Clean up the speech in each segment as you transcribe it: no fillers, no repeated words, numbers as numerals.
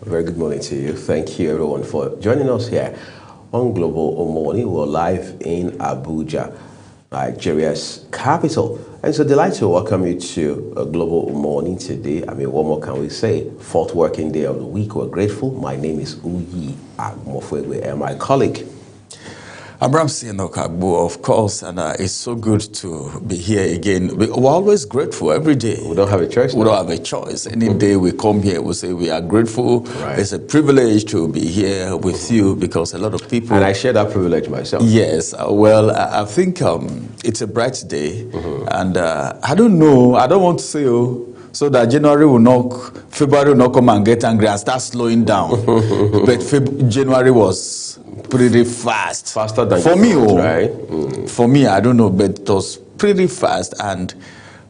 Very good morning to you. Thank you, everyone, for joining us here on Global Omoni. We're live in Abuja, Nigeria's capital. And it's a delight to welcome you to Global Omoni today. I mean, what more can we say? Fourth working day of the week. We're grateful. My name is Uyi Agmofwegwe, and my colleague, Ramsey Nokagbo, of course, and it's so good to be here again. We're always grateful every day. we don't have a choice. We don't have a choice. Any day we come here, we say we are grateful. Right. It's a privilege to be here with you because a lot of people... And I share that privilege myself. Yes. Well, I think it's a bright day. And I don't know, I don't want to say, so that January will knock, February will not come and get angry and start slowing down. But January was pretty fast. Faster than for me, right? For me, I don't know, but it was pretty fast. And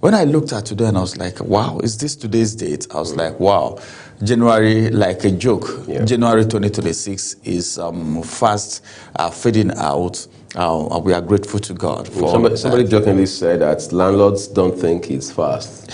when I looked at today and I was like, wow, is this today's date? I was like, wow, January, like a joke. Yeah. January 2026 is fast fading out. We are grateful to God for somebody jokingly said that landlords don't think it's fast.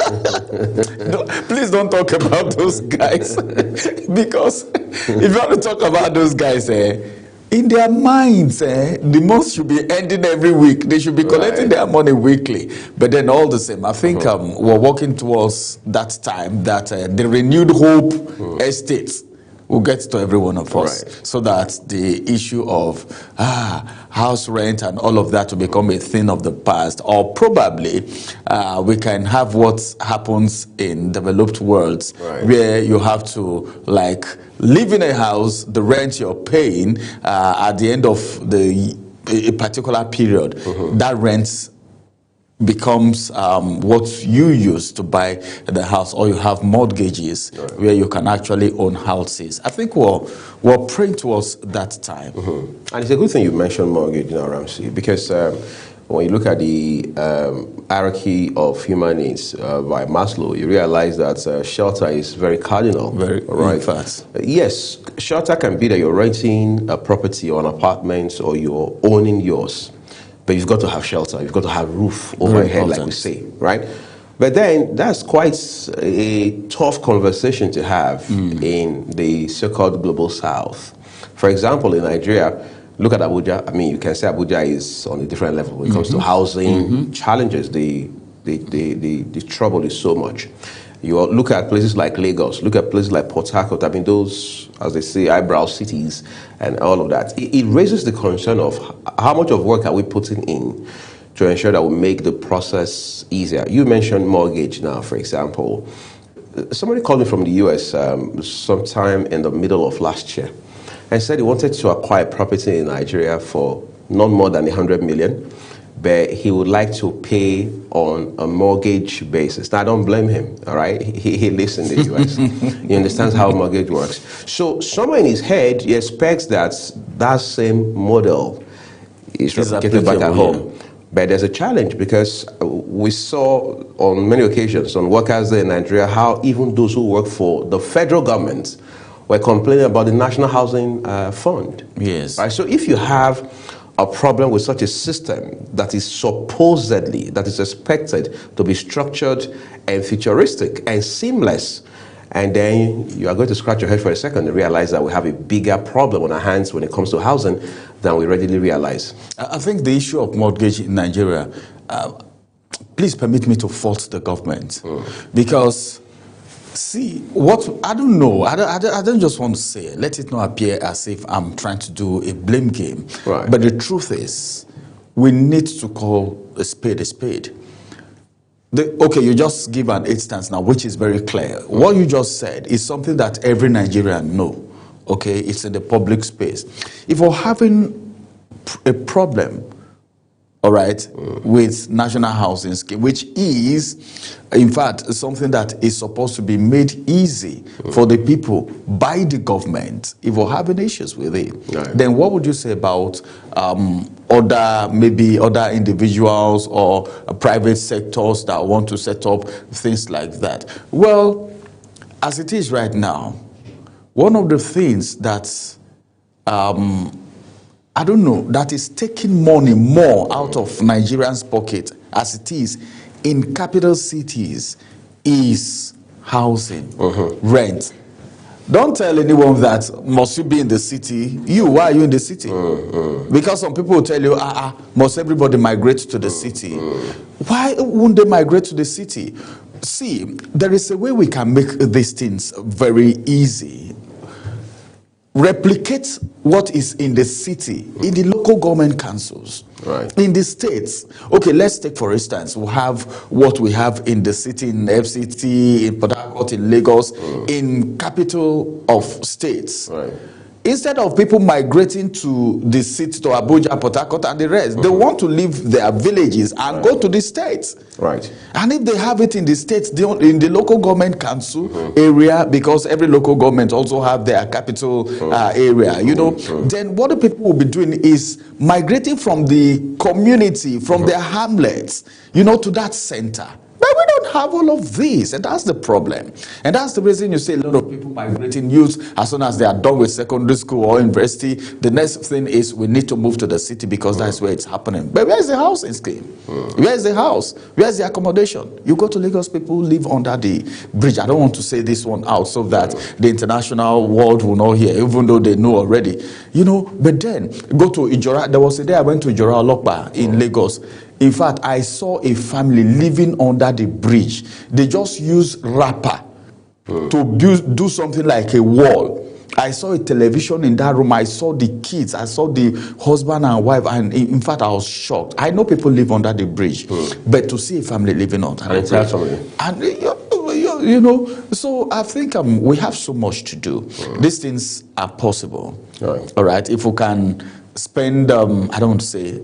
No, please don't talk about those guys because if you want to talk about those guys, in their minds, the month should be ending every week. They should be collecting their money weekly. But then all the same, I think we're working towards that time that the renewed hope estates will get to every one of us, so that the issue of house rent and all of that will become a thing of the past, or probably we can have what happens in developed worlds, where you have to like live in a house, the rent you're paying at the end of a particular period, that rent becomes what you use to buy the house, or you have mortgages where you can actually own houses. I think we're praying towards that time. And it's a good thing you mentioned mortgage now, Ramsey, because when you look at the hierarchy of human needs by Maslow, you realize that shelter is very cardinal. Very right. fast. Yes, shelter can be that you're renting a property or an apartment, or you're owning yours. But you've got to have shelter. You've got to have roof over your head, like we say, right? But then that's quite a tough conversation to have in the so-called global south. For example, in Nigeria, look at Abuja. I mean, you can say Abuja is on a different level when it comes to housing challenges. The trouble is so much. You look at places like Lagos, look at places like Port Harcourt. I mean, those, as they say, eyebrow cities and all of that. It raises the concern of how much of work are we putting in to ensure that we make the process easier. You mentioned mortgage now, for example. Somebody called me from the US sometime in the middle of last year and said he wanted to acquire property in Nigeria for not more than 100 million. But he would like to pay on a mortgage basis. Now, I don't blame him, all right? He lives in the US. He understands how mortgage works. So somewhere in his head, he expects that same model is replicated back at home. But there's a challenge, because we saw on many occasions on Workers' Day in Nigeria how even those who work for the federal government were complaining about the National Housing Fund. Yes. Right? So if you have a problem with such a system that is supposedly, that is expected to be structured and futuristic and seamless, and then you are going to scratch your head for a second and realize that we have a bigger problem on our hands when it comes to housing than we readily realize. I think the issue of mortgage in Nigeria, please permit me to fault the government, because see, what I don't know, I don't just want to say, let it not appear as if I'm trying to do a blame game. Right. But the truth is, we need to call a spade a spade. Okay, you just give an instance now, which is very clear. What you just said is something that every Nigerian know. Okay, it's in the public space. If we're having a problem, all right, with National Housing Scheme, which is, in fact, something that is supposed to be made easy for the people by the government. If we're having issues with it, then what would you say about other individuals or private sectors that want to set up things like that? Well, as it is right now, one of the things that I don't know, that is taking money more out of Nigerians' pocket as it is in capital cities is housing, rent. Don't tell anyone that must you be in the city. Why are you in the city? Because some people will tell you, must everybody migrate to the city? Why wouldn't they migrate to the city? See, there is a way we can make these things very easy. Replicate what is in the city, in the local government councils, in the states. Okay, let's take for instance, we have what we have in the city, in FCT, in Port Harcourt, in Lagos, in capital of states. Instead of people migrating to the city, to Abuja, Port Harcourt, and the rest, they want to leave their villages and go to the states. And if they have it in the states, in the local government council area, because every local government also have their capital area, you know, then what the people will be doing is migrating from the community, from their hamlets, you know, to that center. But we don't have all of this, and that's the problem. And that's the reason you see a lot of people migrating youth as soon as they are done with secondary school or university. The next thing is we need to move to the city because that's where it's happening. But where is the housing scheme? Where is the house? Where is the accommodation? You go to Lagos, people live under the bridge. I don't want to say this one out so that the international world will not hear, even though they know already. You know, but then go to Ijora. There was a day I went to Ijora Olokpa in Lagos. In fact, I saw a family living under the bridge. They just use wrapper to do something like a wall. I saw a television in that room. I saw the kids. I saw the husband and wife. And in fact, I was shocked. I know people live under the bridge, but to see a family living under the bridge. And you know, so I think we have so much to do. These things are possible. All right. If we can spend, I don't want to say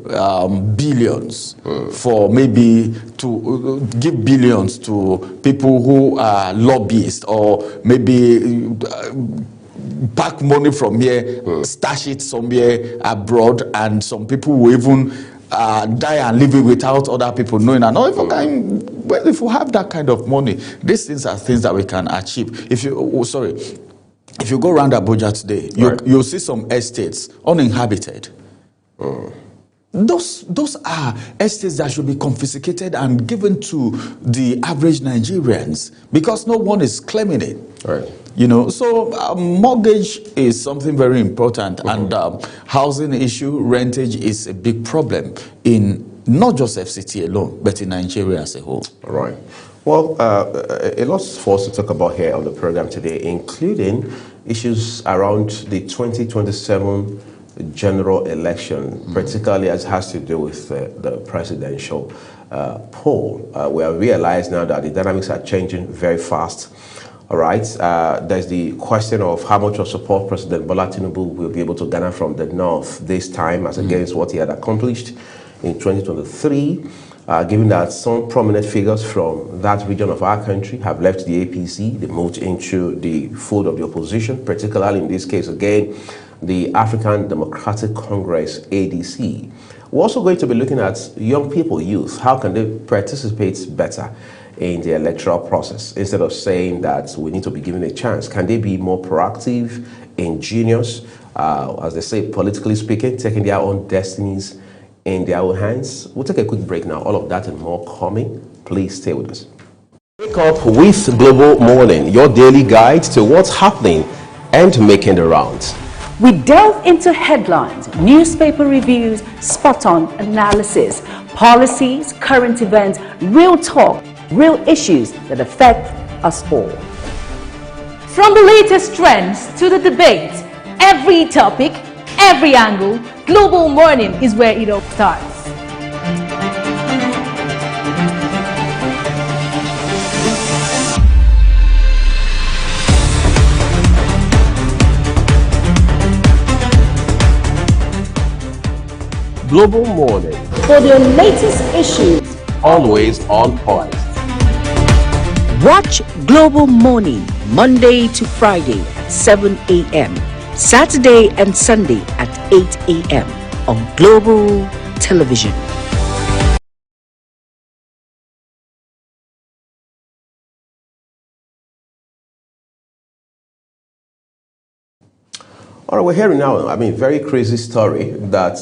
billions for maybe to give billions to people who are lobbyists, or maybe pack money from here, stash it somewhere abroad, and some people will even die and live it without other people knowing. And if we have that kind of money, these things are things that we can achieve. If you go around Abuja today, you'll see some estates uninhabited. Those are estates that should be confiscated and given to the average Nigerians because no one is claiming it. You know, so mortgage is something very important, and housing issue, rentage is a big problem in not just FCT alone, but in Nigeria as a whole. Well, a lot for us to talk about here on the program today, including issues around the 2027 general election, particularly as it has to do with the presidential poll. We have realized now that the dynamics are changing very fast. All right, there's the question of how much of support President Bola Tinubu will be able to garner from the North this time as against what he had accomplished in 2023. Given that some prominent figures from that region of our country have left the APC, they moved into the fold of the opposition, particularly in this case, again, the African Democratic Congress, ADC. We're also going to be looking at young people, youth. How can they participate better in the electoral process? Instead of saying that we need to be given a chance, can they be more proactive, ingenious, as they say, politically speaking, taking their own destinies in their own hands? We'll take a quick break now. All of that and more coming. Please stay with us. Wake up with Global Morning, your daily guide to what's happening and making the rounds. We delve into headlines, newspaper reviews, spot-on analysis, policies, current events, real talk, real issues that affect us all. From the latest trends to the debates, every topic, every angle, Global Morning is where it all starts. Global Morning, For the latest issues, always on point. Watch Global Morning Monday to Friday at 7 a.m. Saturday and Sunday at 8 a.m. on Global Television. All right, we're hearing now, very crazy story that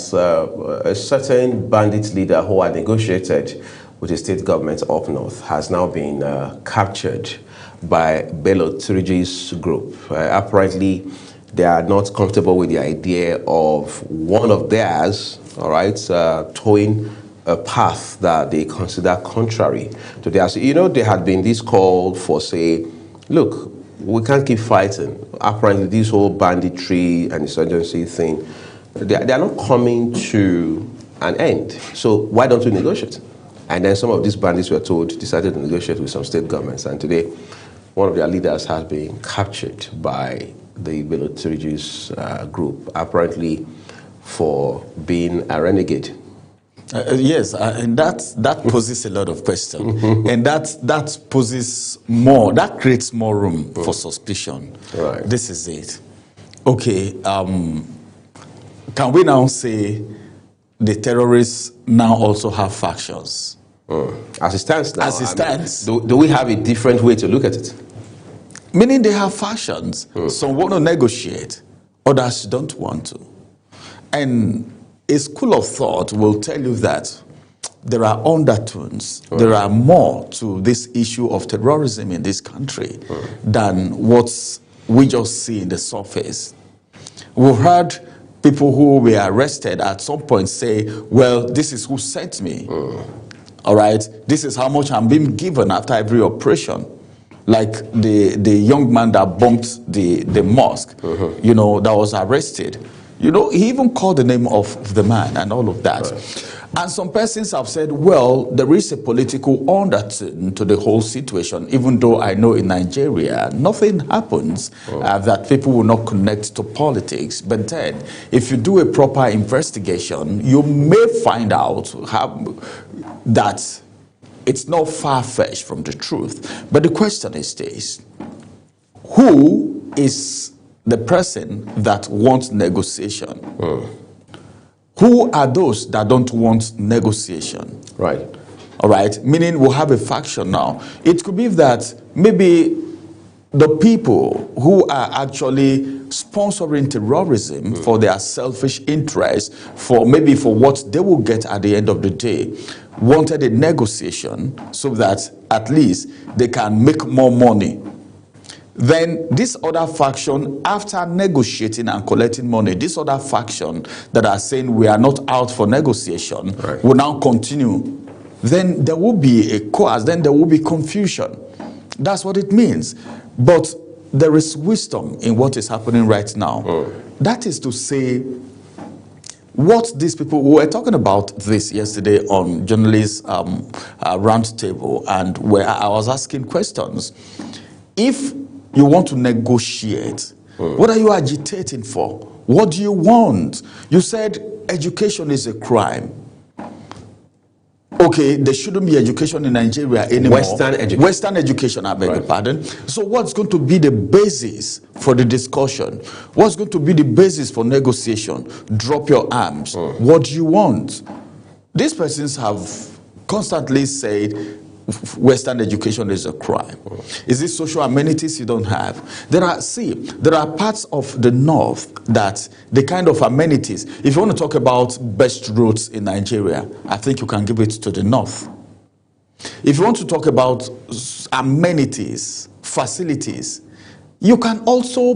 a certain bandit leader who had negotiated with the state government up north has now been captured by Bello Turji's group. Apparently, they are not comfortable with the idea of one of theirs, all right, towing a path that they consider contrary to theirs. You know, there had been this call for, say, look, we can't keep fighting. Apparently, this whole banditry and insurgency thing, they are not coming to an end. So why don't we negotiate? And then some of these bandits were told, decided to negotiate with some state governments. And today, one of their leaders has been captured by the Bello Turji's group, apparently for being a renegade. Yes, and that poses a lot of questions, and that poses more. That creates more room for suspicion. Right. This is it. Okay. Can we now say the terrorists now also have factions? As it stands now. As it stands. Do we have a different way to look at it? Meaning they have factions. Some want to negotiate, others don't want to. And a school of thought will tell you that there are undertones, there are more to this issue of terrorism in this country than what we just see in the surface. We've heard people who were arrested at some point say, well, this is who sent me. All right, this is how much I'm being given after every operation. Like the young man that bombed the mosque, you know, that was arrested. You know, he even called the name of the man and all of that. Right. And some persons have said, well, there is a political undertone to the whole situation, even though I know in Nigeria, nothing happens that people will not connect to politics. But then, if you do a proper investigation, you may find out that it's not far-fetched from the truth. But the question is this: who is the person that wants negotiation? Who are those that don't want negotiation? Right. All right, meaning we'll have a faction now. It could be that maybe the people who are actually sponsoring terrorism for their selfish interests, for what they will get at the end of the day, wanted a negotiation so that at least they can make more money. Then this other faction, after negotiating and collecting money, this other faction that are saying we are not out for negotiation, will now continue. Then there will be a chaos, then there will be confusion. That's what it means. But there is wisdom in what is happening right now. That is to say, what these people, we were talking about this yesterday on Journalists Roundtable, and where I was asking questions. If you want to negotiate, what are you agitating for? What do you want? You said education is a crime. Okay, there shouldn't be education in Nigeria anymore. Western education, I beg your pardon. So what's going to be the basis for the discussion? What's going to be the basis for negotiation? Drop your arms. What do you want? These persons have constantly said Western education is a crime. Is it social amenities you don't have? There are parts of the north that the kind of amenities, if you want to talk about best roads in Nigeria, I think you can give it to the north. If you want to talk about amenities, facilities, you can also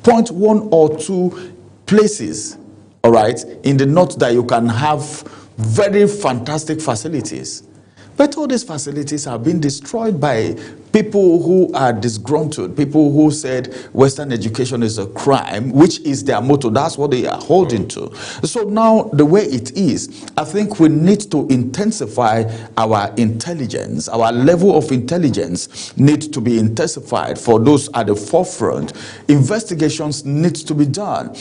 point one or two places, all right, in the north that you can have very fantastic facilities. But all these facilities have been destroyed by people who are disgruntled, people who said Western education is a crime, which is their motto. That's what they are holding to. So now, the way it is, I think we need to intensify our intelligence. Our level of intelligence needs to be intensified for those at the forefront. Investigations need to be done.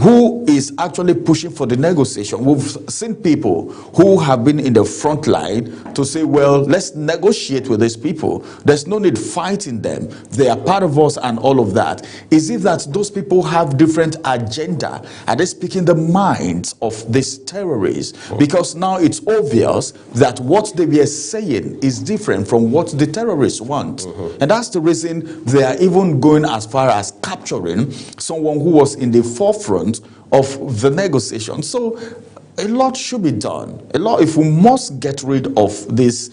Who is actually pushing for the negotiation? We've seen people who have been in the front line to say, well, let's negotiate with these people. There's no need fighting them. They are part of us and all of that. Is it that those people have different agenda? Are they speaking the minds of these terrorists? Because now it's obvious that what they were saying is different from what the terrorists want. And that's the reason they are even going as far as capturing someone who was in the forefront of the negotiation. So a lot should be done. A lot, if we must get rid of this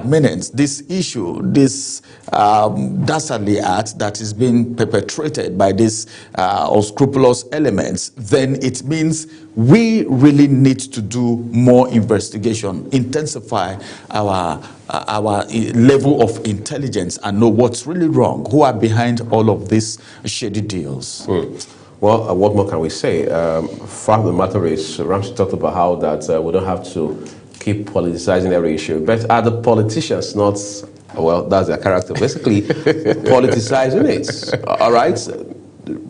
menace, this issue, this dastardly act that is being perpetrated by these unscrupulous elements, then it means we really need to do more investigation, intensify our level of intelligence, and know what's really wrong, who are behind all of these shady deals. Well, what more can we say? Fact of the matter is, Ramsey talked about how that we don't have to keep politicizing every issue. But are the politicians not, well, that's their character, basically politicizing it, all right?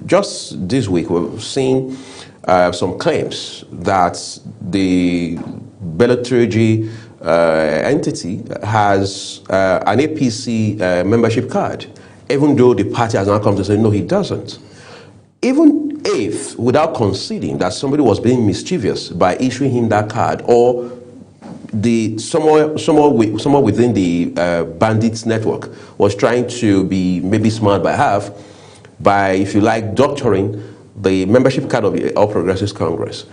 Just this week, we've seen some claims that the Bello-Turji entity has an APC membership card, even though the party has now come to say, no, he doesn't. Even if, without conceding that somebody was being mischievous by issuing him that card, or someone within the bandits network was trying to be maybe smart by half, by, if you like, doctoring the membership card of the All Progressives Congress,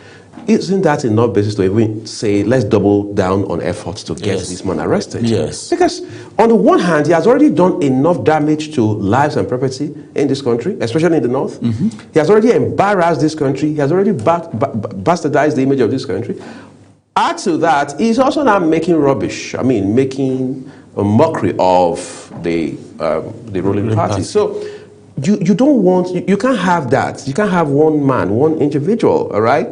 isn't that enough basis to even say, let's double down on efforts to get this man arrested? Yes. Because on the one hand, he has already done enough damage to lives and property in this country, especially in the north. He has already embarrassed this country. He has already bastardized the image of this country. Add to that, he's also now making rubbish. I mean, making a mockery of the ruling party. So you don't want, you can't have that. You can't have one man, one individual, all right,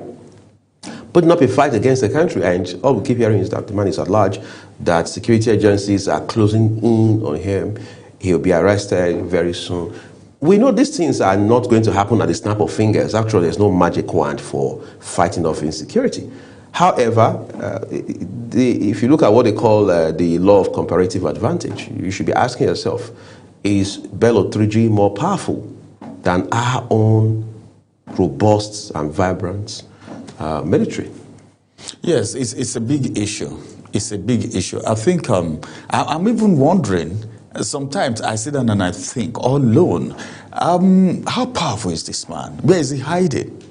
putting up a fight against the country, and all we keep hearing is that the man is at large, that security agencies are closing in on him, he'll be arrested very soon. We know these things are not going to happen at the snap of fingers. Actually, there's no magic wand for fighting off insecurity. However, if you look at what they call the law of comparative advantage, you should be asking yourself, is Bello-Turji more powerful than our own robust and vibrant military? Yes, it's a big issue. It's a big issue. I think I'm even wondering, sometimes I sit down and I think all alone, how powerful is this man? Where is he hiding?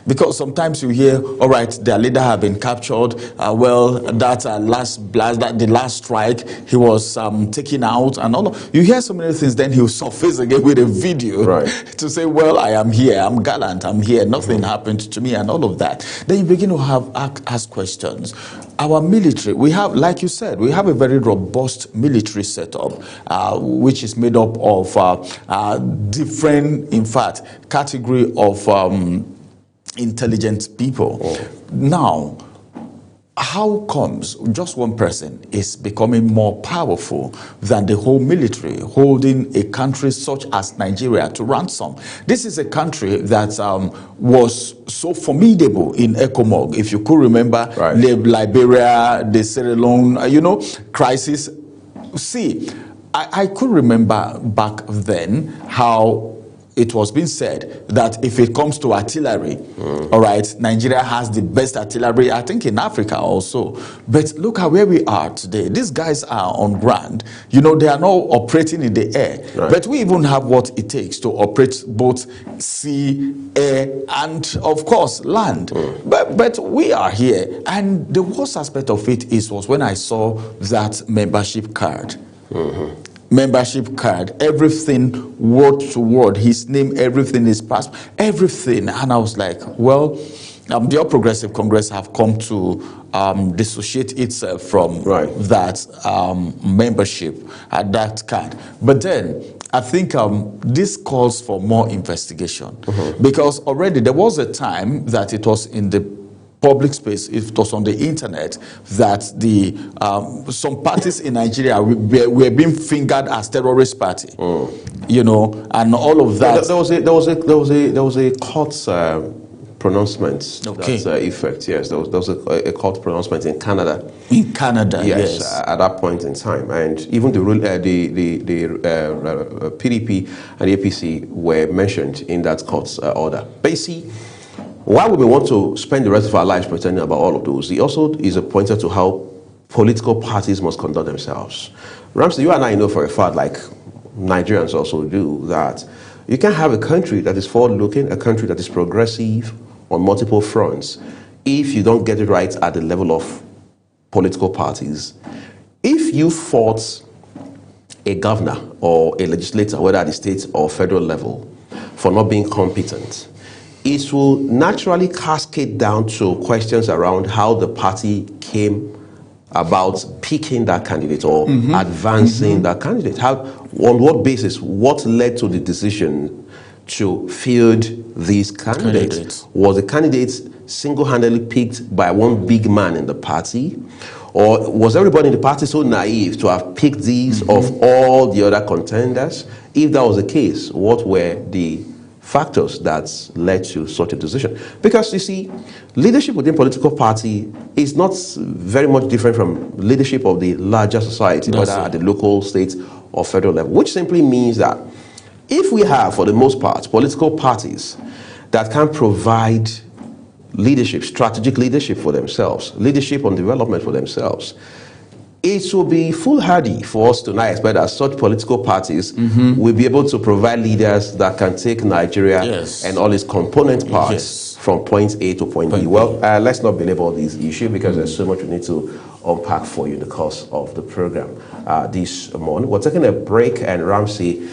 Because sometimes you hear, all right, their leader have been captured. Well, that last blast, the last strike, he was taken out, and all. You hear so many things. Then he'll surface again with a video to say, well, I am here, I'm gallant, I'm here, nothing happened to me, and all of that. Then you begin to ask questions. Our military, we have, like you said, we have a very robust military setup, which is made up of different, in fact, category of intelligent people. Now, how comes just one person is becoming more powerful than the whole military, holding a country such as Nigeria to ransom? This is a country that was so formidable in ECOMOG. If you could remember, Liberia, the Sierra Leone, crisis. See, I could remember back then how it was being said that if it comes to artillery, all right, Nigeria has the best artillery, I think, in Africa also. But look at where we are today. These guys are on ground. They are not operating in the air. But we even have what it takes to operate both sea, air, and, of course, land. But we are here. And the worst aspect of it was when I saw that membership card. Membership card, everything word to word, his name, everything, his passport, everything. And I was like, well, the All Progressive Congress have come to dissociate itself from that membership at that card. But then I think this calls for more investigation, because already there was a time that it was in the public space, it was on the internet, that some parties in Nigeria were being fingered as terrorist party, and all of that. There was a court pronouncement that effect. Yes, there was a court pronouncement in Canada. In Canada, yes. At that point in time, and even the PDP and the APC were mentioned in that court's order. But you see, while we may want to spend the rest of our lives pretending about all of those, it also is a pointer to how political parties must conduct themselves. Ramsey, you and I know for a fact, like Nigerians also do, that you can't have a country that is forward-looking, a country that is progressive on multiple fronts, if you don't get it right at the level of political parties, if you fought a governor or a legislator, whether at the state or federal level, for not being competent, it will naturally cascade down to questions around how the party came about picking that candidate or advancing that candidate. How, on what basis, what led to the decision to field these candidates? Was the candidate single-handedly picked by one big man in the party? Or was everybody in the party so naive to have picked these of all the other contenders? If that was the case, what were the factors that led to such a decision? Because you see, leadership within political party is not very much different from leadership of the larger society, whether at the local, state, or federal level, which simply means that if we have, for the most part, political parties that can provide leadership, strategic leadership for themselves, leadership on development for themselves, it will be foolhardy for us to now expect that such political parties will be able to provide leaders that can take Nigeria and all its component parts from point A to point B. Well, let's not belabor this issue because there's so much we need to unpack for you in the course of the program this morning. We're taking a break, and Ramsey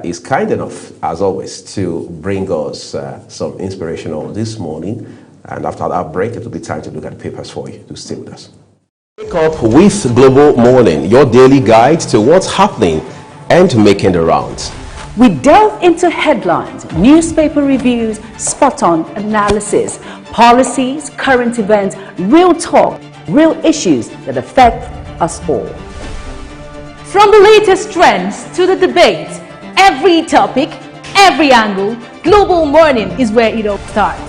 is kind enough, as always, to bring us some inspirational this morning. And after that break, it will be time to look at the papers for you. To stay with us. Wake up with Global Morning, your daily guide to what's happening and making the rounds. We delve into headlines, newspaper reviews, spot-on analysis, policies, current events, real talk, real issues that affect us all. From the latest trends to the debate, every topic, every angle, Global Morning is where it all starts.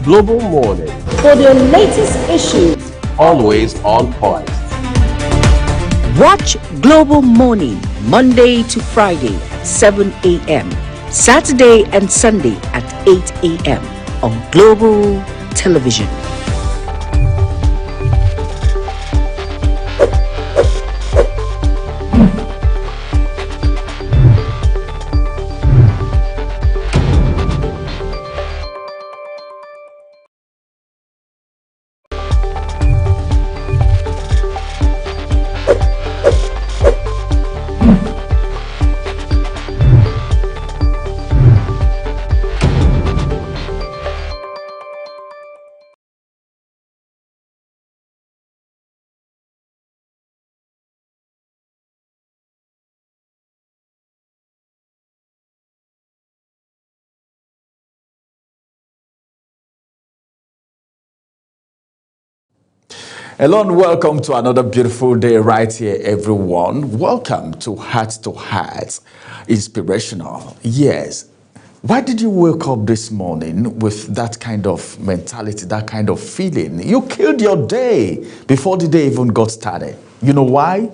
Global Morning, For the latest issues, always on point. Watch Global Morning Monday to Friday at 7 a.m. Saturday and Sunday at 8 a.m. on Global Television. Hello and welcome to another beautiful day right here, everyone. Welcome to Heart Inspirational. Yes. Why did you wake up this morning with that kind of mentality, that kind of feeling? You killed your day before the day even got started. You know why?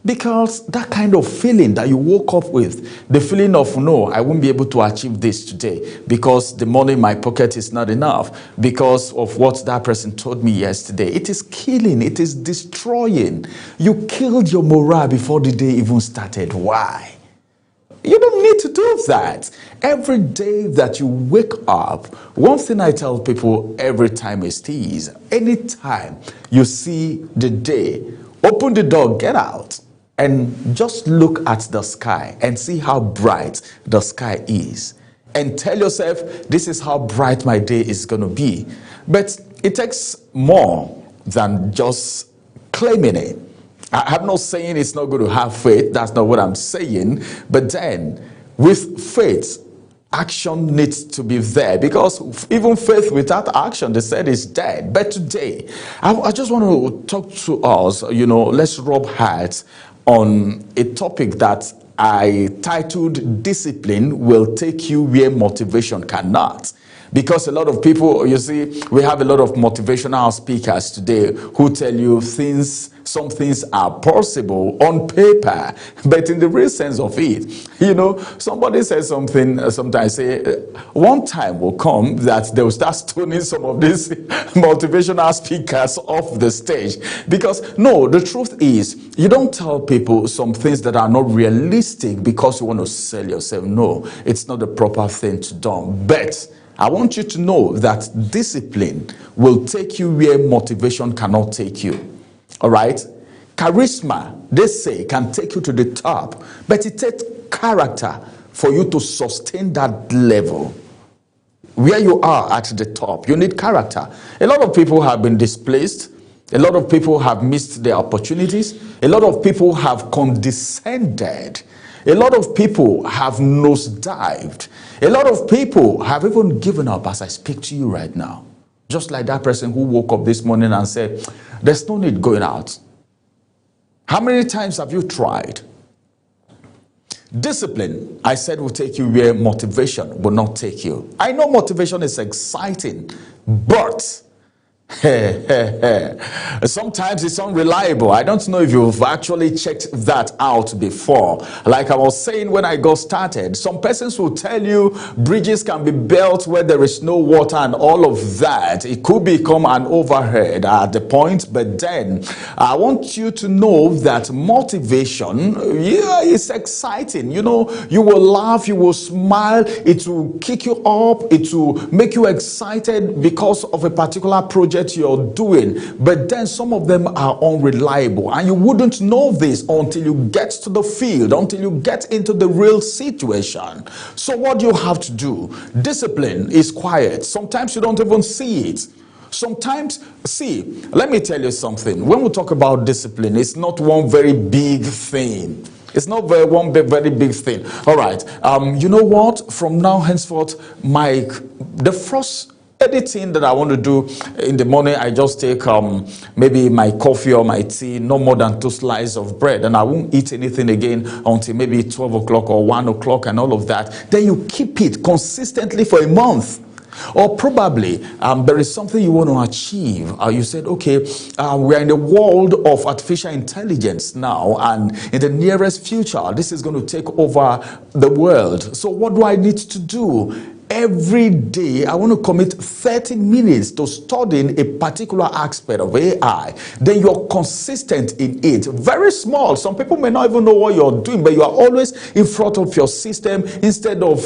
Because that kind of feeling that you woke up with, the feeling of, no, I won't be able to achieve this today because the money in my pocket is not enough, because of what that person told me yesterday. It is killing, it is destroying. You killed your morale before the day even started. Why? You don't need to do that. Every day that you wake up, one thing I tell people every time is this: anytime you see the day, open the door, get out, and just look at the sky and see how bright the sky is. And tell yourself, this is how bright my day is going to be. But it takes more than just claiming it. I'm not saying it's not going to have faith. That's not what I'm saying. But then, with faith, action needs to be there, because even faith without action, they said, is dead. But today, I just want to talk to us, let's rub hearts on a topic that I titled Discipline Will Take You Where Motivation Cannot. Because a lot of people, you see, we have a lot of motivational speakers today who tell you some things are possible on paper, but in the real sense of it, you know, somebody says something, sometimes say, one time will come that they will start stoning some of these motivational speakers off the stage. Because no, the truth is, you don't tell people some things that are not realistic because you want to sell yourself. No, it's not the proper thing to do. But I want you to know that discipline will take you where motivation cannot take you. All right? Charisma, they say, can take you to the top, but it takes character for you to sustain that level. Where you are at the top, you need character. A lot of people have been displaced. A lot of people have missed their opportunities. A lot of people have condescended. A lot of people have nosedived. A lot of people have even given up as I speak to you right now. Just like that person who woke up this morning and said, there's no need going out. How many times have you tried? Discipline, I said, will take you where motivation will not take you. I know motivation is exciting, but sometimes it's unreliable. I don't know if you've actually checked that out before. Like I was saying when I got started, some persons will tell you bridges can be built where there is no water and all of that. It could become an overhead at the point, but then I want you to know that motivation, yeah, it's exciting. You know, you will laugh, you will smile, it will kick you up, it will make you excited because of a particular project you're doing, but then some of them are unreliable, and you wouldn't know this until you get to the field, until you get into the real situation. So what do you have to do? Discipline is quiet. Sometimes you don't even see it. Sometimes, see, let me tell you something. When we talk about discipline, it's not one very big thing. It's not one very big thing. All right. You know what? From now henceforth, the first anything that I want to do in the morning, I just take maybe my coffee or my tea, no more than 2 slices of bread, and I won't eat anything again until maybe 12 o'clock or 1 o'clock and all of that. Then you keep it consistently for a month. Or probably there is something you want to achieve. You said, okay, we are in the world of artificial intelligence now, and in the nearest future, this is going to take over the world. So what do I need to do? Every day, I want to commit 30 minutes to studying a particular aspect of AI. Then you're consistent in it. Very small. Some people may not even know what you're doing, but you are always in front of your system instead of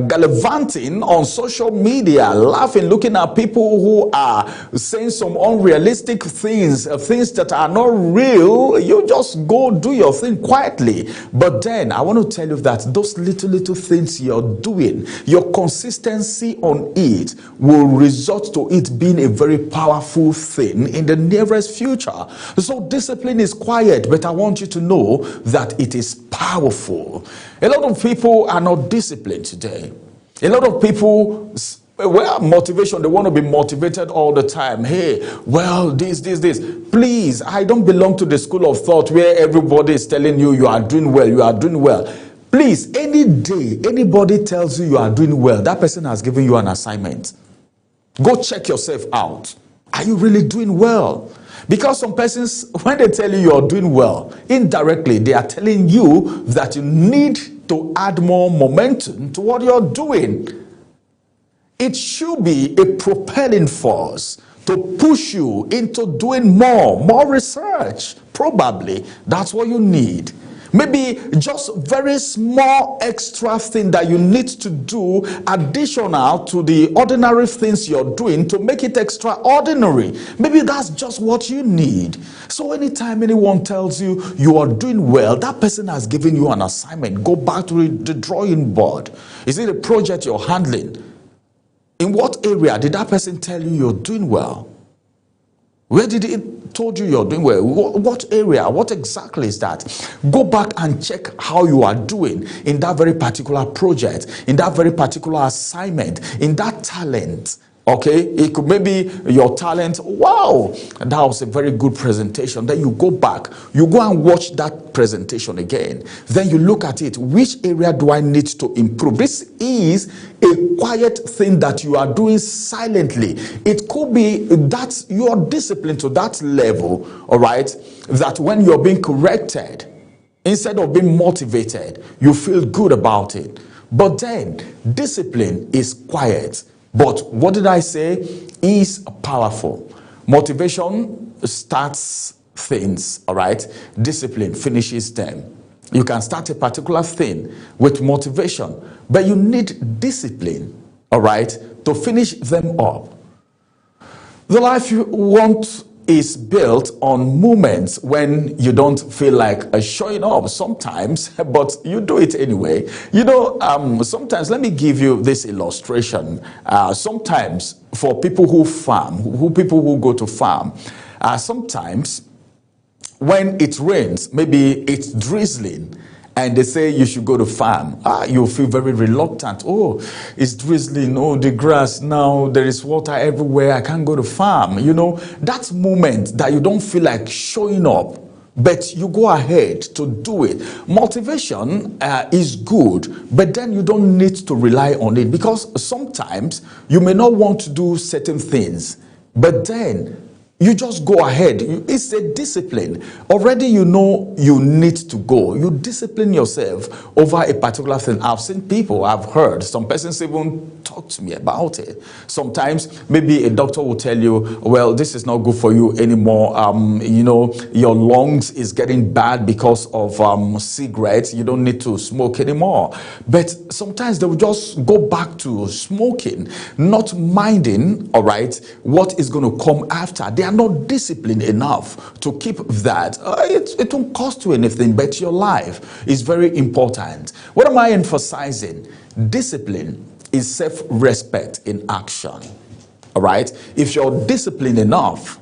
gallivanting on social media, laughing, looking at people who are saying some unrealistic things that are not real. You just go do your thing quietly. But then I want to tell you that those little things you're doing, your consistency on it will result to it being a very powerful thing in the nearest future. So discipline is quiet, but I want you to know that it is powerful. A lot of people are not disciplined today. A lot of people, well, motivation, they want to be motivated all the time. Hey, well, this. Please, I don't belong to the school of thought where everybody is telling you you are doing well, you are doing well. Please, any day, anybody tells you you are doing well, that person has given you an assignment. Go check yourself out. Are you really doing well? Because some persons, when they tell you you are doing well, indirectly, they are telling you that you need to add more momentum to what you're doing. It should be a propelling force to push you into doing more research. Probably that's what you need. Maybe just very small extra thing that you need to do additional to the ordinary things you're doing to make it extraordinary. Maybe that's just what you need. So anytime anyone tells you you are doing well, that person has given you an assignment. Go back to the drawing board. Is it a project you're handling? In what area did that person tell you you're doing well? Where did it told you you're doing well? What area? What exactly is that? Go back and check how you are doing in that very particular project, in that very particular assignment, in that talent. Okay, it could maybe your talent. Wow, that was a very good presentation. Then you go back, you go and watch that presentation again. Then you look at it. Which area do I need to improve? This is a quiet thing that you are doing silently. It could be that you are disciplined to that level, all right, that when you're being corrected, instead of being motivated, you feel good about it. But then discipline is quiet. But what did I say? Is powerful. Motivation starts things, all right? Discipline finishes them. You can start a particular thing with motivation, but you need discipline, all right, to finish them up. The life you want is built on moments when you don't feel like showing up sometimes, but you do it anyway. You know, sometimes, let me give you this illustration. Sometimes for people who farm, people who go to farm, sometimes when it rains, maybe it's drizzling, and they say you should go to farm, you feel very reluctant. Oh, it's drizzling. Oh, the grass now, there is water everywhere. I can't go to farm. You know, that moment that you don't feel like showing up, but you go ahead to do it. Motivation is good, but then you don't need to rely on it, because sometimes you may not want to do certain things, but then you just go ahead. It's a discipline. Already you know you need to go. You discipline yourself over a particular thing. I've seen people, I've heard, some persons even talk to me about it. Sometimes maybe a doctor will tell you, well, this is not good for you anymore. You know, your lungs is getting bad because of cigarettes. You don't need to smoke anymore. But sometimes they will just go back to smoking, not minding, all right, what is going to come after. They are not disciplined enough to keep that. It won't cost you anything, but your life is very important. What am I emphasizing? Discipline is self-respect in action. All right? If you're disciplined enough,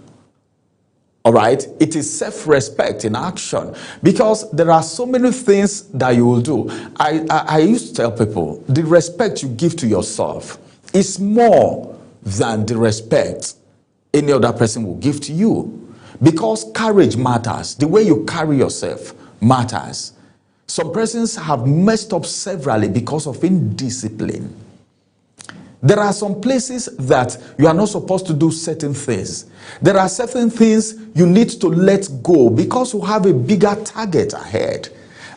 all right, it is self-respect in action, because there are so many things that you will do. I used to tell people, the respect you give to yourself is more than the respect any other person will give to you, because courage matters. The way you carry yourself matters. Some persons have messed up severally because of indiscipline. There are some places that you are not supposed to do certain things. There are certain things you need to let go because you have a bigger target ahead.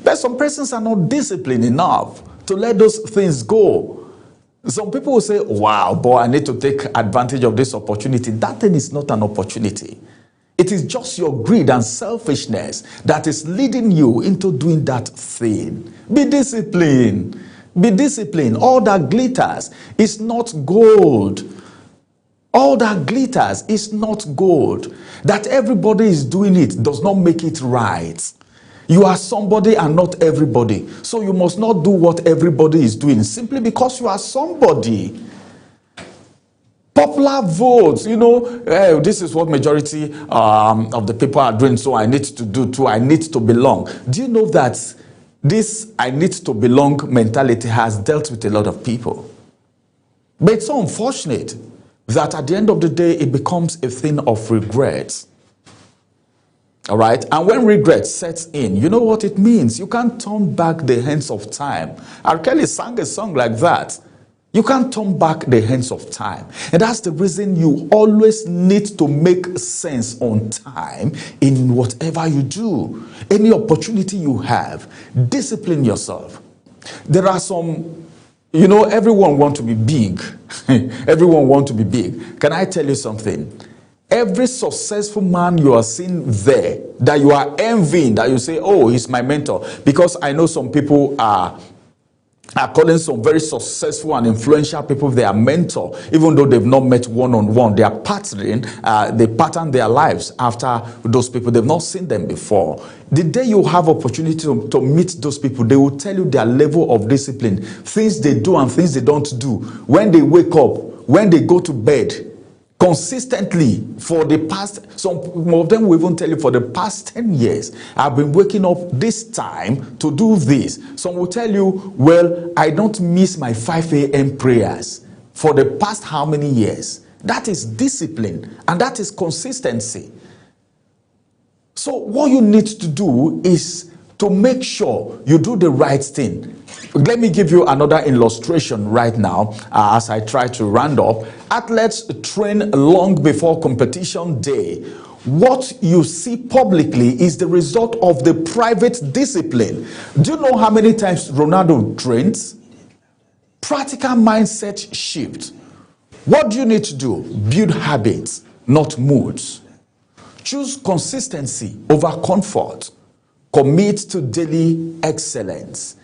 But some persons are not disciplined enough to let those things go. Some people will say, wow, boy, I need to take advantage of this opportunity. That thing is not an opportunity. It is just your greed and selfishness that is leading you into doing that thing. Be disciplined. Be disciplined. All that glitters is not gold. All that glitters is not gold. That everybody is doing it does not make it right. You are somebody and not everybody. So you must not do what everybody is doing simply because you are somebody. Popular votes, you know, this is what majority of the people are doing, so I need to do too. I need to belong. Do you know that this I need to belong mentality has dealt with a lot of people? But it's so unfortunate that at the end of the day, it becomes a thing of regret. All right. And when regret sets in, you know what it means? You can't turn back the hands of time. R. Kelly sang a song like that. You can't turn back the hands of time. And that's the reason you always need to make sense on time in whatever you do. Any opportunity you have, discipline yourself. There are some, you know, everyone wants to be big. Everyone wants to be big. Can I tell you something? Every successful man you are seeing there, that you are envying, that you say, oh, he's my mentor. Because I know some people are calling some very successful and influential people their mentor, even though they've not met one-on-one. They are patterning, they pattern their lives after those people. They've not seen them before. The day you have opportunity to meet those people, they will tell you their level of discipline, things they do and things they don't do. When they wake up, when they go to bed, consistently for the past, some of them will even tell you for the past 10 years, I've been waking up this time to do this. Some will tell you, well, I don't miss my 5 a.m. prayers. for the past how many years? That is discipline, and that is consistency. So what you need to do is to make sure you do the right thing. Let me give you another illustration right now as I try to round up. Athletes train long before competition day. What you see publicly is the result of the private discipline. Do you know how many times Ronaldo trains? Practical mindset shift. What do you need to do? Build habits, not moods. Choose consistency over comfort. Commit to daily excellence.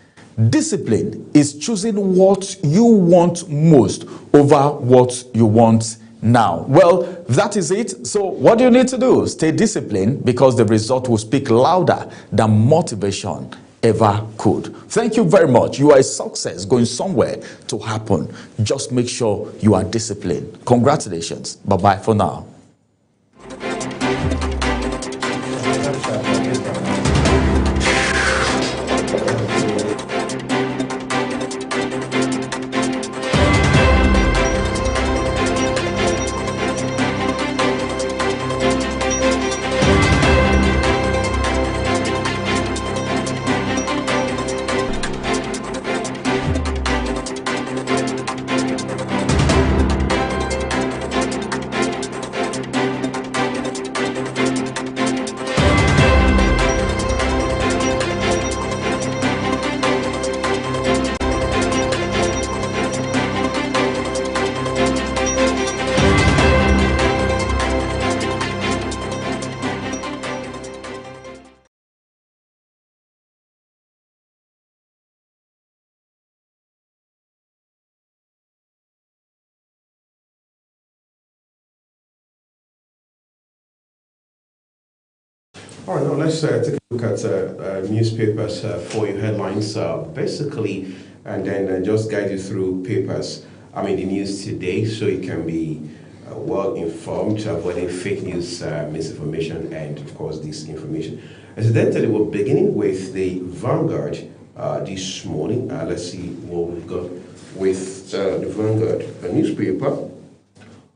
Discipline is choosing what you want most over what you want now. Well, that is it. So what do you need to do? Stay disciplined, because the result will speak louder than motivation ever could. Thank you very much. You are a success going somewhere to happen. Just make sure you are disciplined. Congratulations. Bye-bye for now. All right, now let's take a look at newspapers for your headlines, basically, and then just guide you through papers, the news today, so you can be well informed, avoiding fake news, misinformation, and of course, disinformation. Incidentally, we're beginning with the Vanguard this morning. Let's see what we've got with the Vanguard newspaper.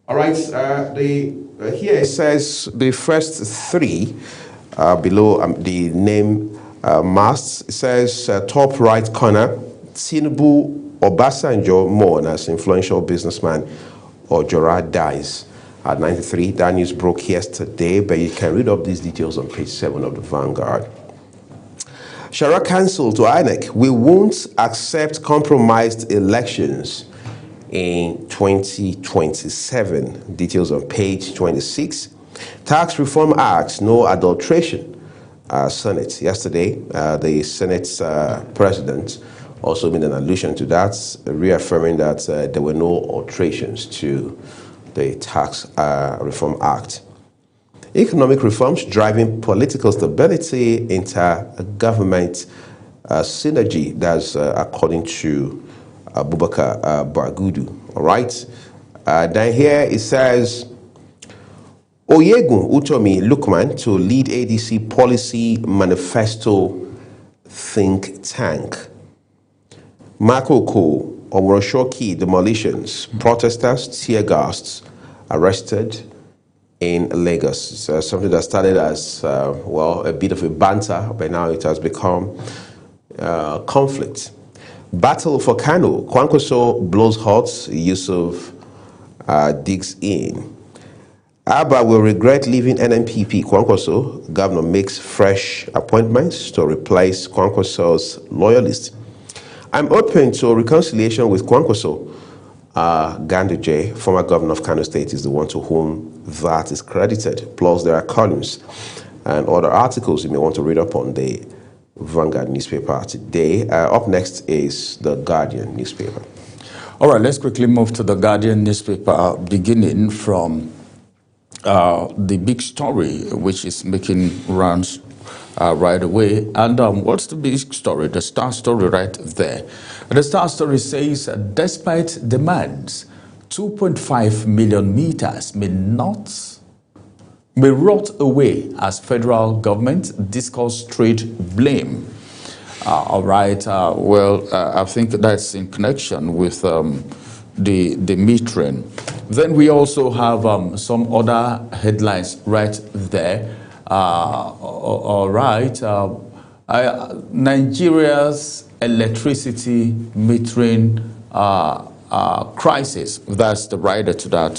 All right, here it says the first three. Below the name masts, it says top right corner, Tinubu Obasanjo mourn as influential businessman Ojora dies at 93. That news broke yesterday, but you can read up these details on page 7 of the Vanguard. Shara Council to INEC, we won't accept compromised elections in 2027. Details on page 26. Tax Reform Act, no adulteration. Senate. Yesterday, the Senate's president also made an allusion to that, reaffirming that there were no alterations to the Tax Reform Act. Economic reforms driving political stability, inter-government synergy. That's according to Abubakar Bargudu. All right. Then here it says, Oyegun Utomi Lukman to lead ADC policy manifesto think tank. Makoko Omoroshoki demolitions, protesters, tear gas arrested in Lagos. It's something that started as, a bit of a banter, but now it has become conflict. Battle for Kano, Kwankwaso blows hot, Yusuf digs in. Abba will regret leaving NNPP. Kwankwaso, governor makes fresh appointments to replace Kwankwaso's loyalists. I'm open to reconciliation with Kwankwaso. Ganduje, former governor of Kano State, is the one to whom that is credited. Plus, there are columns and other articles you may want to read up on the Vanguard newspaper today. Up next is the Guardian newspaper. All right, let's quickly move to the Guardian newspaper, beginning from the big story, which is making rounds right away. And what's the big story? The star story right there. The star story says, despite demands, 2.5 million meters may rot away as federal government discuss trade blame. All right. I think that's in connection with the metering. Then we also have some other headlines right there. All right. Nigeria's electricity metering crisis. That's the writer to that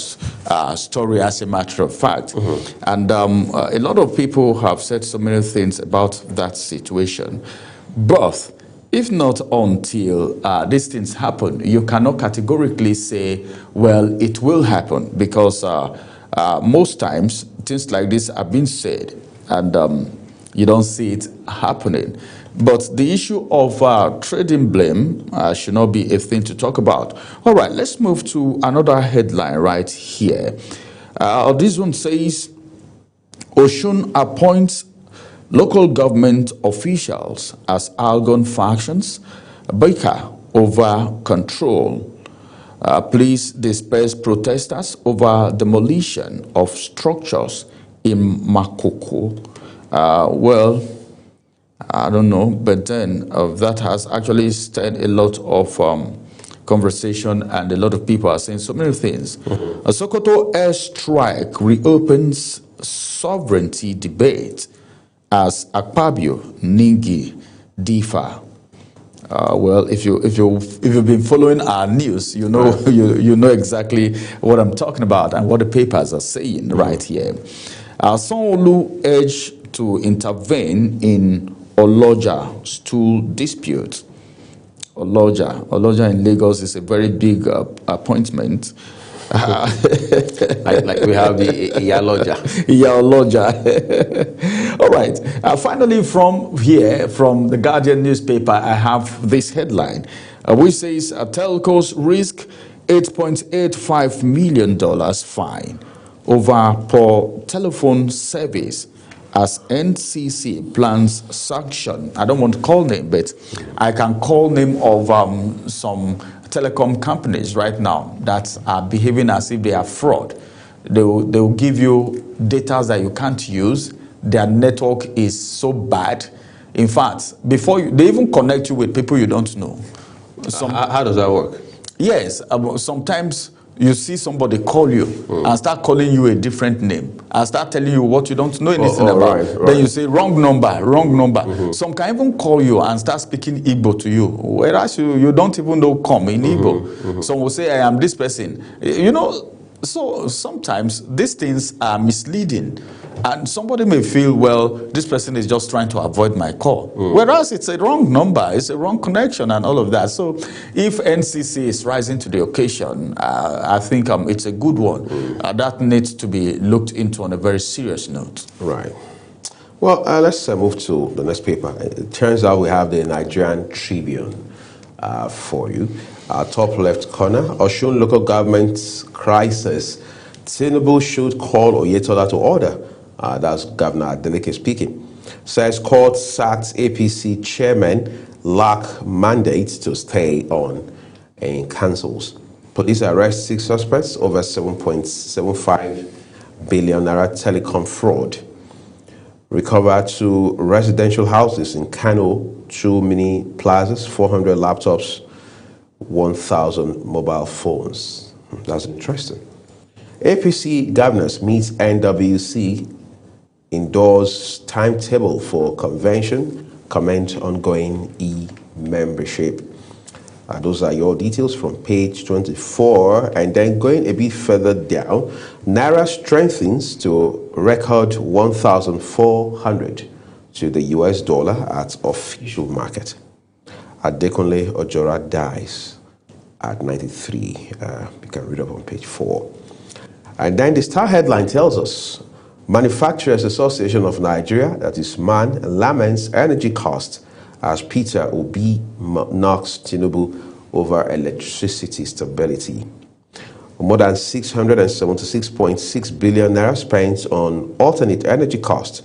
story, as a matter of fact. And a lot of people have said so many things about that situation. But if not until these things happen, you cannot categorically say, well, it will happen, because most times things like this have been said and you don't see it happening. But the issue of trading blame should not be a thing to talk about. All right, let's move to another headline right here. This one says, Osun appoints local government officials as Algon factions, bicker over control. Police disperse protesters over demolition of structures in Makoko. Well, I don't know, but then that has actually stirred a lot of conversation, and a lot of people are saying so many things. A Sokoto airstrike reopens sovereignty debate as Akpabio, Ningi, Difa. Well, if you've been following our news, you know you know exactly what I'm talking about and what the papers are saying right here. Sanwo-Olu urged to intervene in Oloja stool dispute. Oloja in Lagos is a very big appointment. like we have the Iyaloja. All right. Finally, from here, from the Guardian newspaper, I have this headline, which says telcos risk $8.85 million fine over poor telephone service as NCC plans sanction. I don't want to call name, but I can call name of some telecom companies right now that are behaving as if they are fraud. They will give you data that you can't use. Their network is so bad. In fact, before they even connect you with people you don't know. How does that work? Yes, sometimes you see somebody call you and start calling you a different name and start telling you what you don't know anything about. Right. Then you say wrong number. Some can even call you and start speaking Igbo to you, whereas you don't even know come in Igbo. Some will say, I am this person. You know, so sometimes these things are misleading. And somebody may feel, well, this person is just trying to avoid my call. Whereas it's a wrong number, it's a wrong connection and all of that. So if NCC is rising to the occasion, I think it's a good one. That needs to be looked into on a very serious note. Right. Well, let's move to the next paper. It turns out we have the Nigerian Tribune for you. Top left corner, Osun local government crisis. Tinubu should call Oyetola to order. That's Governor Adeleke speaking. Says court sacked APC chairman lack mandate to stay on and cancels. Police arrest 6 suspects over 7.75 billion naira telecom fraud. Recover 2 residential houses in Kano, 2 mini plazas, 400 laptops, 1,000 mobile phones. That's interesting. APC governors meet NWC, endorse timetable for convention, comment ongoing e-membership. Those are your details from page 24. And then going a bit further down, Naira strengthens to record 1,400 to the US dollar at official market. Adekunle Ojora dies at 93. You can read up on page 4. And then the Star headline tells us, Manufacturers Association of Nigeria, that is MAN, laments energy costs as Peter Obi knocks Tinubu over electricity stability. More than 676.6 billion naira spent on alternate energy costs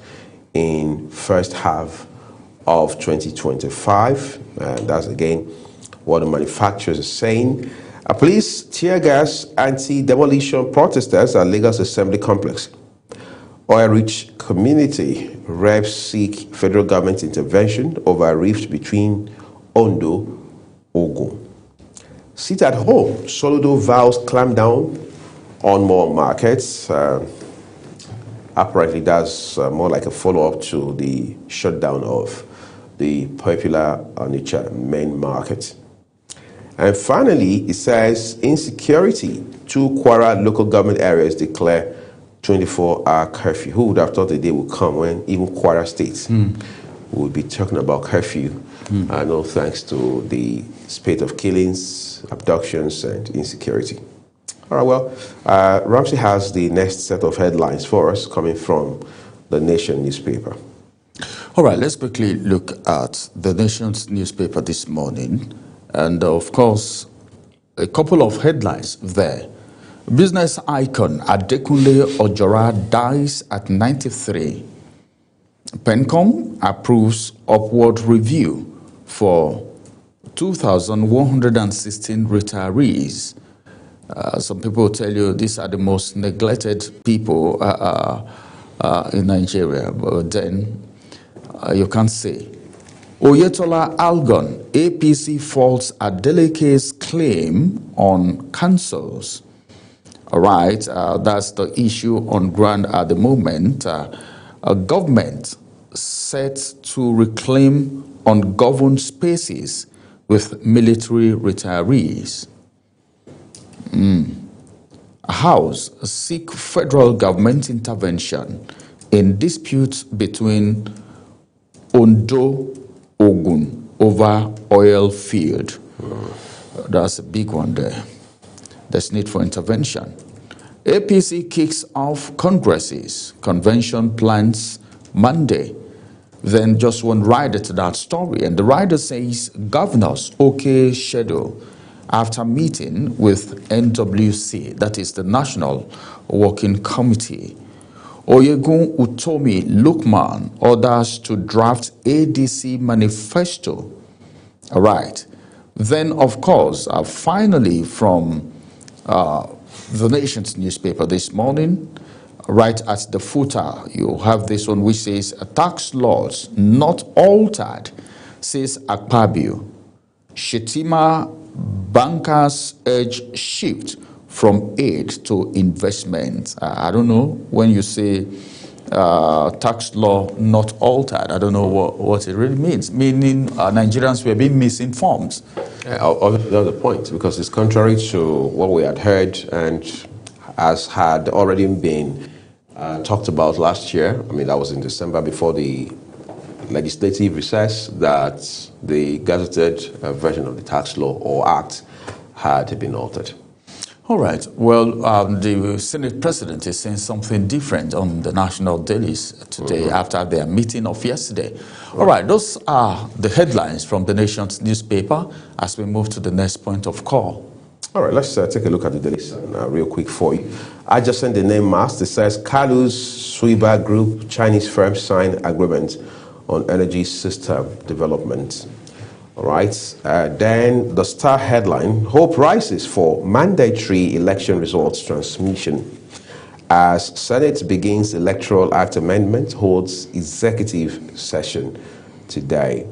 in first half of 2025. That's again what the manufacturers are saying. Police tear gas anti-demolition protesters at Lagos Assembly Complex. Oil-rich community reps seek federal government intervention over a rift between Ondo, Ogun. Sit at home. Soludo vows clamp down on more markets. Apparently, that's more like a follow-up to the shutdown of the popular Onitsha main market. And finally, it says insecurity. 2 Kwara local government areas declare 24-hour curfew. Who would have thought the day would come when even Kwara State would be talking about curfew? No thanks to the spate of killings, abductions, and insecurity. All right, well, Ramsey has the next set of headlines for us coming from the Nation newspaper. All right, let's quickly look at the Nation's newspaper this morning. And of course, a couple of headlines there. Business icon Adekunle Ojora dies at 93. PENCOM approves upward review for 2,116 retirees. Some people tell you these are the most neglected people in Nigeria, but then you can't say. Oyetola Algon, APC faults Adeleke's claim on councils. All right, that's the issue on ground at the moment. A government set to reclaim ungoverned spaces with military retirees. House seek federal government intervention in disputes between Ondo Ogun over oil field. That's a big one there. There's need for intervention. APC kicks off Congress's convention plans Monday. Then just one rider to that story. And the rider says governors okay schedule after meeting with NWC, that is the National Working Committee. Oyegun Utomi Lukman orders to draft ADC manifesto. All right. Then, of course, finally from the Nation's newspaper this morning, right at the footer, you have this one which says, tax laws not altered, says Akpabio. Shetima bankers urge shift from aid to investment. I don't know when you say tax law not altered. I don't know what it really means. Meaning Nigerians were being misinformed. That's the point, because it's contrary to what we had heard and as had already been talked about last year. I mean, that was in December before the legislative recess, that the gazetted version of the tax law or act had been altered. All right. Well, the Senate President is saying something different on the national dailies today after their meeting of yesterday. All right. Those are the headlines from the Nation's newspaper as we move to the next point of call. All right. Let's take a look at the Daily Sun real quick for you. I just sent the name mask. It says Kalu's Suiba Group, Chinese firm sign agreement on energy system development. All right. Then the Star headline, hope rises for mandatory election results transmission as Senate begins Electoral Act amendment, holds executive session today.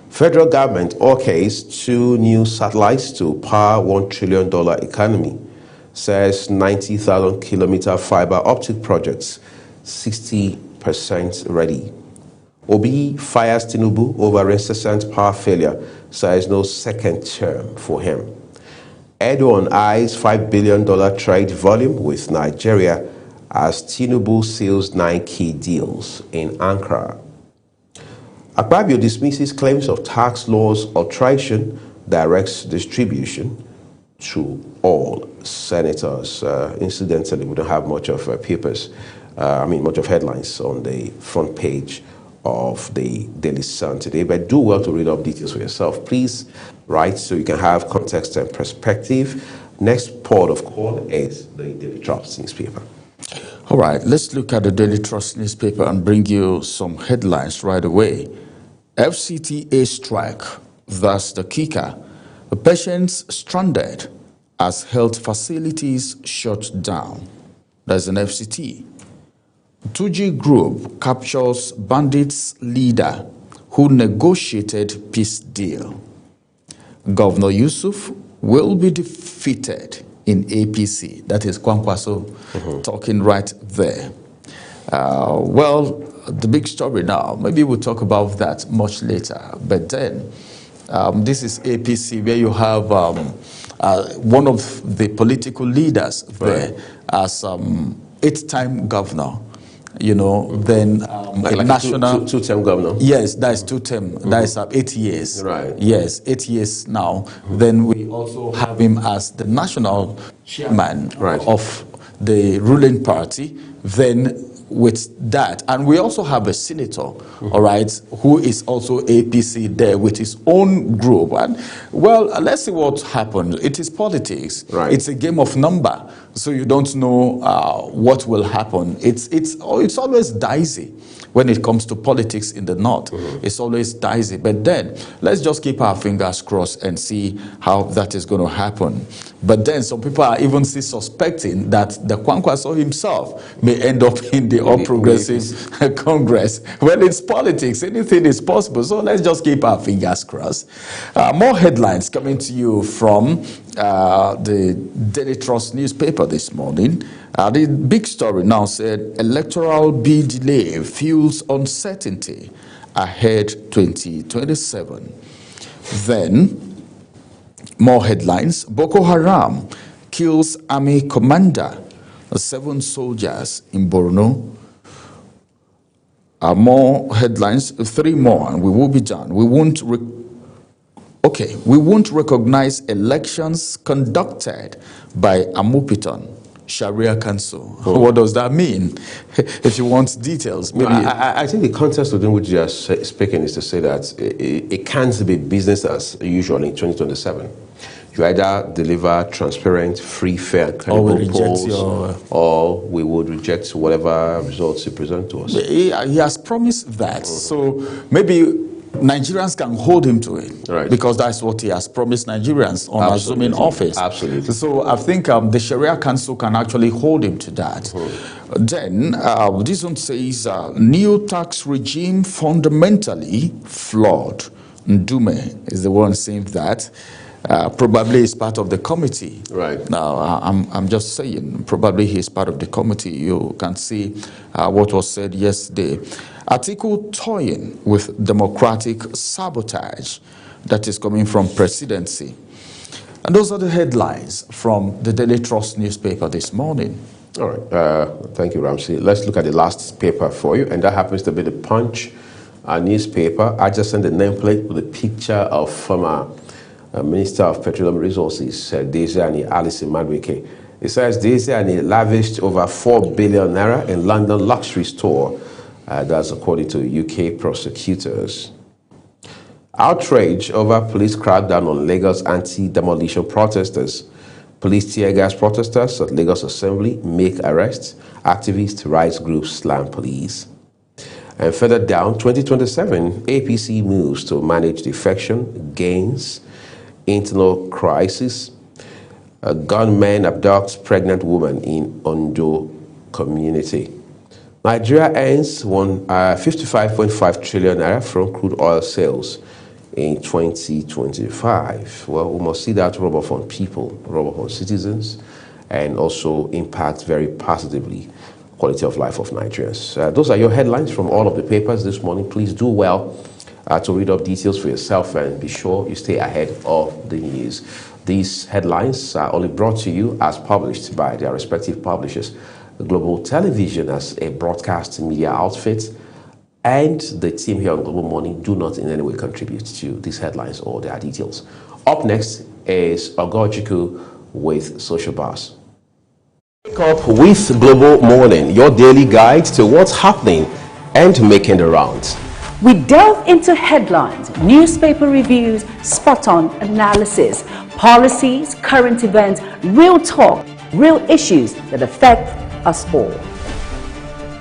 Federal government okays 2 new satellites to power $1 trillion economy, says 90,000 kilometer fiber optic projects, 60% ready. Obi fires Tinubu over incessant power failure, says no second term for him. Erdogan eyes $5 billion trade volume with Nigeria as Tinubu seals 9 key deals in Ankara. Akpabio dismisses claims of tax laws alteration, directs distribution to all senators. Incidentally, we don't have much of much of headlines on the front page of the Daily Sun today, but do well to read up details for yourself. Please write so you can have context and perspective. Next port of call is the Daily Trust newspaper. All right, let's look at the Daily Trust newspaper and bring you some headlines right away. FCTA strike, that's the kicker. The patients stranded as health facilities shut down. There's an FCT. 2G Group captures bandits leader who negotiated peace deal. Governor Yusuf will be defeated in APC. That is Kwankwaso talking right there. Well, the big story now, maybe we'll talk about that much later. But then, this is APC, where you have one of the political leaders there as 8-time governor. You know, then like national two-term governor. Yes, that is 2-term. That is 8 years. Right. Yes, 8 years now. Then we also have him as the national chairman of the ruling party. Then with that, and we also have a senator, all right, who is also APC there with his own group. And well, let's see what happens. It is politics. Right. It's a game of number, so you don't know what will happen. It's always dicey when it comes to politics in the north. It's always dicey. But then let's just keep our fingers crossed and see how that is going to happen. But then some people are even still suspecting that the Kwankwaso himself may end up in the All Progressive Congress. Well, it's politics. Anything is possible. So let's just keep our fingers crossed. More headlines coming to you from the Daily Trust newspaper this morning. The big story now said electoral bid delay fuels uncertainty ahead 2027. Then, more headlines. Boko Haram kills army commander, 7 soldiers in Borno. More headlines, 3 more, and we will be done. We won't recognize elections conducted by Amupiton Sharia Council. What does that mean? If you want details, maybe. I think the context within which you are speaking is to say that it can't be business as usual in 2027. You either deliver transparent, free, fair, credible polls, or we would reject whatever results you present to us. He has promised that. So maybe Nigerians can hold him to it, because that's what he has promised Nigerians on assuming office. Absolutely. So I think the Sharia Council can actually hold him to that. Then this one says new tax regime fundamentally flawed. Ndume is the one saying that. Probably he's part of the committee. Right. Now, I'm just saying, probably he's part of the committee. You can see what was said yesterday. Atiku toying with democratic sabotage that is coming from presidency. And those are the headlines from the Daily Trust newspaper this morning. All right. Thank you, Ramsey. Let's look at the last paper for you, and that happens to be the Punch newspaper. I just sent a nameplate with a picture of former Minister of Petroleum Resources, Desiani Alison Madueke. It says Desiani lavished over 4 billion naira in London luxury store. That's according to UK prosecutors. Outrage over police crackdown on Lagos anti-demolition protesters. Police tear gas protesters at Lagos Assembly make arrests. Activists, rights groups slam police. And further down, 2027, APC moves to manage defection, gains, internal crisis. A gunman abducts pregnant woman in Ondo community. Nigeria earns 55.5 trillion naira from crude oil sales in 2025. Well, we must see that rub off on people, rub off on citizens, and also impact very positively quality of life of Nigerians. Those are your headlines from all of the papers this morning. Please do well to read up details for yourself and be sure you stay ahead of the news. These headlines are only brought to you as published by their respective publishers. Global Television as a broadcast media outfit and the team here on Global Morning do not in any way contribute to these headlines or their details. Up next is Ogojiku with Social Bars. Wake up with Global Morning, your daily guide to what's happening and making the rounds. We delve into headlines, newspaper reviews, spot-on analysis, policies, current events, real talk, real issues that affect us all.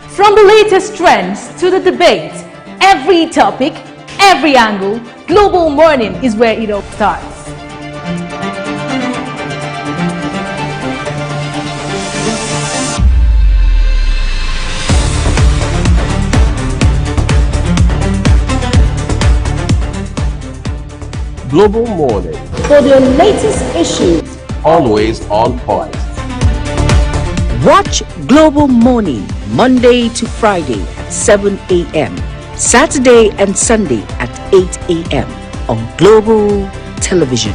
From the latest trends to the debate, every topic, every angle, Global Morning is where it all starts. Global Morning, For the latest issues, always on point. Watch Global Morning Monday to Friday at 7 a.m. Saturday and Sunday at 8 a.m. on Global Television.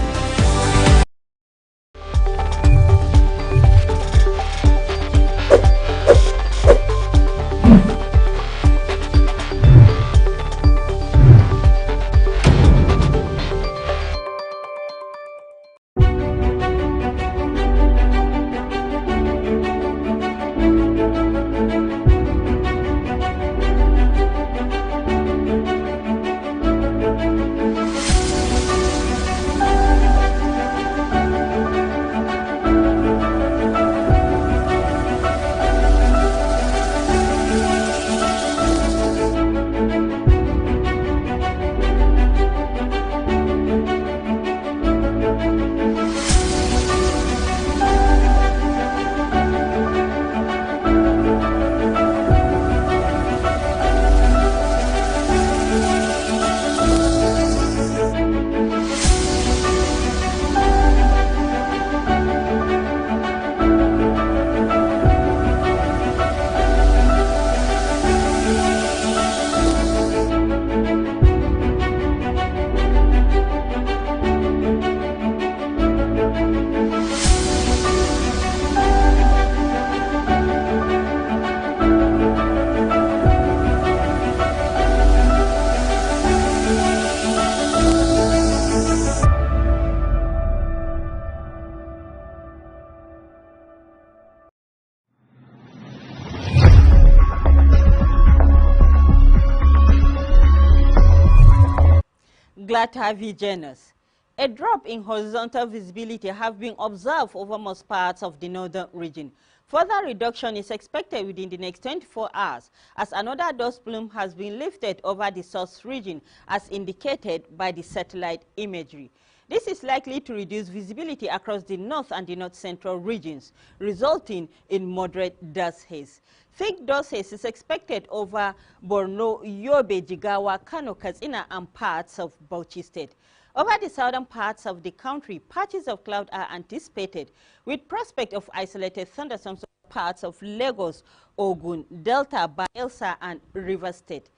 Glad to have you join us. A drop in horizontal visibility have been observed over most parts of the northern region. Further reduction is expected within the next 24 hours as another dust plume has been lifted over the source region as indicated by the satellite imagery. This is likely to reduce visibility across the north and the north-central regions, resulting in moderate dust haze. Thick dust haze is expected over Borno, Yobe, Jigawa, Kano, Katsina, and parts of Bauchi State. Over the southern parts of the country, patches of cloud are anticipated, with prospect of isolated thunderstorms in parts of Lagos, Ogun, Delta, Bayelsa, and Rivers State.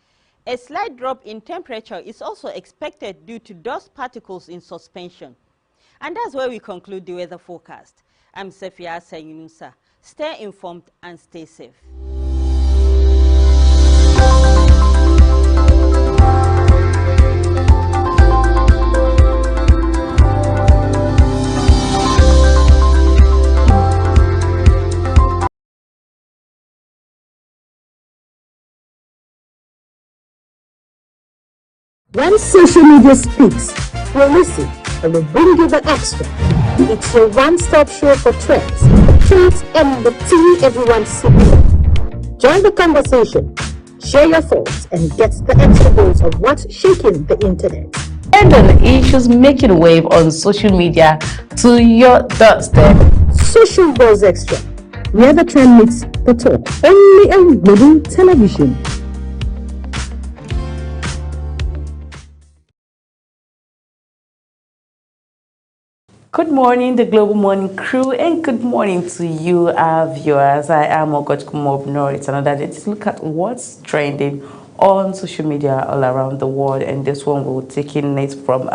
A slight drop in temperature is also expected due to dust particles in suspension. And that's where we conclude the weather forecast. I'm Sefia Sayunusa. Stay informed and stay safe. when social media speaks, we'll listen and we'll bring you the extra. It's your one-stop show for trends, and the tea everyone seeks. Join the conversation, share your thoughts, and get the extra dose of what's shaking the internet. And on issues making wave on social media to your doorstep. Social Buzz Extra, where the trend meets the talk, only on Global Television. Good morning, the Global Morning crew, and good morning to you, our viewers. I am Ogot Kumobno. It's another day to look at what's trending on social media all around the world, and this one will take in it from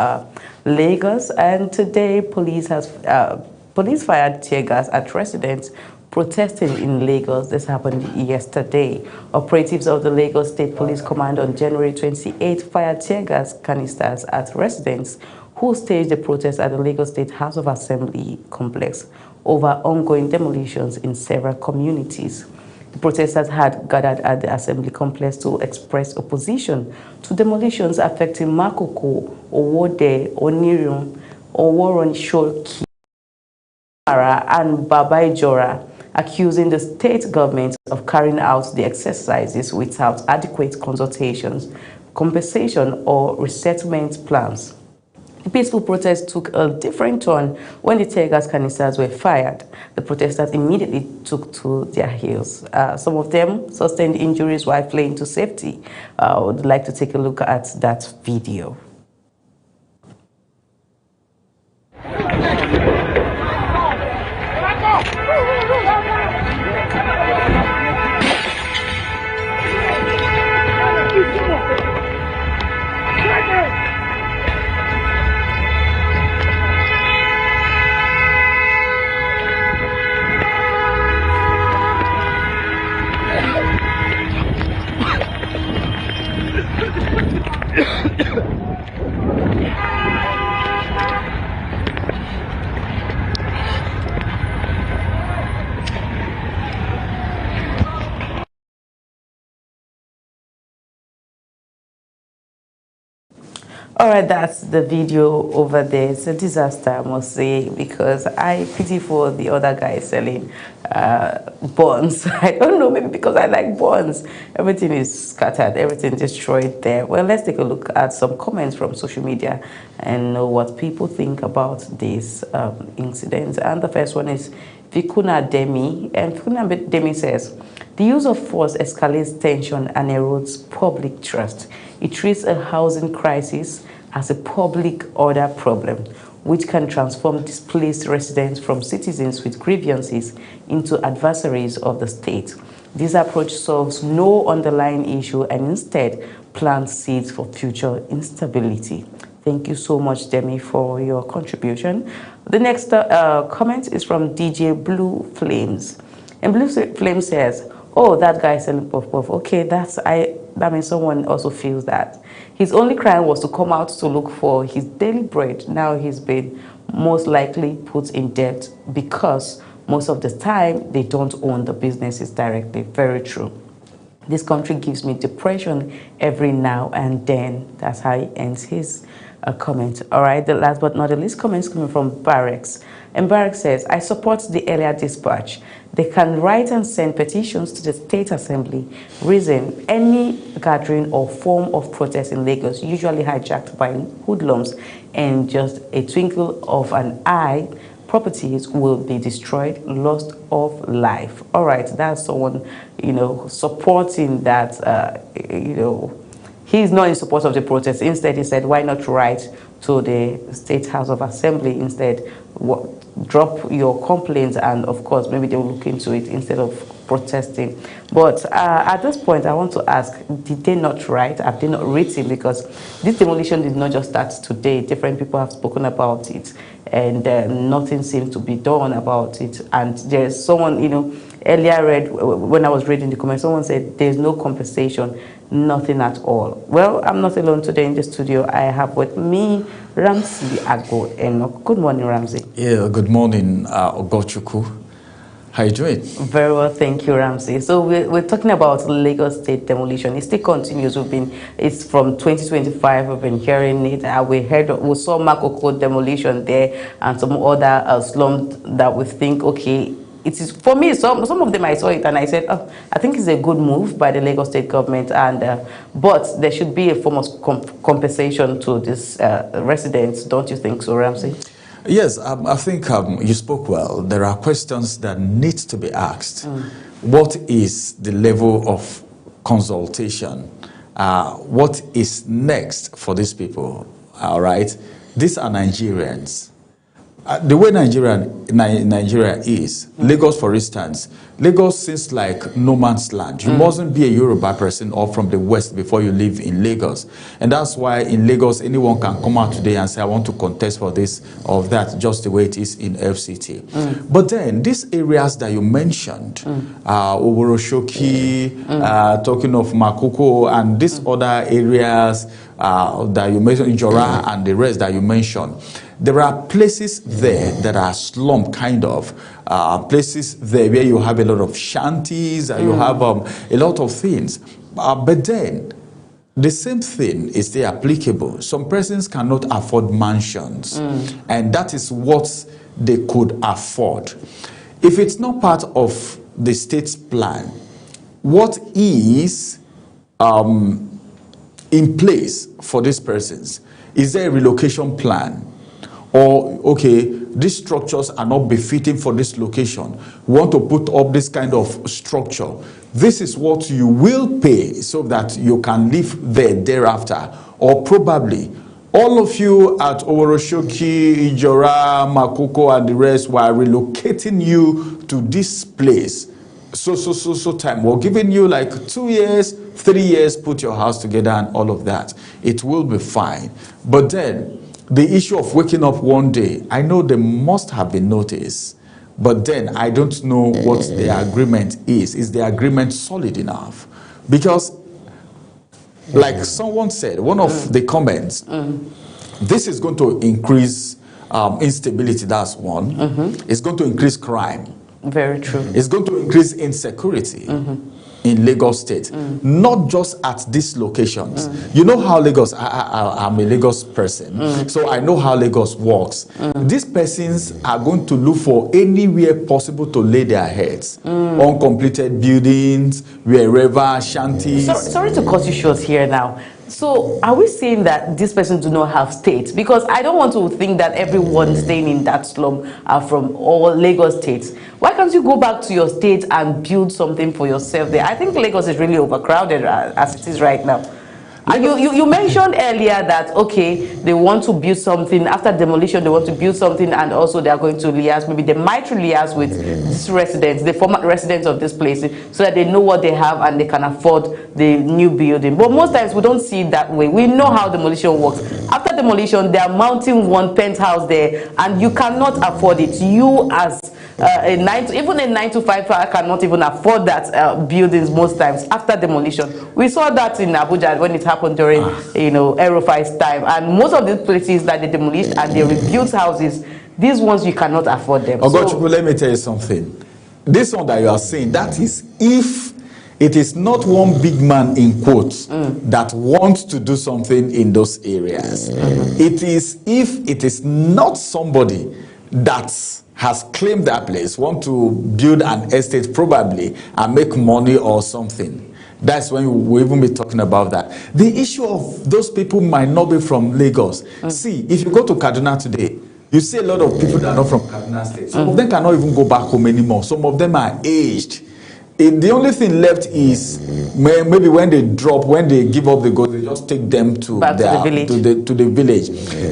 Lagos. And today, police fired tear gas at residents protesting in Lagos. This happened yesterday. Operatives of the Lagos State Police Command on January 28 fired tear gas canisters at residents who staged the protest at the Lagos State House of Assembly complex over ongoing demolitions in several communities. The protesters had gathered at the Assembly complex to express opposition to demolitions affecting Makoko, Owode, Oniriun, Oworon Shoki, and Babaijora, accusing the state government of carrying out the exercises without adequate consultations, compensation, or resettlement plans. The peaceful protest took a different turn when the tear gas canisters were fired. The protesters immediately took to their heels. Some of them sustained injuries while fleeing to safety. I would like to take a look at that video. All right, that's the video over there. It's a disaster, I must say, because I pity for the other guy selling bonds. I don't know, maybe because I like bonds. Everything is scattered, everything destroyed there. Well, let's take a look at some comments from social media and know what people think about this incident. And the first one is Fikuna Demi. And Fikuna Demi says, the use of force escalates tension and erodes public trust. It treats a housing crisis as a public order problem, which can transform displaced residents from citizens with grievances into adversaries of the state. This approach solves no underlying issue and instead plants seeds for future instability. Thank you so much, Demi, for your contribution. The next comment is from DJ Blue Flames. And Blue Flames says, oh, that guy selling puff puff. Okay, that means someone also feels that. His only crime was to come out to look for his daily bread. Now he's been most likely put in debt because most of the time they don't own the businesses directly. Very true. This country gives me depression every now and then. That's how he ends his comment. All right, the last but not the least comment is coming from Barracks. And Barracks says, I support the earlier dispatch. They can write and send petitions to the State Assembly. Reason, any gathering or form of protest in Lagos usually hijacked by hoodlums, and just a twinkle of an eye, properties will be destroyed, lost of life. All right, that's someone, supporting that, he's not in support of the protest. Instead, he said, why not write to the State House of Assembly instead? Drop your complaints, and of course, maybe they will look into it instead of protesting. But at this point, I want to ask, did they not write? Have they not written? Because this demolition did not just start today. Different people have spoken about it, and nothing seems to be done about it. And there's someone, earlier read, when I was reading the comments, someone said there's no compensation, nothing at all. Well, I'm not alone today in the studio. I have with me Ramsey Agbo Enoch. Good morning, Ramsey. Yeah, good morning, Ogochukwu. How are you doing? Very well, thank you, Ramsey. So we're talking about Lagos State demolition. It still continues. It's from 2025. We've been hearing it. We saw Makoko demolition there and some other slums that we think, okay, it is, for me, some of them I saw it and I said, oh, I think it's a good move by the Lagos State government, and but there should be a form of compensation to these residents. Don't you think so, Ramsey? Yes, I think you spoke well. There are questions that need to be asked. What is the level of consultation? What is next for these people? All right, these are Nigerians. The way Nigeria is, Lagos, for instance, Lagos seems like no man's land. You mustn't be a Yoruba person or from the West before you live in Lagos. And that's why in Lagos, anyone can come out today and say, I want to contest for this or that, just the way it is in FCT. But then, these areas that you mentioned, Oboroshoki, talking of Makoko, and these other areas that you mentioned, Ijora, and the rest that you mentioned, there are places there that are slum kind of, places there where you have a lot of shanties, you have a lot of things. But then, the same thing is still applicable. Some persons cannot afford mansions, and that is what they could afford. If it's not part of the state's plan, what is in place for these persons? Is there a relocation plan? Or, okay, these structures are not befitting for this location. We want to put up this kind of structure. This is what you will pay so that you can live there thereafter. Or probably, all of you at Oworoshoki, Ijora, Makoko, and the rest were relocating you to this place. So time. We're giving you like 2 years, 3 years, put your house together and all of that. It will be fine. But then, the issue of waking up one day, I know they must have been noticed, but then I don't know what the agreement is. Is the agreement solid enough? Because, like someone said, one of the comments, this is going to increase instability, that's one. It's going to increase crime. Very true. It's going to increase insecurity. in Lagos State, not just at these locations. You know how Lagos, I'm a Lagos person, so I know how Lagos works. These persons are going to look for anywhere possible to lay their heads. Uncompleted buildings, wherever, shanties. Sorry to cut you short here now. So are we saying that these persons do not have states? Because I don't want to think that everyone staying in that slum are from all Lagos states. Why can't you go back to your state and build something for yourself there? I think Lagos is really overcrowded as it is right now. And you mentioned earlier that, okay, they want to build something, after demolition they want to build something, and also they are going to liaise, maybe they might liaise with these residents, the former residents of this place, so that they know what they have and they can afford the new building. But most times we don't see it that way. We know how demolition works. After demolition, they are mounting one penthouse there, and you cannot afford it. You as even a 9 to 5 cannot even afford that buildings most times after demolition. We saw that in Abuja when it happened during El-Rufai's time, and most of these places that they demolished and they rebuilt houses, these ones you cannot afford them. Ogochukwu, let me tell you something. This one that you are saying, that is if it is not one big man in quotes that wants to do something in those areas. It is if it is not somebody that has claimed that place, want to build an estate probably and make money or something. That's when we'll even be talking about that. The issue of those people might not be from Lagos. See, if you go to Kaduna today, you see a lot of people that are not from Kaduna State. Some of them cannot even go back home anymore. Some of them are aged. The only thing left is maybe when they drop, when they give up the gold, they just take them to the village.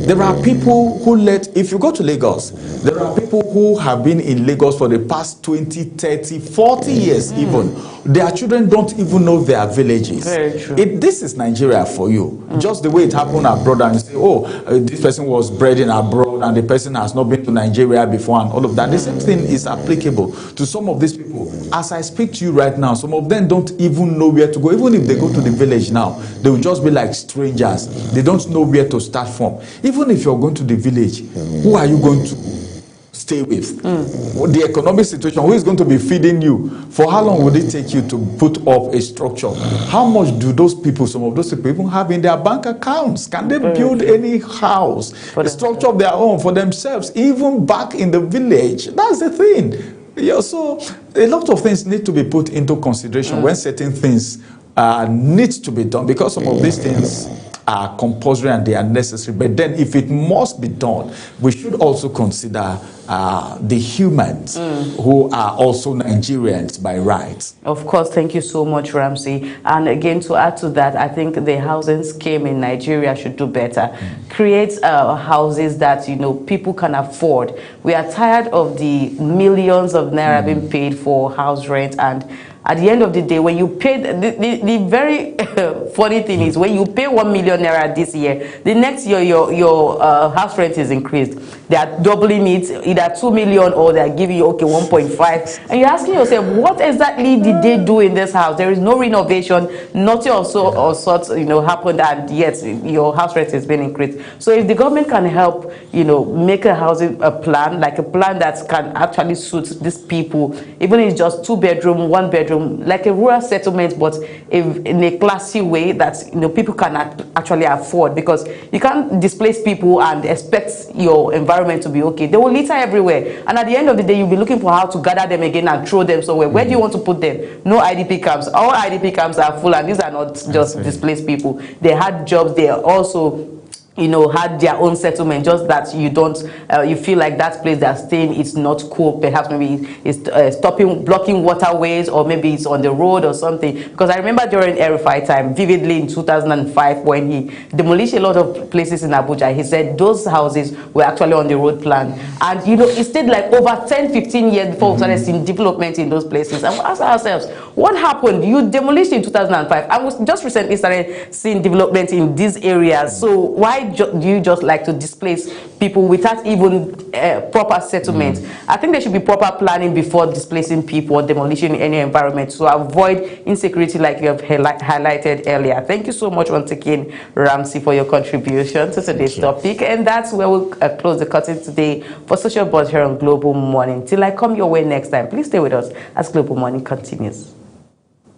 There are people who if you go to Lagos, there are people who have been in Lagos for the past 20, 30, 40 years even. Their children don't even know their villages. Very true. This is Nigeria for you. Just the way it happened abroad, and you say, oh, this person was bred in abroad and the person has not been to Nigeria before and all of that. The same thing is applicable to some of these people. As I speak to you right now, some of them don't even know where to go. Even if they go to the village now, they will just be like strangers. They don't know where to start from. Even if you're going to the village, who are you going to stay with? The economic situation, who is going to be feeding you? For how long would it take you to put up a structure? How much do those people, some of those people, even have in their bank accounts? Can they build any house, a structure of their own for themselves, even back in the village? That's the thing. Yeah, so a lot of things need to be put into consideration when certain things need to be done, because some of these things are compulsory and they are necessary. But then if it must be done, we should also consider the humans who are also Nigerians by rights. Of course, thank you so much, Ramsey. And again, to add to that, I think the housing scheme in Nigeria should do better. Create houses that people can afford. We are tired of the millions of naira being paid for house rent, and at the end of the day, when you pay, the very funny thing is when you pay 1 million naira this year, the next year your house rent is increased. They are doubling it, either 2 million or they are giving you 1.5. And you're asking yourself, what exactly did they do in this house? There is no renovation, nothing of sorts happened, and yet your house rent has been increased. So if the government can help, make a housing plan, like a plan that can actually suit these people, even if it's just 2 bedroom, 1 bedroom, like a rural settlement, but in a classy way that people can actually afford, because you can't displace people and expect your environment to be okay. They will litter everywhere, and at the end of the day you'll be looking for how to gather them again and throw them somewhere. Where do you want to put them? No IDP camps. All IDP camps are full, and these are not just displaced people. They had jobs. They also had their own settlement, just that you feel like that place they're staying is not cool. Perhaps maybe it's blocking waterways, or maybe it's on the road or something. Because I remember during El-Rufai time, vividly in 2005, when he demolished a lot of places in Abuja, he said those houses were actually on the road plan. And it stayed like over 10-15 years before we started seeing development in those places. And we asked ourselves, what happened? You demolished in 2005, and we just recently started seeing development in these areas. So why do you just like to displace people without even proper settlement? I think there should be proper planning before displacing people or demolishing any environment to avoid insecurity like you have highlighted earlier. Thank you so much once again, Ramsey, for your contribution to today's topic. And that's where we'll close the curtain today for Social Buzz here on Global Morning. Till I come your way next time, please stay with us as Global Morning continues.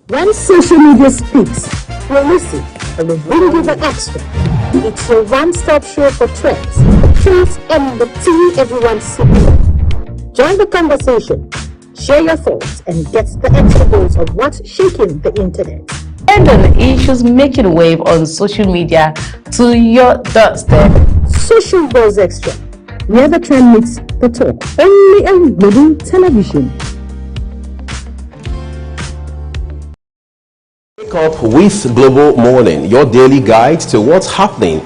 When social media speaks, we'll listen and we'll bring you the extra. It's your one-stop show for trends, truth, and the tea everyone seeks. Join the conversation, share your thoughts, and get the extra dose of what's shaking the internet. And on the issues making wave on social media to your doorstep. Social Buzz Extra, where the trend meets the talk. Only on Global Television. Wake up with Global Morning, your daily guide to what's happening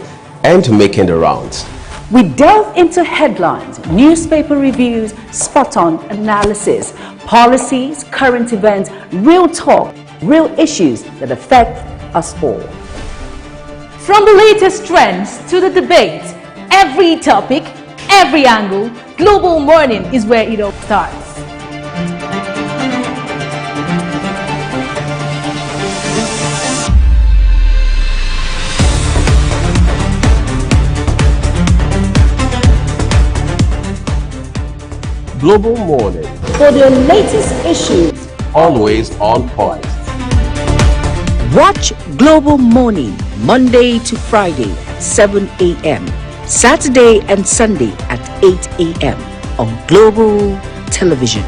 and making the rounds. We delve into headlines, newspaper reviews, spot-on analysis, policies, current events, real talk, real issues that affect us all. From the latest trends to the debate, every topic, every angle, Global Morning is where it all starts. Global Morning, For the latest issues, always on point. Watch Global Morning Monday to Friday at 7 a.m. Saturday and Sunday at 8 a.m. on Global Television.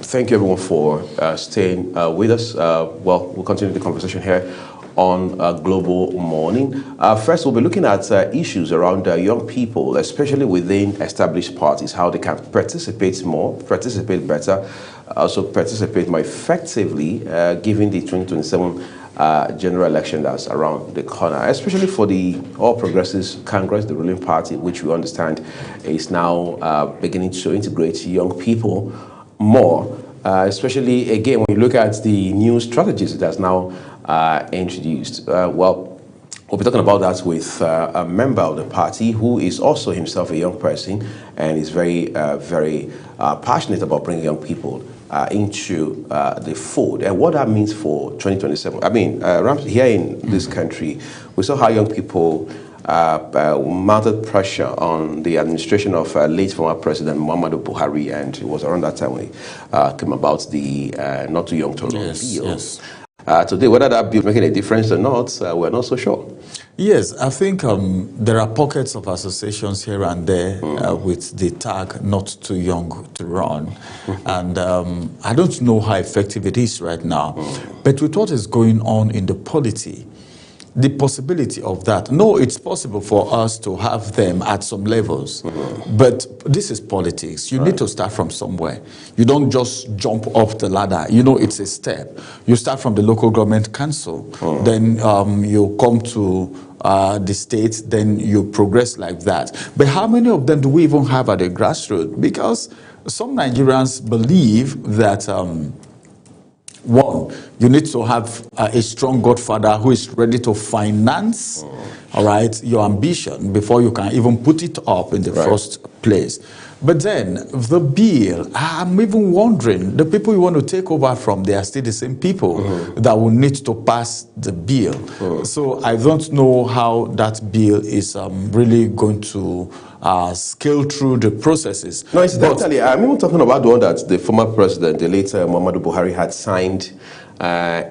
Thank you everyone for staying with us. We'll continue the conversation here on Global Morning. First, we'll be looking at issues around young people, especially within established parties, how they can participate more, participate better, also participate more effectively, given the 2027 general election that's around the corner, especially for the All Progressives Congress, the ruling party, which we understand is now beginning to integrate young people more, especially again when you look at the new strategies that's now introduced. We'll be talking about that with a member of the party who is also himself a young person and is very, very passionate about bringing young people into the fold and what that means for 2027. I mean, here in this country, we saw how young people mounted pressure on the administration of late former President Muhammadu Buhari, and it was around that time when it came about the Not Too Young to Run bill. Yes. Today, whether that bill is making a difference or not, we're not so sure. Yes, I think there are pockets of associations here and there with the tag Not Too Young to Run. And I don't know how effective it is right now. But with what is going on in the polity, the possibility of that. No, it's possible for us to have them at some levels, but this is politics. You need to start from somewhere. You don't just jump off the ladder. You know, it's a step. You start from the local government council, then you come to the state, then you progress like that. But how many of them do we even have at the grassroots? Because some Nigerians believe that one, you need to have a strong godfather who is ready to finance, all right, your ambition before you can even put it up in the first place. But then the bill, I'm even wondering, the people you want to take over from, they are still the same people that will need to pass the bill. So I don't know how that bill is really going to scale through the processes. No, incidentally, I'm even talking about the one that the former president, the late Muhammadu Buhari, had signed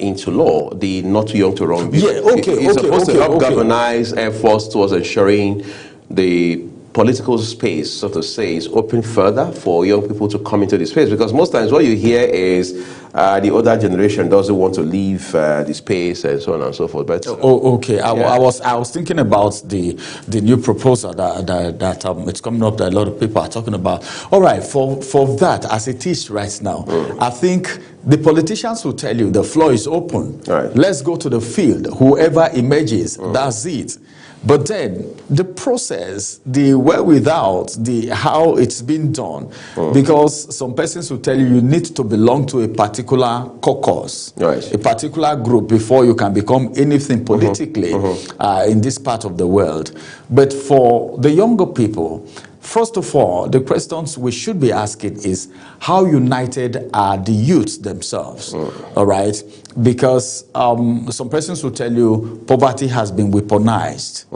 into law, the Not Too Young to Run bill. Yeah, It's supposed to help galvanize efforts towards ensuring the political space, so to say, is open further for young people to come into the space? Because most times what you hear is the older generation doesn't want to leave the space and so on and so forth. But okay. I was thinking about the new proposal that it's coming up that a lot of people are talking about. All right, for that as it is right now, I think the politicians will tell you the floor is open. Right. Let's go to the field. Whoever emerges, that's it. But then the process, the wherewithal, how it's been done, because some persons will tell you need to belong to a particular caucus, right, a particular group before you can become anything politically in this part of the world. But for the younger people, first of all, the questions we should be asking is how united are the youths themselves, all right? Because some persons will tell you poverty has been weaponized,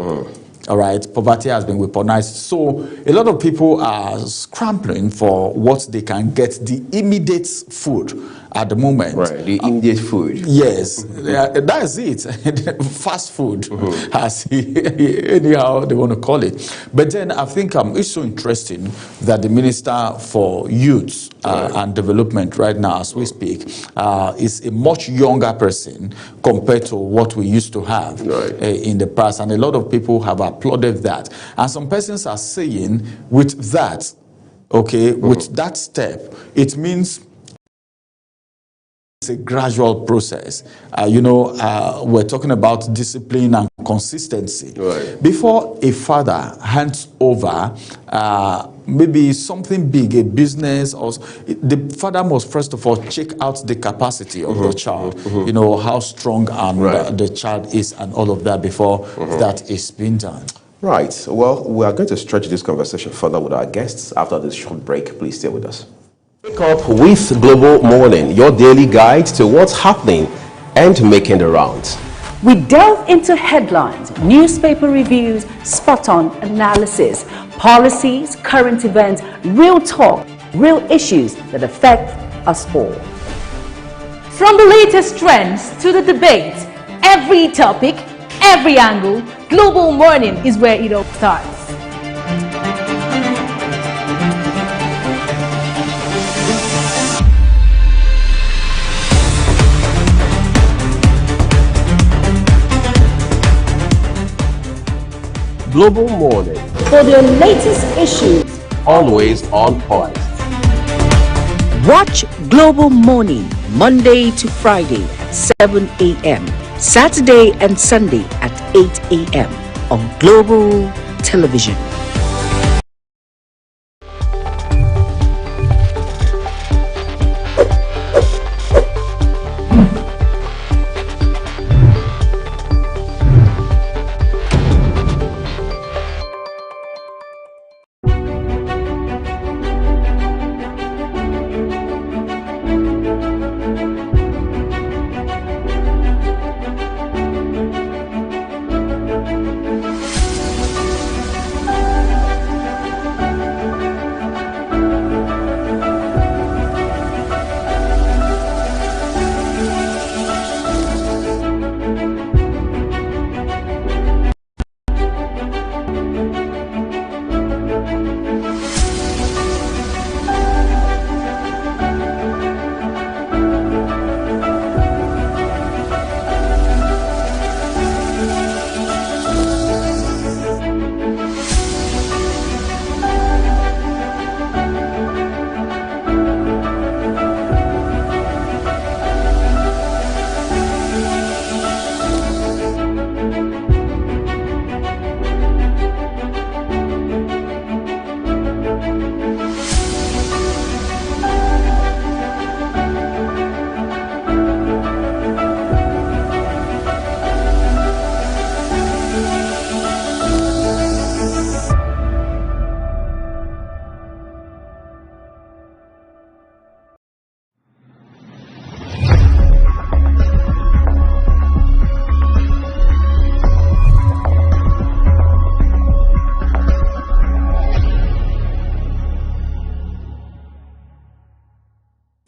all right? Poverty has been weaponized. So a lot of people are scrambling for what they can get, the immediate food at the moment. Right, the immediate food. Yes, that's it. Fast food, as anyhow they want to call it. But then I think it's so interesting that the Minister for Youth and Development right now, as we speak, is a much younger person compared to what we used to have in the past. And a lot of people have applauded that. And some persons are saying with that, okay, with that step, it means it's a gradual process. We're talking about discipline and consistency. Right. Before a father hands over maybe something big, a business, or the father must first of all check out the capacity of the child. You know, how strong and the child is and all of that before that is being done. Right. Well, we are going to stretch this conversation further with our guests after this short break. Please stay with us. Wake up with Global Morning, your daily guide to what's happening and making the rounds. We delve into headlines, newspaper reviews, spot-on analysis, policies, current events, real talk, real issues that affect us all. From the latest trends to the debate, every topic, every angle, Global Morning is where it all starts. Global Morning, For the latest issues, always on point. Watch Global Morning Monday to Friday at 7 a.m. Saturday and Sunday at 8 a.m. on Global Television.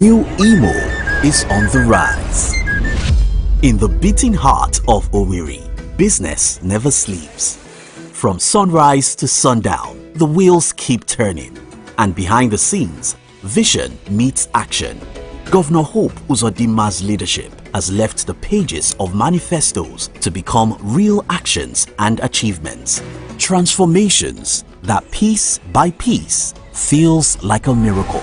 New Imo is on the rise. In the beating heart of Owerri, business never sleeps. From sunrise to sundown, the wheels keep turning, and behind the scenes, vision meets action. Governor Hope Uzodinma's leadership has left the pages of manifestos to become real actions and achievements. Transformations that piece by piece feels like a miracle.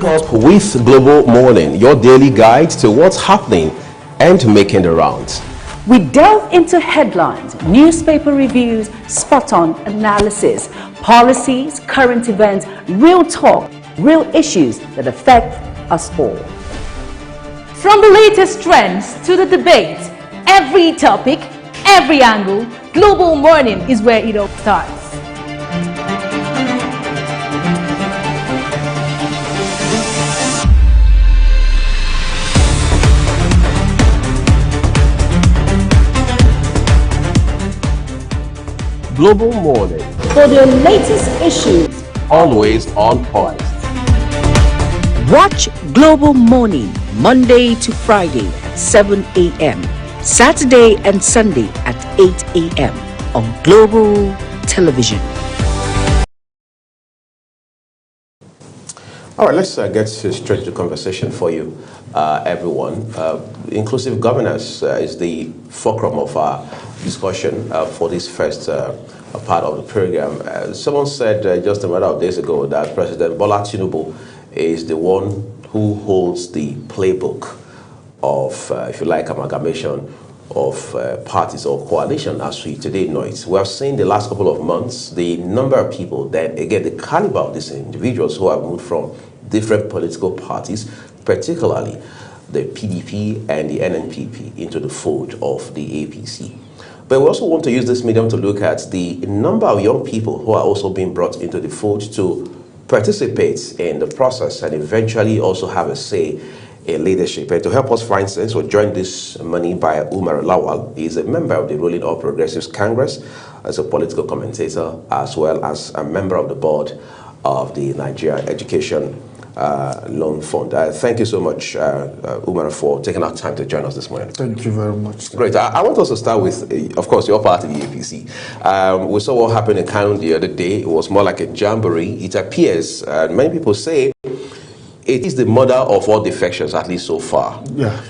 Up with Global Morning, your daily guide to what's happening and making the rounds. We delve into headlines, newspaper reviews, spot-on analysis, policies, current events, real talk, real issues that affect us all. From the latest trends to the debate, every topic, every angle, Global Morning is where it all starts. Global Morning, For the latest issues, always on point. Watch Global Morning Monday to Friday at 7 a.m. Saturday and Sunday at 8 a.m. on Global Television. All right, let's get straight to conversation for you, everyone. Inclusive governance is the fulcrum of our discussion for this first part of the program. Someone said just a matter of days ago that President Bola Tinubu is the one who holds the playbook of, if you like, amalgamation of parties or coalition as we today know it. We have seen the last couple of months the number of people, then again the caliber of these individuals who have moved from different political parties, particularly the PDP and the NNPP, into the fold of the APC. But we also want to use this medium to look at the number of young people who are also being brought into the fold to participate in the process and eventually also have a say in leadership. And to help us find sense, we're joined this morning by Umar Lawal. He is a member of the ruling All Progressives Congress, as a political commentator, as well as a member of the board of the Nigeria Education Loan Fund. Thank you so much, Umar, for taking our time to join us this morning. Thank you very much. Great. I want us to start with, of course, your party, the APC. We saw what happened in Kano the other day. It was more like a jamboree. It appears, many people say, it is the mother of all defections, at least so far. Yeah.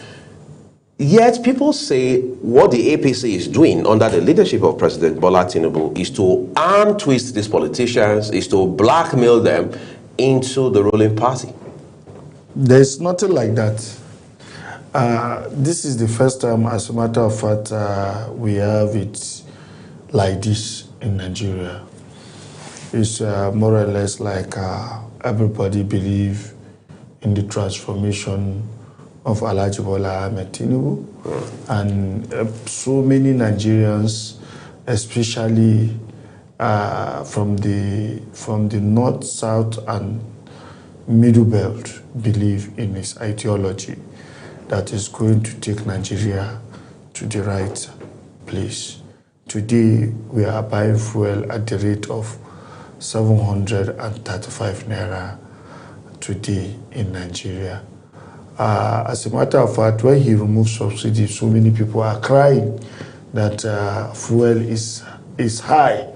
Yet people say what the APC is doing under the leadership of President Bola Tinubu is to arm twist these politicians, is to blackmail them into the ruling party. There's nothing like that. This is the first time, as a matter of fact, we have it like this in Nigeria. It's more or less like everybody believe in the transformation of Alhaji Bola Ahmed Tinubu, and so many Nigerians, especially from the north, south, and middle belt, believe in his ideology that is going to take Nigeria to the right place. Today, we are buying fuel at the rate of 735 naira today in Nigeria. As a matter of fact, when he removed subsidy, so many people are crying that fuel is high.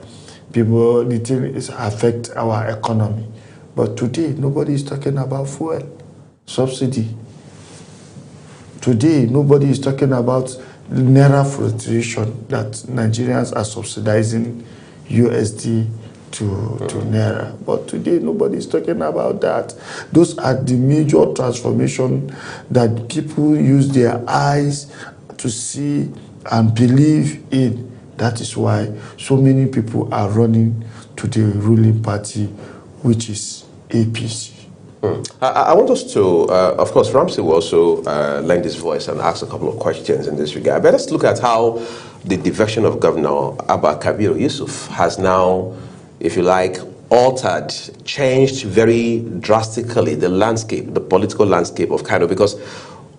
People, the thing is affect our economy. But today, nobody is talking about fuel subsidy. Today, nobody is talking about naira fluctuation, that Nigerians are subsidizing USD to naira. But today, nobody is talking about that. Those are the major transformation that people use their eyes to see and believe in. That is why so many people are running to the ruling party, which is APC. I want us to, of course, Ramsey will also lend his voice and ask a couple of questions in this regard. But let's look at how the defection of Governor Abba Kabir Yusuf has now, if you like, altered, changed very drastically the landscape, the political landscape of Kano. Because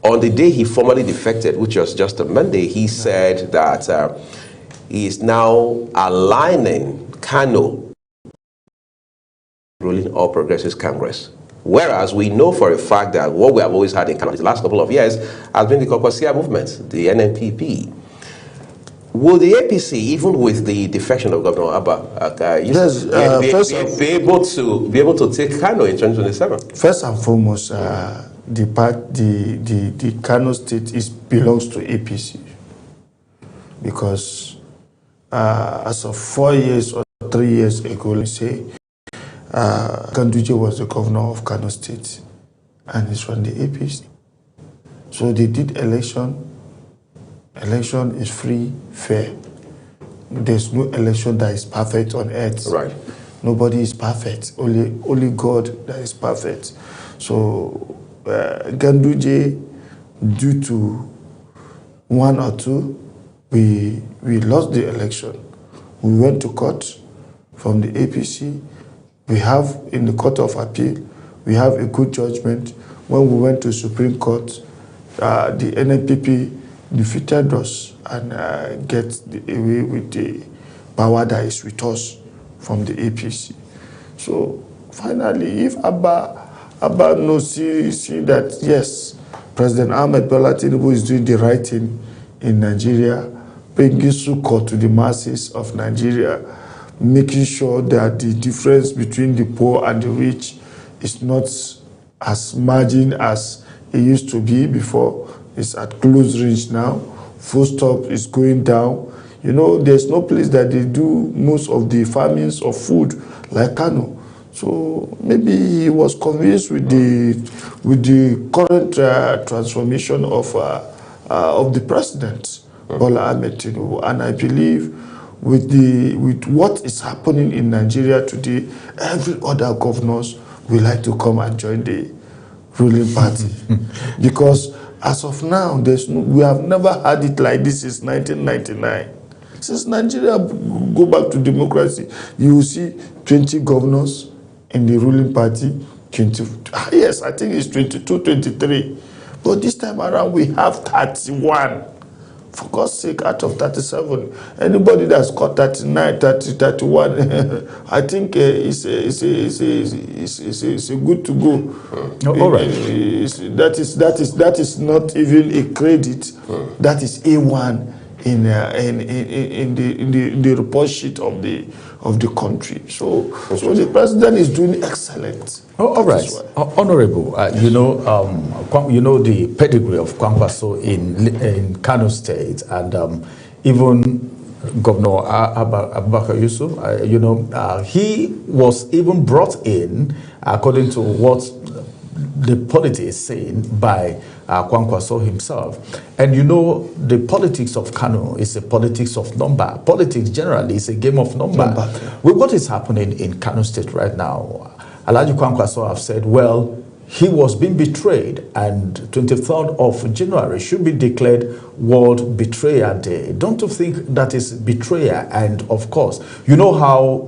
on the day he formally defected, which was just a Monday, he said that he is now aligning Kano ruling All Progressives Congress. Whereas we know for a fact that what we have always had in Kano the last couple of years has been the Kokosia movement, the NNPP. will the APC, even with the defection of Governor Abba, be able to take Kano in 2027? First and foremost, the Kano State belongs to APC, because as of 4 years or 3 years ago, let's say, Ganduje was the governor of Kano State, and he's from the APC. So they did election. Election is free, fair. There's no election that is perfect on earth. Right. Nobody is perfect. Only God that is perfect. So Ganduje, due to one or two, we lost the election. We went to court from the APC. We have in the Court of Appeal, we have a good judgment. When we went to Supreme Court, the NNPP defeated us and get away with the power that is with us from the APC. So finally, if Abba knows, see that yes, President Ahmed Bola Tinubu is doing the right thing in Nigeria, bringing succor to the masses of Nigeria, making sure that the difference between the poor and the rich is not as margin as it used to be before. It's at close range now. Food stop is going down. You know, there's no place that they do most of the farmings of food like Kano. So maybe he was convinced with the current transformation of the president, Bola Ahmed Tinubu, and I believe with what is happening in Nigeria today, every other governors will like to come and join the ruling party, because as of now, we have never had it like this since 1999. Since Nigeria go back to democracy, you will see 20 governors in the ruling party, 20. Yes, I think it's 22, 23. But this time around, we have 31. For God's sake, out of 37, anybody that's got 39, 30, 31, I think it's good to go. All right. That is not even a credit. That is A1 in the report sheet of the country. So the president is doing excellent. All right, Honorable. You know the pedigree of Kwankwaso in Kano State, and even Governor Abubakar Yusuf. He was even brought in, according to what the politics is saying, by Kwankwaso himself. And the politics of Kano is a politics of number. Politics generally is a game of number. With what is happening in Kano State right now, Alhaji Kwankwaso have said, well, he was being betrayed, and 23rd of January should be declared World Betrayer Day. Don't you think that is betrayal? And of course, you know how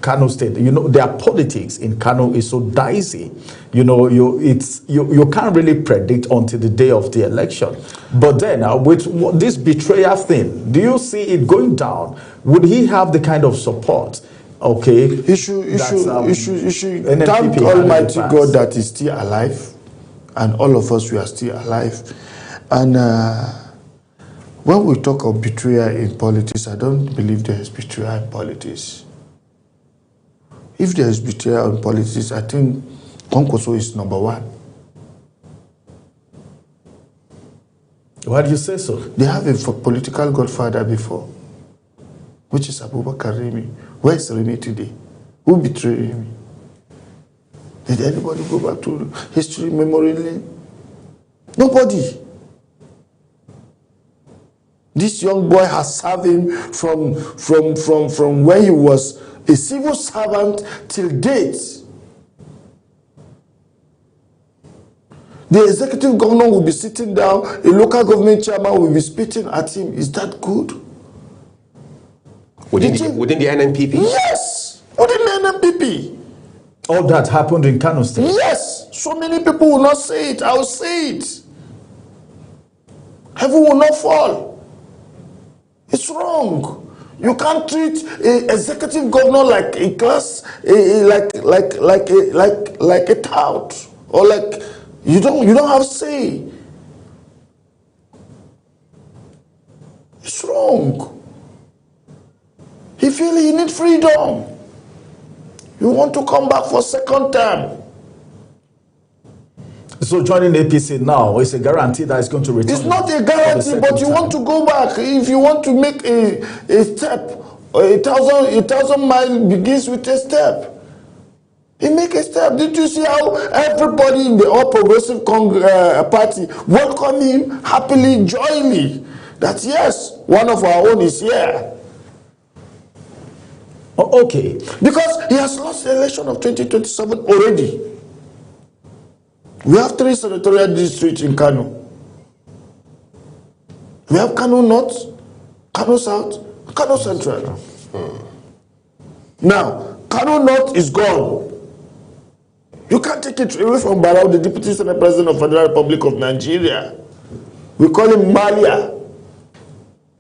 Kano State, their politics in Kano is so dicey. You can't really predict until the day of the election. But then with this betrayal thing, do you see it going down? Would he have the kind of support? Okay. You should thank Almighty God that is still alive, and all of us, we are still alive. And when we talk of betrayal in politics, I don't believe there is betrayal in politics. If there is betrayal in politics, I think Kwankwaso is number one. Why do you say so? They have a political godfather before, which is Abubakar Remi. Where is Remi today? Who betrayed Remi? Did anybody go back to history, memory lane? Nobody. This young boy has served him from when he was a civil servant till date. The executive governor will be sitting down, a local government chairman will be spitting at him. Is that good? Within the NNPP? Yes, within the NNPP. All that happened in Kano State? Yes, so many people will not say it. I will say it. Heaven will not fall. It's wrong. You can't treat an executive governor like a class, like a tout, or like you don't have say. It's wrong. He feels he needs freedom. You want to come back for second term. So joining APC now is a guarantee that it's going to return. It's not a guarantee, but you want to go back. If you want to make a step, 1,000 miles begins with a step. You make a step. Did you see how everybody in the All Progressive Party welcome him happily, joyfully? That yes, one of our own is here. Oh, okay. Because he has lost the election of 2027 already. We have 3 senatorial districts in Kano. We have Kano North, Kano South, Kano Central. Now, Kano North is gone. You can't take it away from Barau, the Deputy Senate President of the Federal Republic of Nigeria. We call him Malia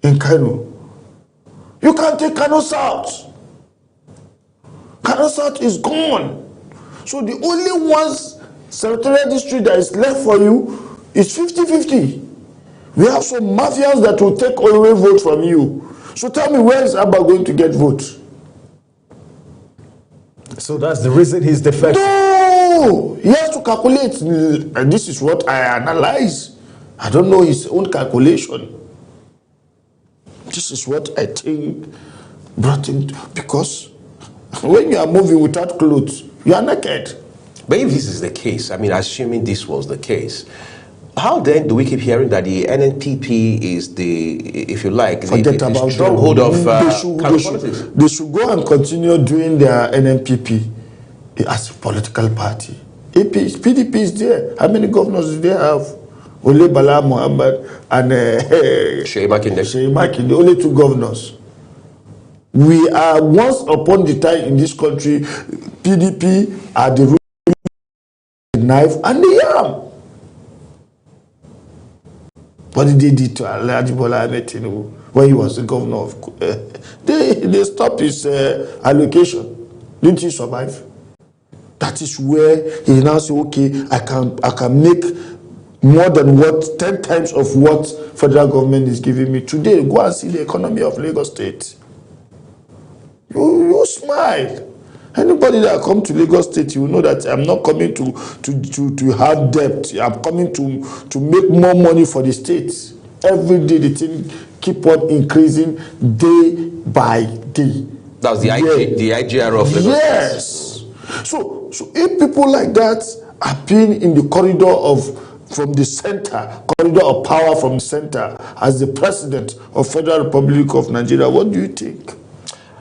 in Kano. You can't take Kano South. Kano South is gone. So the only ones senatorial district that is left for you is 50-50. We have some mafias that will take away vote from you. So tell me, where is Abba going to get votes? So that's the reason he's defective. No! He has to calculate. And this is what I analyze. I don't know his own calculation. This is what I think brought him to, because when you are moving without clothes, you are naked. But if this is the case, I mean, assuming this was the case, how then do we keep hearing that the NNPP is the, if you like, the stronghold of politics? They should go and continue doing their NNPP as a political party. PDP is there. How many governors do they have? Ole Bala Muhammad and Sheyi Makinde, only 2 governors. We are once upon the time in this country, PDP are the knife and the yam. What did they do to Alhaji Bola Ahmed Tinubu when he was the governor of they stopped his allocation. Didn't he survive? That is where he now say, okay, I can make more than 10 times of what federal government is giving me. Today, go and see the economy of Lagos State. You smile. Anybody that come to Lagos State, you know that I'm not coming to have debt. I'm coming to make more money for the state. Every day the thing keep on increasing day by day. That's the IGR of Lagos. Yes. So if people like that are being in the corridor from the center, corridor of power from the center, as the president of Federal Republic of Nigeria, what do you think?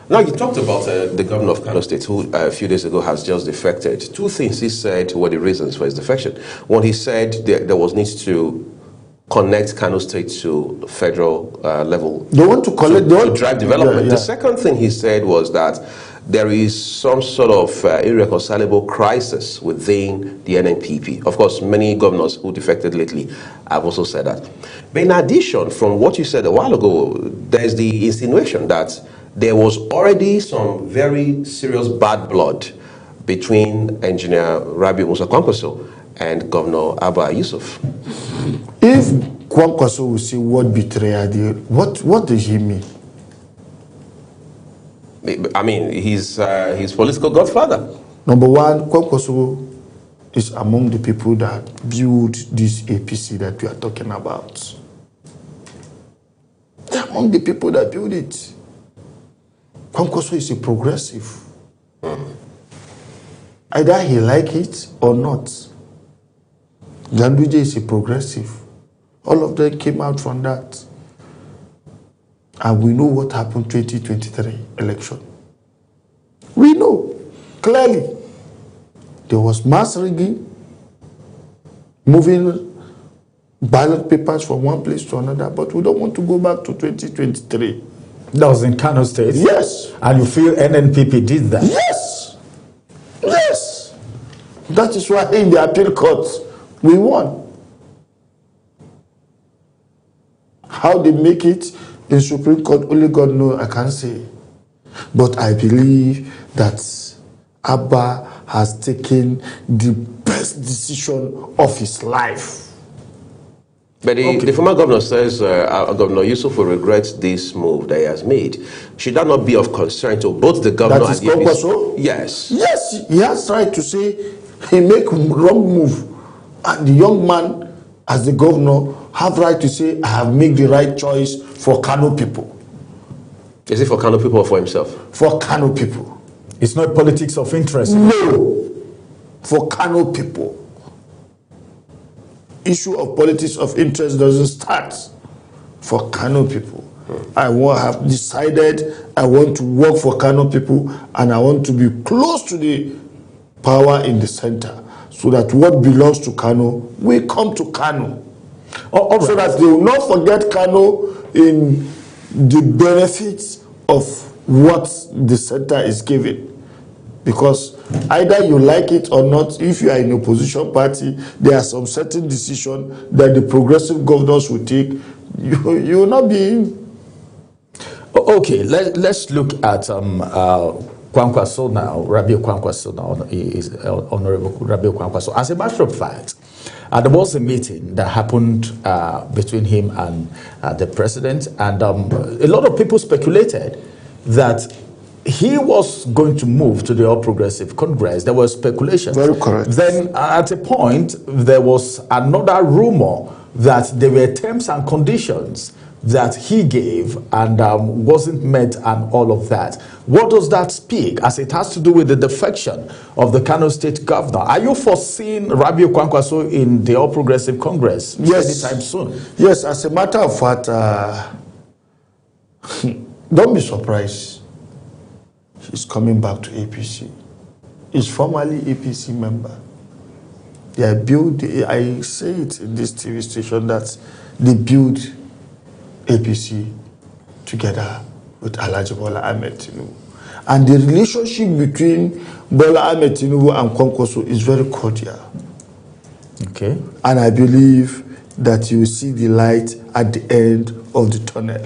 Now, you talked about the governor of Kano State, who a few days ago has just defected. 2 things he said were the reasons for his defection. One, he said there was need to connect Kano State to federal level. They want to collect, to drive development. Yeah. The second thing he said was that there is some sort of irreconcilable crisis within the NNPP. Of course, many governors who defected lately have also said that. But in addition, from what you said a while ago, there's the insinuation that there was already some very serious bad blood between Engineer Rabiu Musa Kwankwaso and Governor Abba Yusuf. If Kwankwaso will say what betrayal, what does he mean? I mean, he's political godfather. Number one, Kwankwaso is among the people that build this APC that we are talking about. They're among the people that build it. Kwankwaso is a progressive. Either he like it or not. Ganduje is a progressive. All of them came out from that. And we know what happened 2023 election. We know clearly. There was mass rigging, moving ballot papers from one place to another, but we don't want to go back to 2023. That was in Kano State? Yes. And you feel NNPP did that? Yes. Yes. That is why in the appeal court, we won. How they make it in Supreme Court, only God knows, I can't say. But I believe that Abba has taken the best decision of his life. But the former governor says Governor Yusuf will regret this move that he has made. Should that not be of concern to both the governor and the APC? Yes. Yes, he has right to say he make wrong move. And the young man, as the governor, have right to say, I have made the right choice for Kano people. Is it for Kano people or for himself? For Kano people. It's not politics of interest. No. For Kano people. Issue of politics of interest doesn't start for Kano people. I have decided I want to work for Kano people, and I want to be close to the power in the center, so that what belongs to Kano will come to Kano. So that they will not forget Kano in the benefits of what the center is giving. Because either you like it or not, if you are in opposition party, there are some certain decisions that the progressive governors will take. You will not be in. Okay, let's look at Kwankwaso now. Rabiu Kwankwaso now is Honorable Rabiu Kwankwaso. As a matter of fact, there was a meeting that happened between him and the president, and a lot of people speculated that he was going to move to the All Progressive Congress. There was speculation. Very correct. Then at a point, there was another rumor that there were terms and conditions that he gave and wasn't met and all of that. What does that speak as it has to do with the defection of the Kano State governor? Are you foreseeing Rabiu Kwankwaso in the All Progressive Congress anytime soon? Yes, as a matter of fact, don't be surprised. He's coming back to APC. He's formerly APC member. They built, I say it in this TV station, that they built APC together with Alhaji Bola Ahmed Tinubu. And the relationship between Bola Ahmed Tinubu and Kwankwaso is very cordial. Okay. And I believe that you will see the light at the end of the tunnel.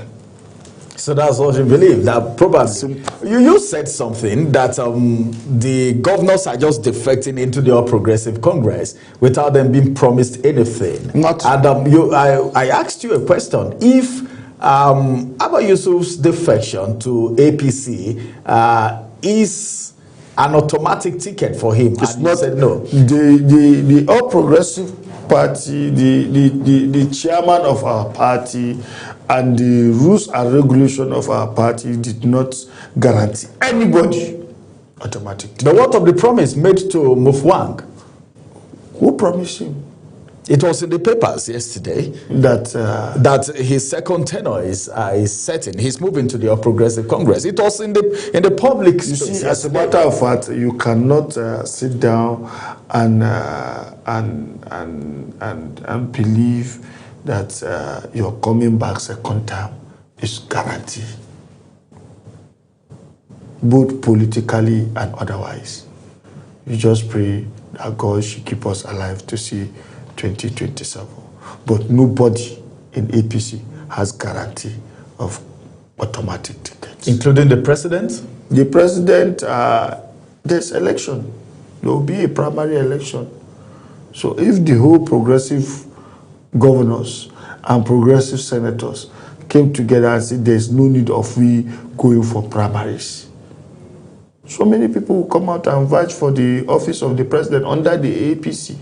So that's what you believe, that probably you said something that the governors are just defecting into the All Progressive Congress without them being promised anything. I asked you a question. If Abba Yusuf's defection to APC is an automatic ticket for him, it's and not, you said no. The All Progressive Party, the chairman of our party, and the rules and regulation of our party did not guarantee anybody automatic ticket. But what of the promise made to Mufwang? Who promised him? It was in the papers yesterday that his second tenure is certain. He's moving to the All Progressive Congress. It was in the public space. You see, as a matter of fact, you cannot sit down and believe that you're coming back second term is guaranteed, both politically and otherwise. You just pray that God should keep us alive to see 2027. But nobody in APC has guarantee of automatic tickets. Including the president? The president, there's election. There will be a primary election. So if the whole progressive governors and progressive senators came together and said there's no need of we going for primaries, so many people will come out and vouch for the office of the president under the APC.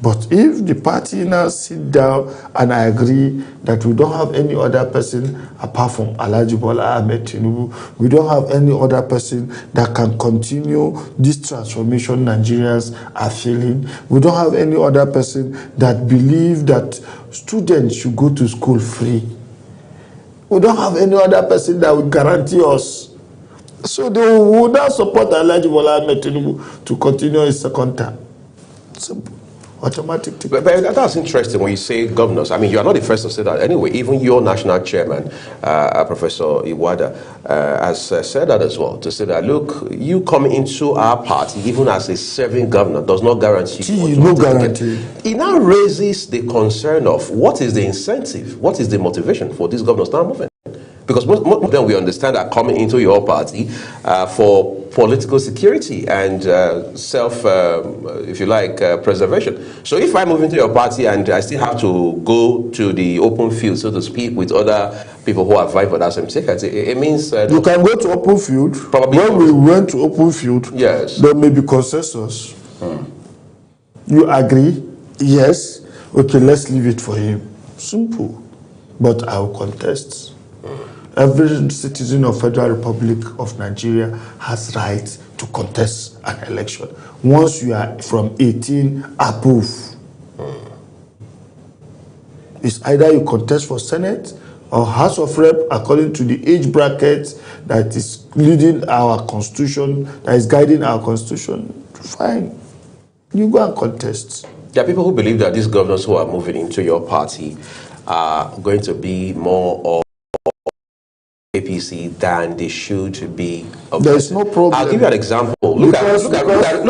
But if the party now sit down and I agree that we don't have any other person apart from Alhaji Bola Ahmed Tinubu, we don't have any other person that can continue this transformation Nigerians are feeling. We don't have any other person that believe that students should go to school free. We don't have any other person that will guarantee us. So they will not support Alhaji Bola Ahmed Tinubu to continue his second term. Simple. Automatic ticket. But that's interesting when you say governors. I mean, you are not the first to say that. Anyway, even your national chairman, Professor Iwada, has said that as well, to say that, look, you come into our party, even as a serving governor, does not guarantee. No guarantee. It now raises the concern of what is the incentive, what is the motivation for these governors now moving? Because most of them, we understand, are coming into your party for political security and if you like, preservation. So if I move into your party and I still have to go to the open field, so to speak, with other people who are vying for that same ticket, it means... you can go to open field. Probably. When we went to open field, yes, there may be consensus. You agree? Yes. Okay, let's leave it for him. Simple. But I will contest. Every citizen of Federal Republic of Nigeria has right to contest an election once you are from 18 above. It's either you contest for Senate or House of Rep according to the age bracket that is leading our constitution, that is guiding our constitution. Fine. You go and contest. There are people who believe that these governors who are moving into your party are going to be more of APC than they should be. There is no problem. I'll give you an example. Look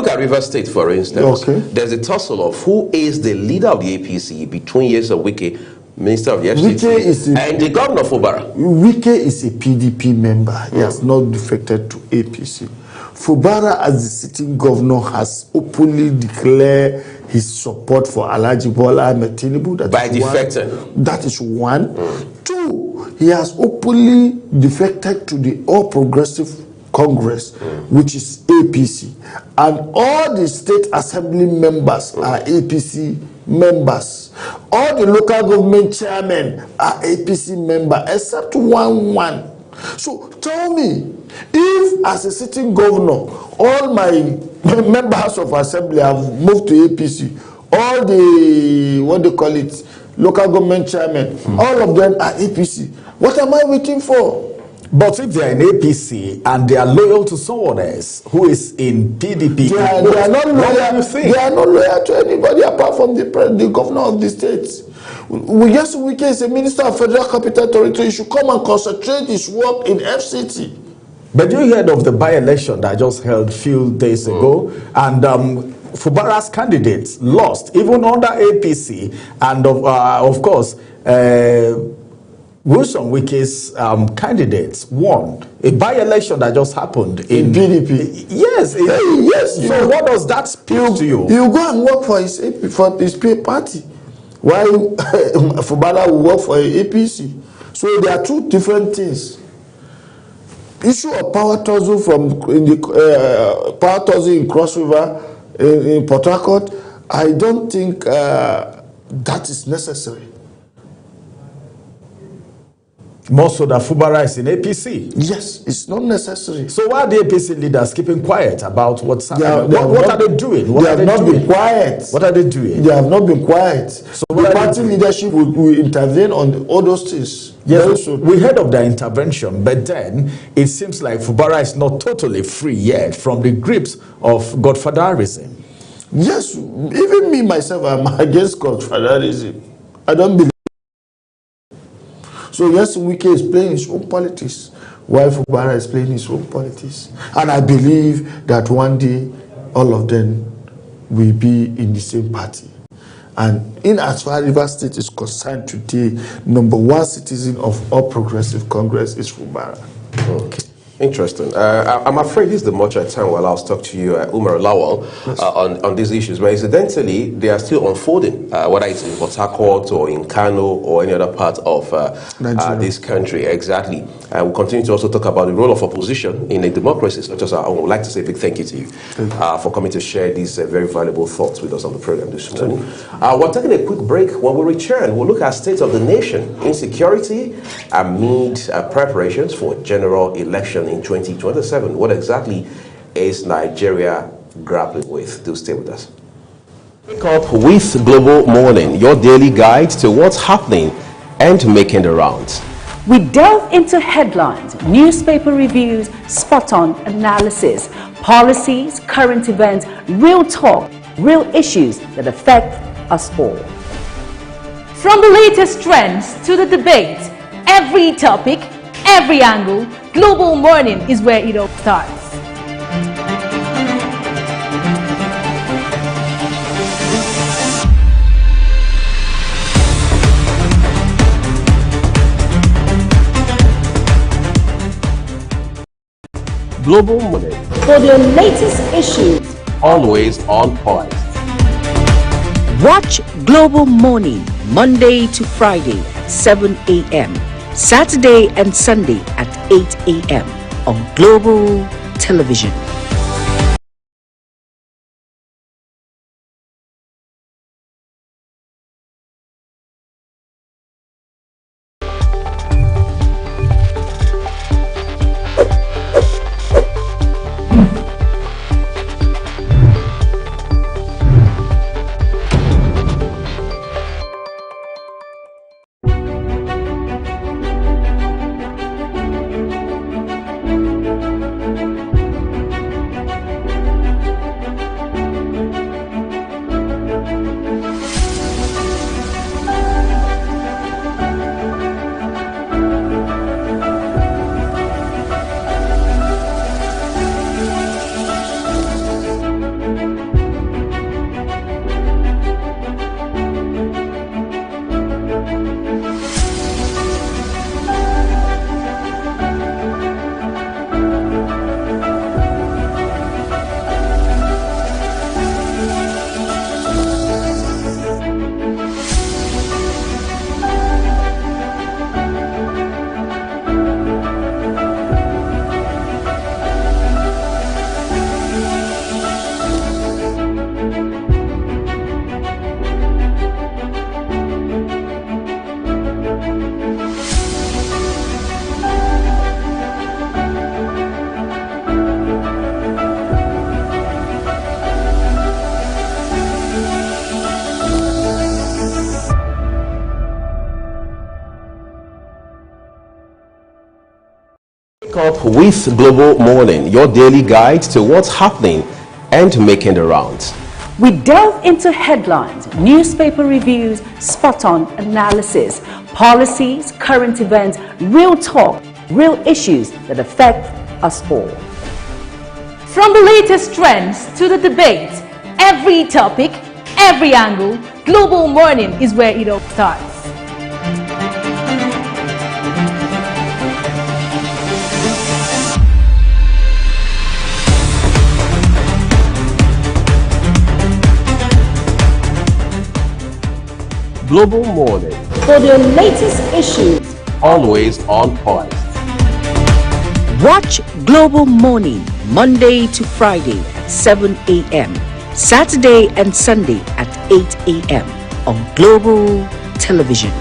at Rivers State, for instance. Okay. There's a tussle of who is the leader of the APC between Nyesom Wike, Minister of the FCT, and the governor of Fubara. Wike is a PDP member. He has not defected to APC. Fubara, as the sitting governor, has openly declared his support for Alhaji Bola Ahmed Tinubu. By defecting. That is one. Two, he has openly defected to the All Progressive Congress, which is APC. And all the state assembly members are APC members. All the local government chairmen are APC members, except one. So tell me, if as a sitting governor, all my members of assembly have moved to APC, all the, what they call it, local government chairmen, all of them are APC. What am I waiting for? But if they are in APC and they are loyal to someone else who is in PDP, they are not loyal. They are not loyal to anybody apart from the governor of the state. Nyesom Wike is a minister of Federal Capital Territory. He should come and concentrate his work in FCT. But you heard of the by-election that just held a few days ago, and Fubara's candidates lost, even under APC, and of course, Nyesom Wike's candidates won. A by-election that just happened in PDP. Yes, yes. So what does that speak to you? You go and work for his party, while Fubara will work for APC. So there are two different things. Issue of power tussle power tussle in Cross River, in Port Harcourt, I don't think that is necessary. More so that Fubara is in APC. Yes, it's not necessary. So why are the APC leaders keeping quiet about what's happening? What are they doing? They have not been quiet. What are they doing? They have not been quiet. So the party leadership will intervene on all those things. Yes, we heard of their intervention, but then it seems like Fubara is not totally free yet from the grips of godfatherism. Yes, even me myself, I'm against godfatherism. I don't believe. So Nyesom Wike is playing his own politics, while Fubara is playing his own politics. And I believe that one day, all of them will be in the same party. And in as far as Rivers State is concerned today, #1 citizen of All Progressive Congress is Fubara. Okay. Interesting. I'm afraid this is the much time while I'll talk to you, Umar Lawal, on these issues. But incidentally, they are still unfolding, whether it's in Port Harcourt or in Kano or any other part of this country. Exactly. We'll continue to also talk about the role of opposition in a democracy. So just, I would like to say a big thank you to you for coming to share these very valuable thoughts with us on the program this morning. We're taking a quick break. When we return, we'll look at state of the nation, insecurity amid preparations for general election in 2027. What exactly is Nigeria grappling with? Do stay with us. Wake up with Global Morning, your daily guide to what's happening and making the rounds. We delve into headlines, newspaper reviews, spot-on analysis, policies, current events, real talk, real issues that affect us all. From the latest trends to the debate, every topic, every angle, Global Morning is where it all starts. Global Morning, For the latest issues, always on point. Watch Global Morning Monday to Friday at 7 a.m. Saturday and Sunday at 8 a.m. on Global Television. Up with Global Morning, your daily guide to what's happening and making the rounds. we delve into headlines, newspaper reviews, spot-on analysis, policies, current events, real talk, real issues that affect us all. From the latest trends to the debate, every topic, every angle, Global Morning is where it all starts. Global Morning, For the latest issues, always on point. Watch Global Morning Monday to Friday at 7 a.m. Saturday and Sunday at 8 a.m. on Global Television.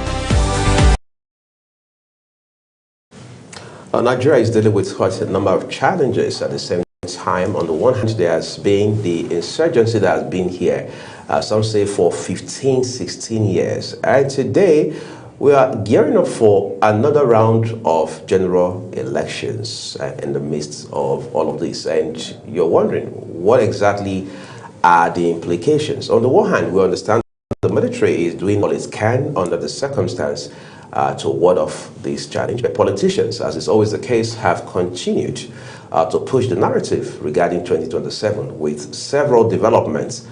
Nigeria is dealing with quite a number of challenges at the same time. On the one hand, there has been the insurgency that has been here, some say for 15, 16 years. And today, we are gearing up for another round of general elections in the midst of all of this. And you're wondering, what exactly are the implications? On the one hand, we understand the military is doing all it can under the circumstance to ward off this challenge. But politicians, as is always the case, have continued to push the narrative regarding 2027 with several developments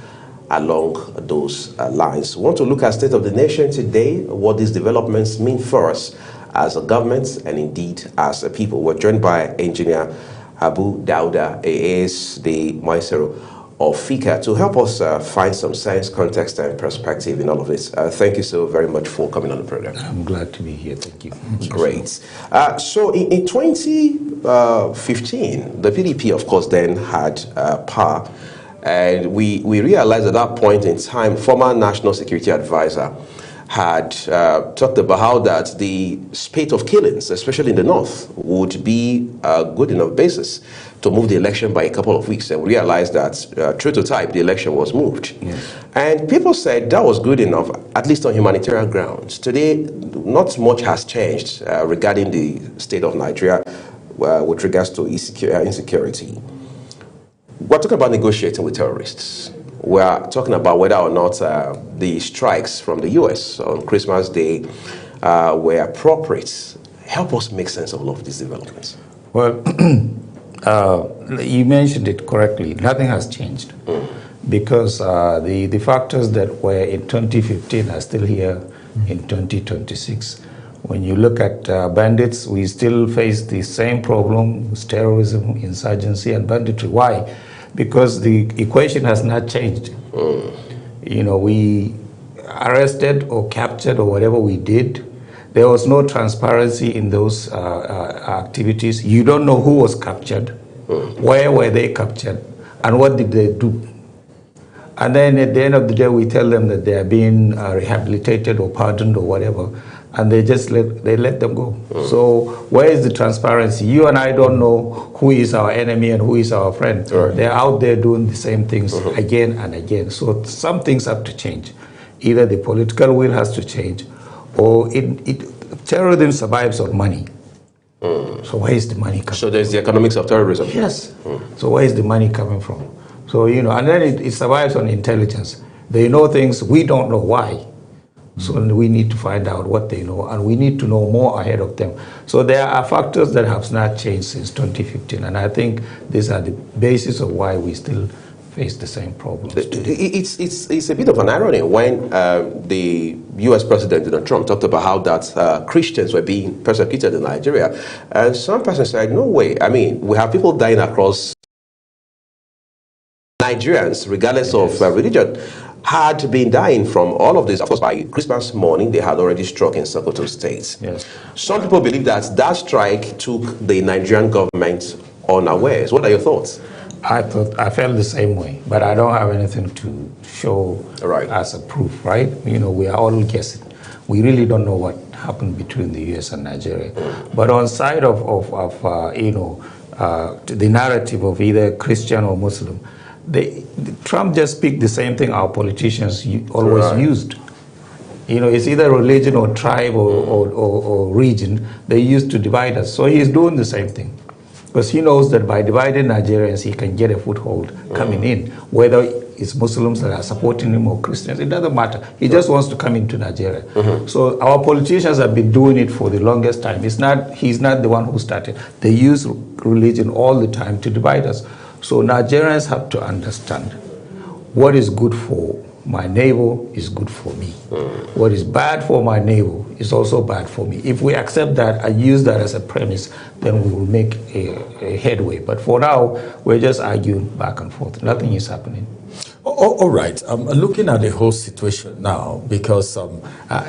along those lines. We want to look at State of the Nation today, what these developments mean for us as a government and indeed as a people. We're joined by Engineer Abu Dauda, is the Maestro of FICA, to help us find some sense, context, and perspective in all of this. Thank you so very much for coming on the program. I'm glad to be here. Thank you. Great. So in 2015, the PDP, of course, then had power. And we realized at that point in time, former National Security Advisor had talked about how that the spate of killings, especially in the north, would be a good enough basis to move the election by a couple of weeks. And we realized that, true to type, the election was moved. Yes. And people said that was good enough, at least on humanitarian grounds. Today, not much has changed regarding the state of Nigeria with regards to insecurity. We're talking about negotiating with terrorists. We're talking about whether or not the strikes from the U.S. on Christmas Day were appropriate. Help us make sense of all of these developments. Well, you mentioned it correctly. Nothing has changed because the factors that were in 2015 are still here in 2026. When you look at bandits, we still face the same problem with terrorism, insurgency, and banditry. Why? Because the equation has not changed. You know, we arrested or captured or whatever we did, there was no transparency in those activities. You don't know who was captured, where were they captured, and what did they do. And then at the end of the day, we tell them that they are being rehabilitated or pardoned or whatever, and they just let them go. So where is the transparency? You and I don't know who is our enemy and who is our friend. Right. They're out there doing the same things again and again. So some things have to change. Either the political will has to change, or terrorism survives on money. So where is the money coming So there's the economics of terrorism. Yes. So where is the money coming from? So, you know, and then it survives on intelligence. They know things we don't know why. So we need to find out what they know, and we need to know more ahead of them. So there are factors that have not changed since 2015, and I think these are the basis of why we still face the same problems today. It's a bit of an irony when the U.S. President Donald Trump talked about how that Christians were being persecuted in Nigeria, and some person said, no way. I mean, we have people dying across Nigerians, regardless of religion, had been dying from all of this. Of course, by Christmas morning, they had already struck in Sokoto State. Yes. Some people believe that that strike took the Nigerian government unawares. What are your thoughts? I felt the same way, but I don't have anything to show as a proof, right? You know, we are all guessing. We really don't know what happened between the U.S. and Nigeria. But on side of you know, the narrative of either Christian or Muslim, Trump just picked the same thing our politicians always used. You know, it's either religion or tribe or region they used to divide us. So he's doing the same thing. Because he knows that by dividing Nigerians, he can get a foothold coming in. Whether it's Muslims that are supporting him or Christians, it doesn't matter. He just wants to come into Nigeria. So our politicians have been doing it for the longest time. He's not the one who started. They use religion all the time to divide us. So Nigerians have to understand what is good for my neighbor is good for me. What is bad for my neighbor is also bad for me. If we accept that and use that as a premise, then we will make a headway. But for now, we're just arguing back and forth. Nothing is happening. All right. Looking at the whole situation now, because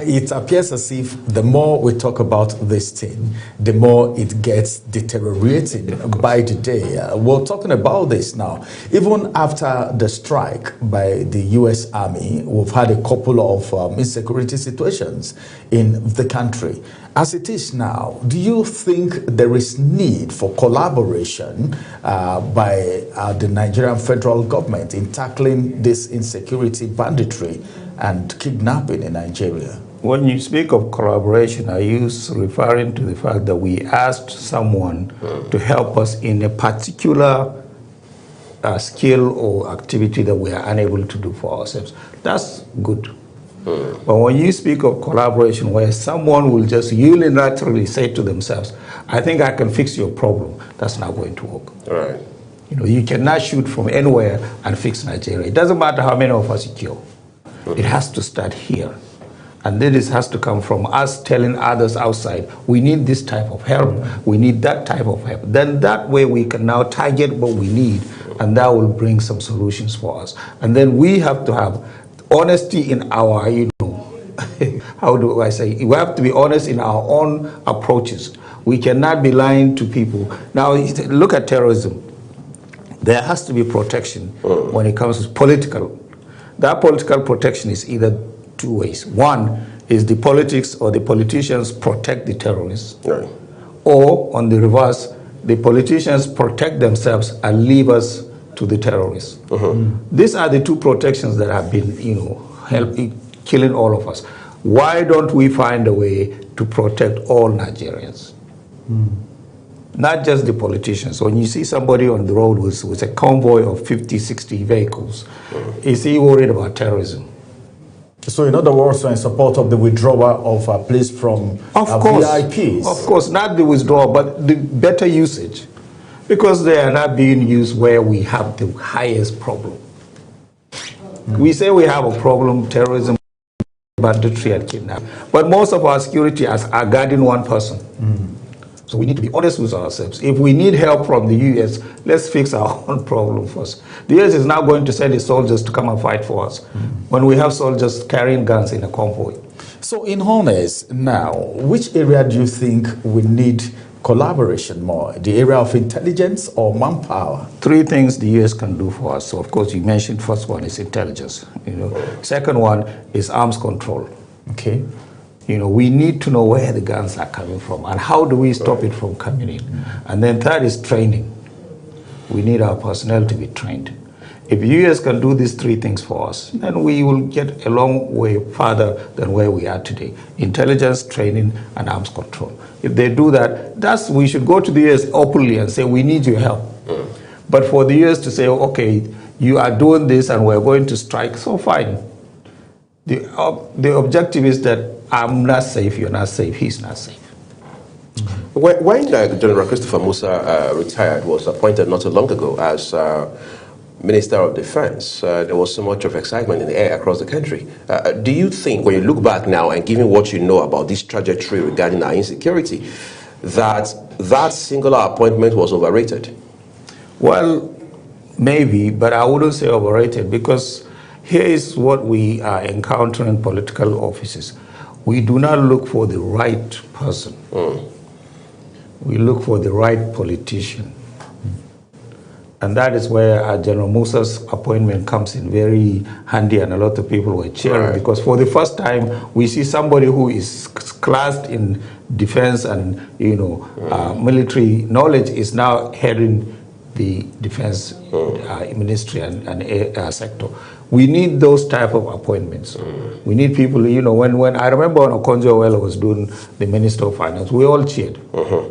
it appears as if the more we talk about this thing, the more it gets deteriorating by the day. We're talking about this now. Even after the strike by the U.S. Army, we've had a couple of insecurity situations in the country. As it is now, do you think there is need for collaboration by the Nigerian federal government in tackling this insecurity, banditry, and kidnapping in Nigeria? When you speak of collaboration, are you referring to the fact that we asked someone to help us in a particular skill or activity that we are unable to do for ourselves? That's good. But when you speak of collaboration where someone will just unilaterally say to themselves, I think I can fix your problem, that's not going to work. Right. You know, you cannot shoot from anywhere and fix Nigeria. It doesn't matter how many of us you kill. It has to start here. And then this has to come from us telling others outside, we need this type of help, we need that type of help. Then that way we can now target what we need, and that will bring some solutions for us. And then we have to have honesty in our, you know, how do I say, we have to be honest in our own approaches. We cannot be lying to people. Now, look at terrorism. There has to be protection when it comes to political. That political protection is either two ways. One is the politics or the politicians protect the terrorists. Right. Or on the reverse, the politicians protect themselves and leave us to the terrorists. These are the two protections that have been, you know, killing all of us. Why don't we find a way to protect all Nigerians? Not just the politicians. When you see somebody on the road with a convoy of 50, 60 vehicles, is he worried about terrorism? So in other words, in support of the withdrawal of police from VIPs? Of course, not the withdrawal, but the better usage. Because they are not being used where we have the highest problem. We say we have a problem, terrorism, banditry and kidnapping. But most of our security are guarding one person. So we need to be honest with ourselves. If we need help from the U.S., let's fix our own problem first. The U.S. is now going to send its soldiers to come and fight for us when we have soldiers carrying guns in a convoy. So in honest, now, which area do you think we need collaboration more? The area of intelligence or manpower? 3 things the U.S. can do for us. So of course you mentioned first one is intelligence. Second one is arms control. Okay. We need to know where the guns are coming from and how do we stop it from coming in. And then third is training. We need our personnel to be trained. If the U.S. can do these 3 things for us, then we will get a long way further than where we are today. Intelligence, training, and arms control. If they do that, we should go to the U.S. openly and say, we need your help. But for the U.S. to say, okay, you are doing this and we're going to strike, so fine. The objective is that I'm not safe, you're not safe, he's not safe. When General Christopher Musa retired, was appointed not so long ago as Minister of Defense, there was so much of excitement in the air across the country. Do you think, when you look back now and given what you know about this trajectory regarding our insecurity, that that singular appointment was overrated? Well, maybe, but I wouldn't say overrated, because here is what we are encountering in political offices. We do not look for the right person. We look for the right politician. And that is where General Musa's appointment comes in very handy, and a lot of people were cheering, because for the first time we see somebody who is classed in defense and military knowledge is now heading the defense ministry and sector. We need those type of appointments. We need people, when I remember when Okonjo-Iweala was doing the Minister of Finance, we all cheered.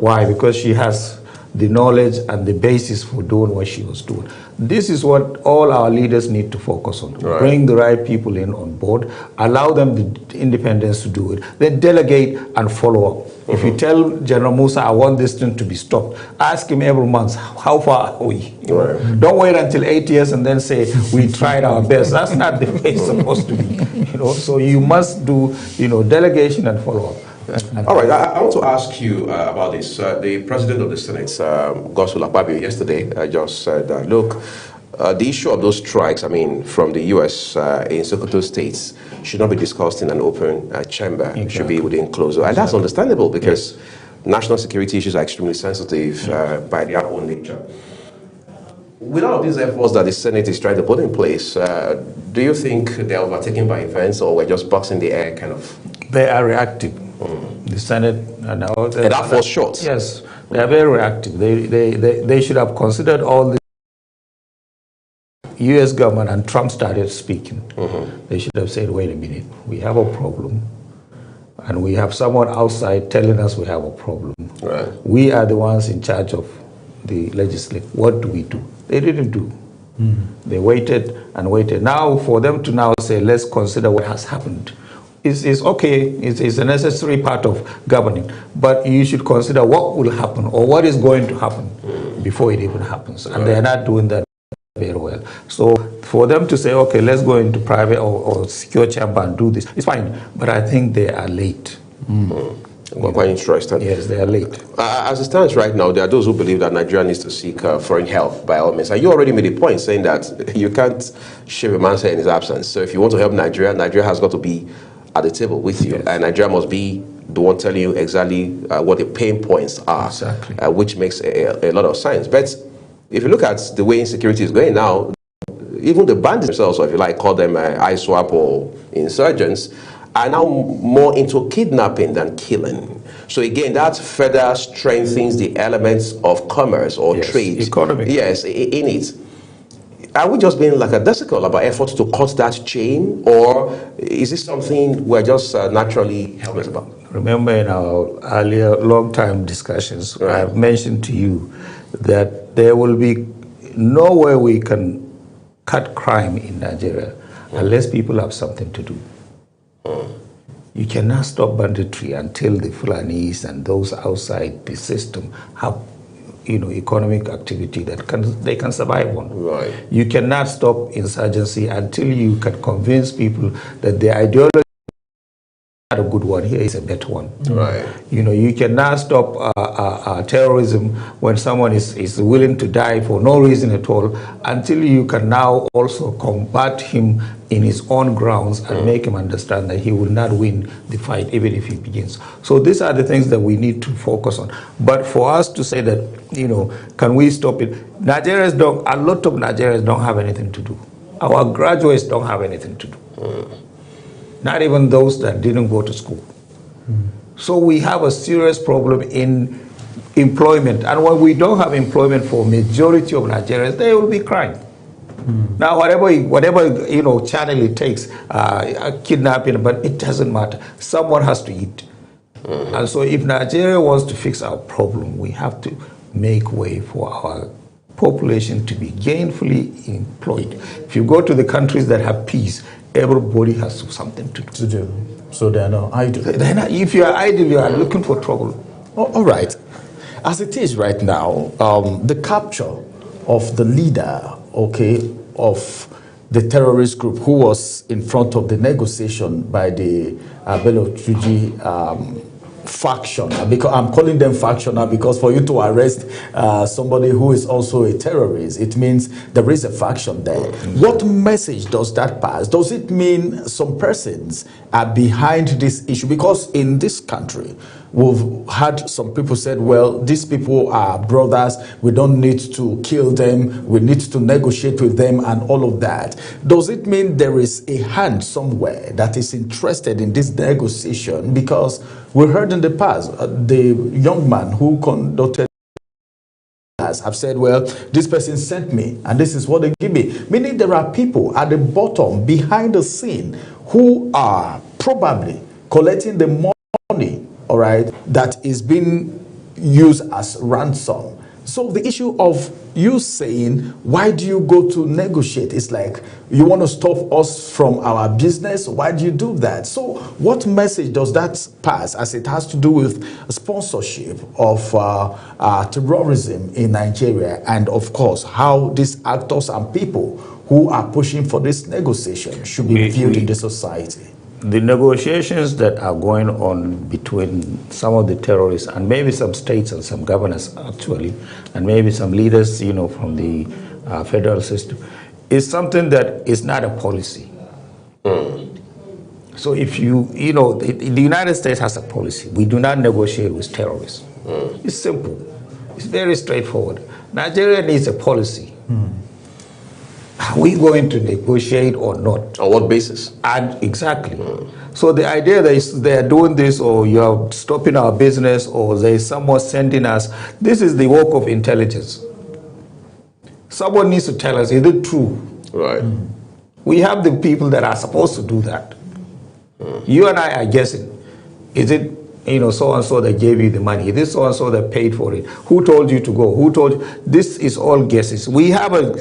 Why? Because she has the knowledge and the basis for doing what she was doing. This is what all our leaders need to focus on. Bring the right people in on board, allow them the independence to do it, then delegate and follow up. If you tell General Musa, I want this thing to be stopped, ask him every month, how far are we? Don't wait until 8 years and then say, we tried our best. That's not the way it's supposed to be. So you must do, delegation and follow up. All right, I want to ask you about this. The President of the Senate, Godswill Akpabio, yesterday just said, look, the issue of those strikes, from the U.S. In Sokoto states should not be discussed in an open chamber. Exactly. It should be within closed doors. And that's understandable, because national security issues are extremely sensitive by their own nature. With all of these efforts that the Senate is trying to put in place, do you think they're overtaken by events, or we're just boxing the air kind of? They are reactive. The Senate and that falls short. Yes, they are very reactive. They should have considered all the U.S. government, and Trump started speaking. They should have said, wait a minute, we have a problem, and we have someone outside telling us we have a problem. We are the ones in charge of the legislature. What do we do? They didn't do. They waited and waited. Now, for them to now say, let's consider what has happened, is okay. It's a necessary part of governing, but you should consider what will happen or what is going to happen before it even happens, and they are not doing that very well. So for them to say, okay, let's go into private or secure chamber and do this, it's fine, but I think they are late. Quite interesting. Yes, they are late. As it stands right now, there are those who believe that Nigeria needs to seek foreign help by all means. And you already made a point saying that you can't shave a man's hair in his absence. So if you want to help Nigeria, Nigeria has got to be at the table with you. And Nigeria must be the one telling you exactly what the pain points are, which makes a lot of sense. But if you look at the way insecurity is going now, even the bandits themselves, or if you like, call them ISWAP or insurgents, are now more into kidnapping than killing. So again, that further strengthens the elements of commerce or trade. Economy. Yes, in it. Are we just being lackadaisical about efforts to cut that chain, or is this something we're just naturally helpless about? Remember in our earlier long-time discussions, I've mentioned to you that there will be no way we can cut crime in Nigeria unless people have something to do. You cannot stop banditry until the Fulanis and those outside the system have economic activity that they can survive on. You cannot stop insurgency until you can convince people that the ideology a good one. Here is a better one. Right. You know, you cannot stop terrorism when someone is willing to die for no reason at all until you can now also combat him in his own grounds and make him understand that he will not win the fight even if he begins. So these are the things that we need to focus on. But for us to say that, you know, can we stop it? A lot of Nigerians don't have anything to do. Our graduates don't have anything to do. Not even those that didn't go to school. So we have a serious problem in employment. And when we don't have employment for majority of Nigerians, they will be crying. Now, whatever you know, channel it takes, kidnapping, but it doesn't matter. Someone has to eat. And so if Nigeria wants to fix our problem, we have to make way for our population to be gainfully employed. If you go to the countries that have peace, everybody has something to do. So they are not idle. If you are idle, you are looking for trouble. All right. As it is right now, the capture of the leader, of the terrorist group who was in front of the negotiation by the Bello Turji faction, because I'm calling them faction now because for you to arrest somebody who is also a terrorist, it means there is a faction there. What message does that pass? Does it mean some persons are behind this issue? Because in this country, we've had some people said, well, these people are brothers, we don't need to kill them, we need to negotiate with them and all of that. Does it mean there is a hand somewhere that is interested in this negotiation? Because we heard in the past, the young man who conducted have said, well, this person sent me and this is what they give me. Meaning there are people at the bottom, behind the scene, who are probably collecting the money, all right, that is being used as ransom. So the issue of you saying, why do you go to negotiate? It's like, you want to stop us from our business? Why do you do that? So what message does that pass as it has to do with sponsorship of terrorism in Nigeria? And of course, how these actors and people who are pushing for this negotiation should be viewed in the society? The negotiations that are going on between some of the terrorists and maybe some states and some governors actually, and maybe some leaders, you know, from the federal system, is something that is not a policy. So if you know, the United States has a policy. We do not negotiate with terrorists. It's simple. It's very straightforward. Nigeria needs a policy. Are we going to negotiate or not? On what basis? And exactly. So the idea that they are doing this, or you are stopping our business, or there is someone sending us, this is the work of intelligence. Someone needs to tell us, is it true? Right. We have the people that are supposed to do that. You and I are guessing. Is it, you know, so-and-so that gave you the money? Is this so-and-so that paid for it? Who told you to go? Who told you? This is all guesses. We have a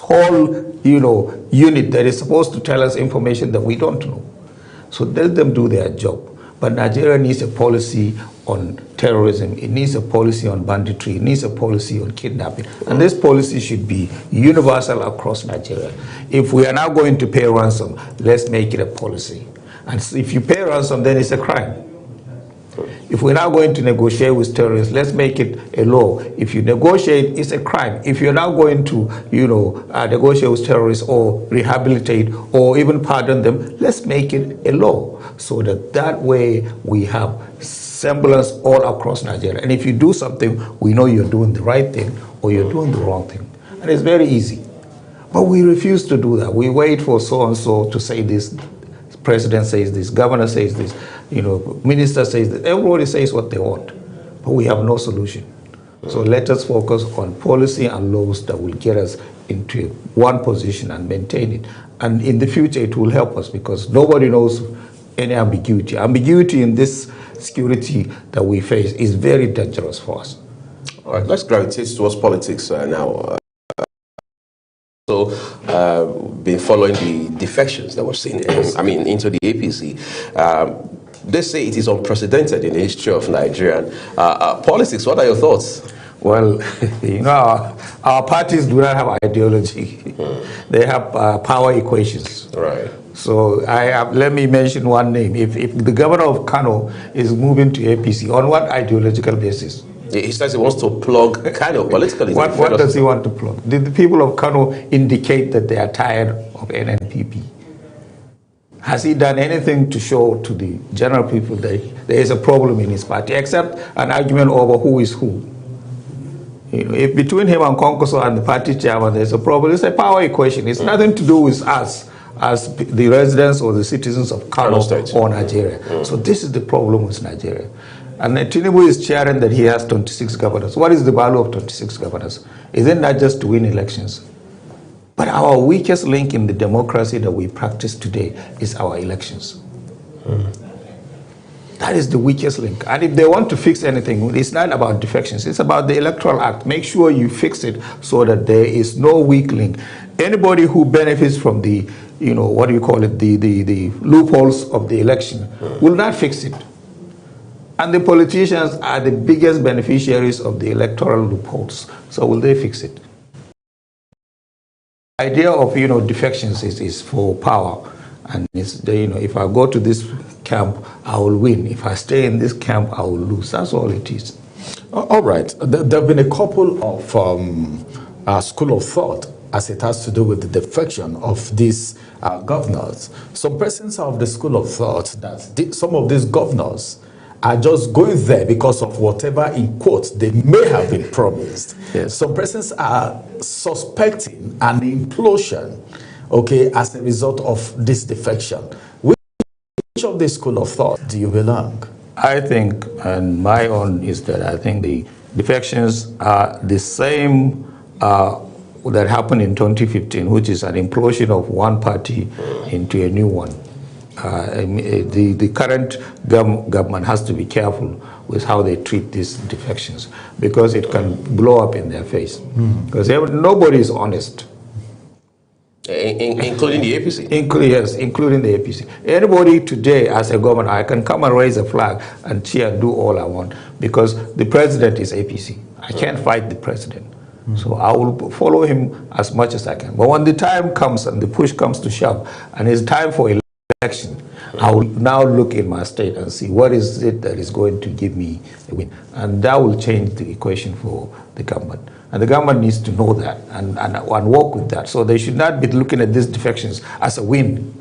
whole, you know, unit that is supposed to tell us information that we don't know. So let them do their job. But Nigeria needs a policy on terrorism. It needs a policy on banditry. It needs a policy on kidnapping. And this policy should be universal across Nigeria. If we are now going to pay ransom, let's make it a policy. And if you pay ransom, then it's a crime. If we're now going to negotiate with terrorists, let's make it a law. If you negotiate, it's a crime. If you're now going to, you know, negotiate with terrorists or rehabilitate or even pardon them, let's make it a law so that way we have semblance all across Nigeria. And if you do something, we know you're doing the right thing or you're doing the wrong thing. And it's very easy. But we refuse to do that. We wait for so-and-so to say this. President says this, governor says this, you know, minister says this. Everybody says what they want, but we have no solution. So let us focus on policy and laws that will get us into one position and maintain it. And in the future, it will help us because nobody knows any ambiguity. Ambiguity in this security that we face is very dangerous for us. All right, let's gravitate towards politics now. So, been following the defections that we've seen, into the APC. They say it is unprecedented in the history of Nigerian politics. What are your thoughts? Well, you know, our parties do not have ideology. They have power equations. Right. So let me mention one name. If the governor of Kano is moving to APC, on what ideological basis? He says he wants to plug Kano politically. What does he want to plug? Did the people of Kano indicate that they are tired of NNPP? Has he done anything to show to the general people that there is a problem in his party, except an argument over who is who? If between him and Konkoso and the party chairman there's a problem, it's a power equation. It's nothing to do with us as the residents or the citizens of Kano or Nigeria. So this is the problem with Nigeria. And Tinubu is chairing that he has 26 governors. What is the value of 26 governors? Isn't that just to win elections? But our weakest link in the democracy that we practice today is our elections. That is the weakest link. And if they want to fix anything, it's not about defections. It's about the Electoral Act. Make sure you fix it so that there is no weak link. Anybody who benefits from the, what do you call it, the loopholes of the election will not fix it. And the politicians are the biggest beneficiaries of the electoral loopholes. So will they fix it? The idea of, defections is for power. And it's, if I go to this camp, I will win. If I stay in this camp, I will lose. That's all it is. All right. There have been a couple of school of thought as it has to do with the defection of these governors. Some persons are of the school of thought that some of these governors are just going there because of whatever, in quotes, they may have been promised. Yes. Some persons are suspecting an implosion, as a result of this defection. Which of the school of thought do you belong? I think, and my own is that I think the defections are the same that happened in 2015, which is an implosion of one party into a new one. The current government has to be careful with how they treat these defections because it can blow up in their face. Because nobody is honest. Including the APC? Yes, including the APC. Anybody today as a governor, I can come and raise a flag and cheer and do all I want because the president is APC. I can't fight the president. So I will follow him as much as I can. But when the time comes and the push comes to shove and it's time for election, I will now look in my state and see what is it that is going to give me a win. And that will change the equation for the government. And the government needs to know that and work with that. So they should not be looking at these defections as a win.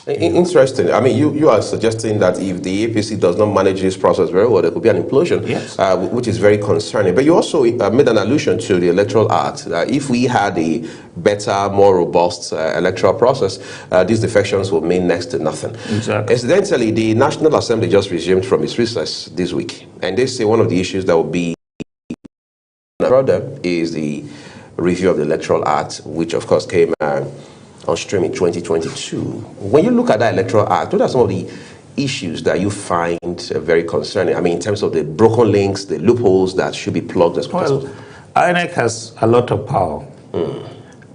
Interesting. I mean, you are suggesting that if the APC does not manage this process very well, there could be an implosion, yes. Which is very concerning. But you also made an allusion to the Electoral Act. If we had a better, more robust electoral process, these defections would mean next to nothing. Exactly. Incidentally, the National Assembly just resumed from its recess this week. And they say one of the issues that will be problem is the review of the Electoral Act, which of course came on stream in 2022. When you look at that Electoral Act, what are some of the issues that you find very concerning? I mean, in terms of the broken links, the loopholes that should be plugged as possible. Well, INEC has a lot of power,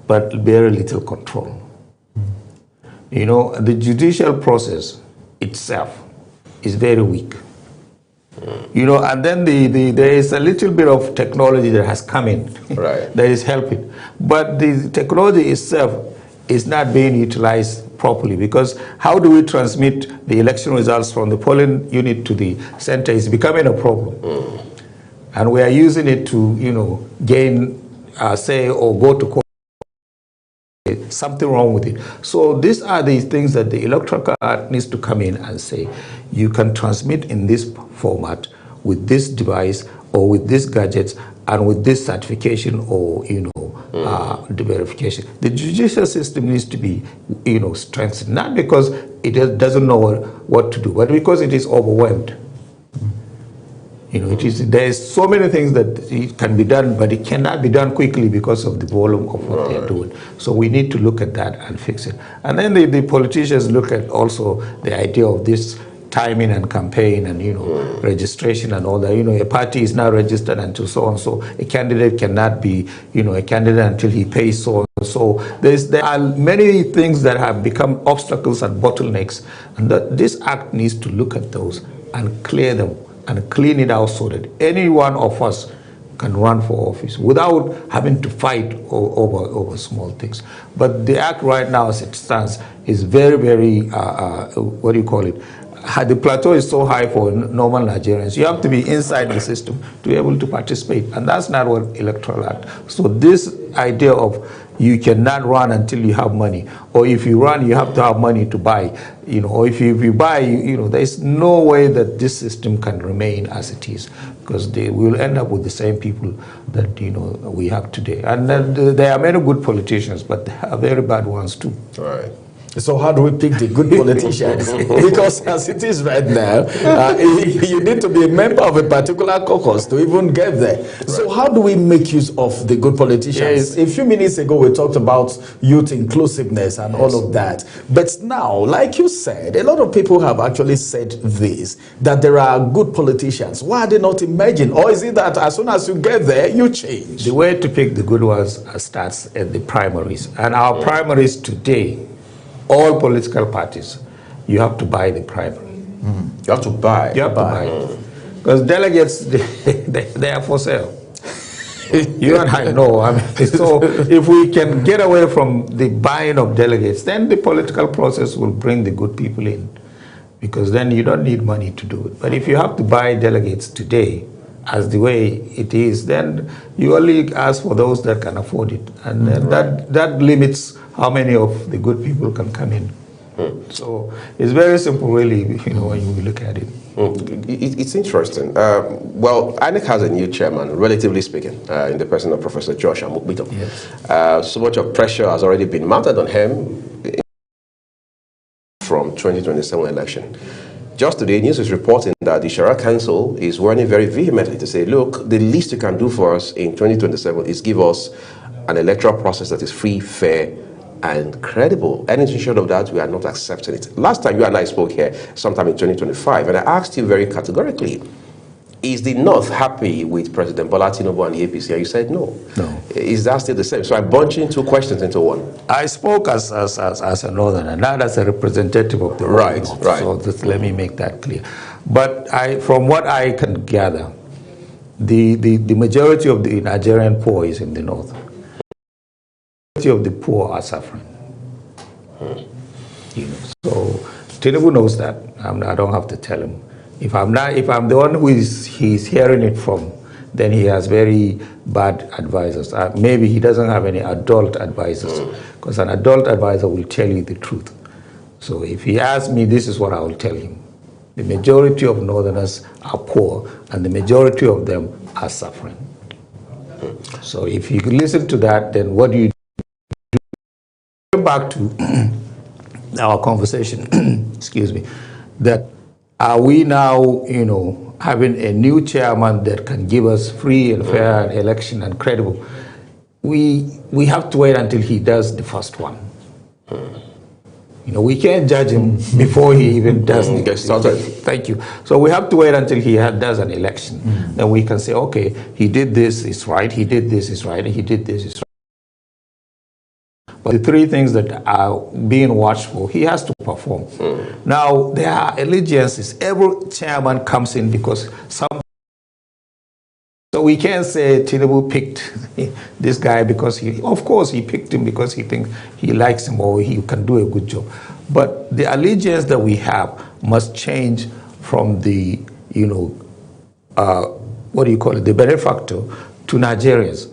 but very little control. The judicial process itself is very weak. And then there is a little bit of technology that has come in right. that is helping. But the technology itself is not being utilized properly because how do we transmit the election results from the polling unit to the center is becoming a problem. And we are using it to, gain say or go to court. Something wrong with it. So these are the things that the Electoral Act needs to come in and say, you can transmit in this format with this device or with this gadgets and with this certification or, the verification. The judicial system needs to be, strengthened, not because it doesn't know what to do, but because it is overwhelmed. There's so many things that it can be done, but it cannot be done quickly because of the volume of what they're doing. So we need to look at that and fix it. And then the politicians look at also the idea of this timing and campaign and, registration and all that. A party is not registered until so and so. A candidate cannot be, a candidate until he pays so and so. There are many things that have become obstacles and bottlenecks. And this act needs to look at those and clear them and clean it out so that any one of us can run for office without having to fight over small things. But the act right now, as it stands, is very, very, what do you call it? The plateau is so high for normal Nigerians. You have to be inside the system to be able to participate, and that's not what Electoral Act. So this idea of you cannot run until you have money, or if you run, you have to have money to buy, or if you buy, there's no way that this system can remain as it is, because they will end up with the same people that we have today. And there are many good politicians, but there are very bad ones too. All right. So how do we pick the good politicians? Because as it is right now, you need to be a member of a particular caucus to even get there. Right. So how do we make use of the good politicians? Yes. A few minutes ago, we talked about youth inclusiveness and all of that. But now, like you said, a lot of people have actually said this, that there are good politicians. Why are they not emerging? Or is it that as soon as you get there, you change? The way to pick the good ones starts at the primaries. And our primaries today, all political parties, you have to buy the primary. You have to buy. You have to buy. Because delegates, they are for sale. You and I know. So if we can get away from the buying of delegates, then the political process will bring the good people in. Because then you don't need money to do it. But if you have to buy delegates today, as the way it is, then you only ask for those that can afford it. And that limits how many of the good people can come in. So it's very simple, really, when you look at it. It's interesting. Well, INEC has a new chairman, relatively speaking, in the person of Professor Josh Amukbito. Yes. So much of pressure has already been mounted on him from 2027 election. Just today, news is reporting that the Shari'a Council is warning very vehemently to say, look, the least you can do for us in 2027 is give us an electoral process that is free, fair, and credible. Anything short of that, we are not accepting it. Last time you and I spoke here, sometime in 2025, and I asked you very categorically, is the North happy with President Bola Tinubu and the APC? And you said no. No. Is that still the same? So I'm bunching two questions into one. I spoke as a Northerner, not as a representative of the right. Right. So just let me make that clear. But from what I can gather, the majority of the Nigerian poor is in the North. The majority of the poor are suffering. So Tinubu knows that. I don't have to tell him. If I'm the one who he's hearing it from, then he has very bad advisors. Maybe he doesn't have any adult advisors, because an adult advisor will tell you the truth. So if he asks me, this is what I will tell him. The majority of Northerners are poor, and the majority of them are suffering. So if you listen to that, then what do you do? Going back to our conversation, excuse me, that are we now, having a new chairman that can give us free and fair election and credible? We have to wait until he does the first one. We can't judge him before he even does the get started. Thank you. So we have to wait until he does an election. Then we can say, okay, he did this, is right, he did this, is right, and he did this, is right. But the three things that are being watched for, he has to perform. Now, there are allegiances. Every chairman comes in because some... So we can't say Tinubu picked this guy because of course he picked him because he thinks he likes him or he can do a good job. But the allegiance that we have must change from the, what do you call it, the benefactor to Nigerians,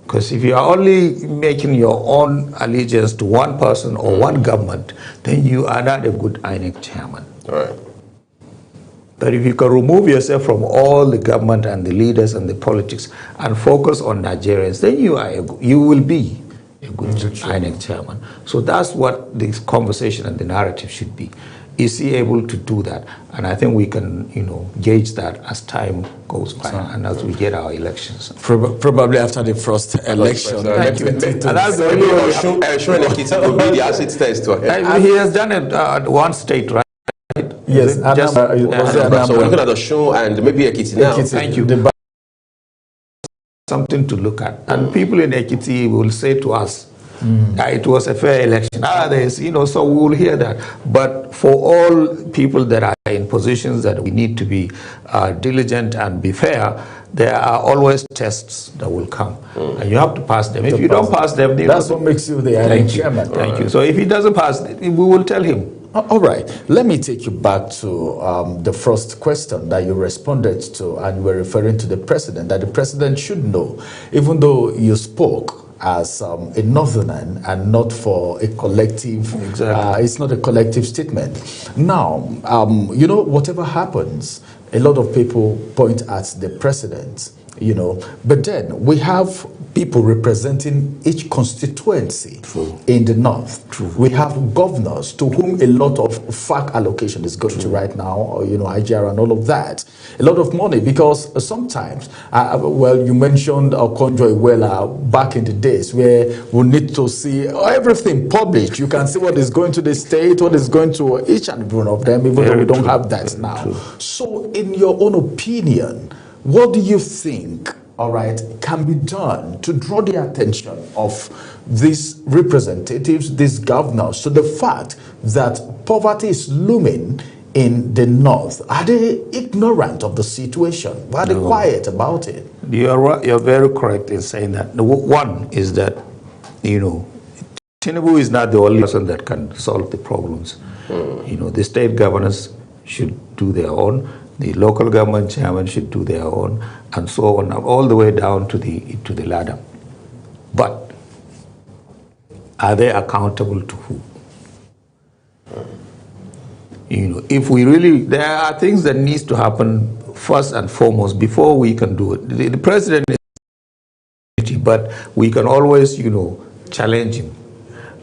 Because if you are only making your own allegiance to one person or one government, then you are not a good INEC chairman. All right. But if you can remove yourself from all the government and the leaders and the politics and focus on Nigerians, then you will be a good INEC chairman. So that's what this conversation and the narrative should be. Is he able to do that? And I think we can, gauge that as time goes by and as we get our elections. Probably after the first election. Thank you. And that's the only way the acid test to he has done it at one state, right? Yes. So we're looking at Osun and maybe Ekiti now. Thank you. Something to look at. And people in Ekiti will say to us, it was a fair election. So we will hear that. But for all people that are in positions that we need to be diligent and be fair, there are always tests that will come, and you have to pass them. If you don't pass them, that's what makes you the chairman. Thank you. So if he doesn't pass, we will tell him. All right. Let me take you back to the first question that you responded to, and you were referring to the president, that the president should know, even though you spoke as a northerner and not for a collective. Exactly. It's not a collective statement. Now, you know, whatever happens, a lot of people point at the president, you know, but then we have people representing each constituency. True. In the north. True. We have governors to whom a lot of FAC allocation is going to right now, or, you know, IGR and all of that. A lot of money, because sometimes, well, you mentioned Okonjo Iweala back in the days where we need to see everything published. You can see what is going to the state, what is going to each and every one of them, even though we don't have that now. So in your own opinion, what do you think, all right, can be done to draw the attention of these representatives, these governors, to the fact that poverty is looming in the north? Are they ignorant of the situation? Are they quiet about it? You're very correct in saying that. One is that, you know, Tinubu is not the only person that can solve the problems. You know, the state governors should do their own. The local government chairman should do their own, and so on, all the way down to the ladder. But are they accountable to who? You know, if we really, there are things that needs to happen first and foremost before we can do it. The president is, but we can always, you know, challenge him.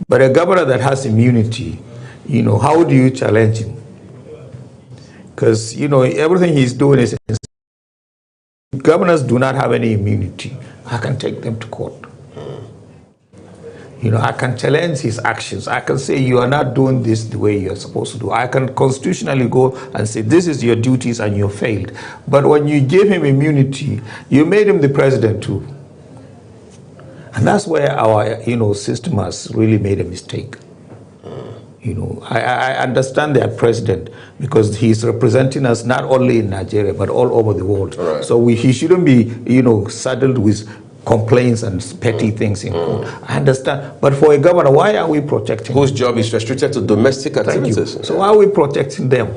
But a governor that has immunity, you know, how do you challenge him? Because, you know, everything he's doing is... Governors do not have any immunity. I can take them to court. You know, I can challenge his actions. I can say, you are not doing this the way you're supposed to do. I can constitutionally go and say, this is your duties and you failed. But when you gave him immunity, you made him the president too. And that's where our, you know, system has really made a mistake. You know, I understand their president because he's representing us not only in Nigeria but all over the world. Right. So he shouldn't be, you know, saddled with complaints and petty things in court. I understand, but for a governor, why are we protecting whose job is restricted to domestic activities? So why are we protecting them?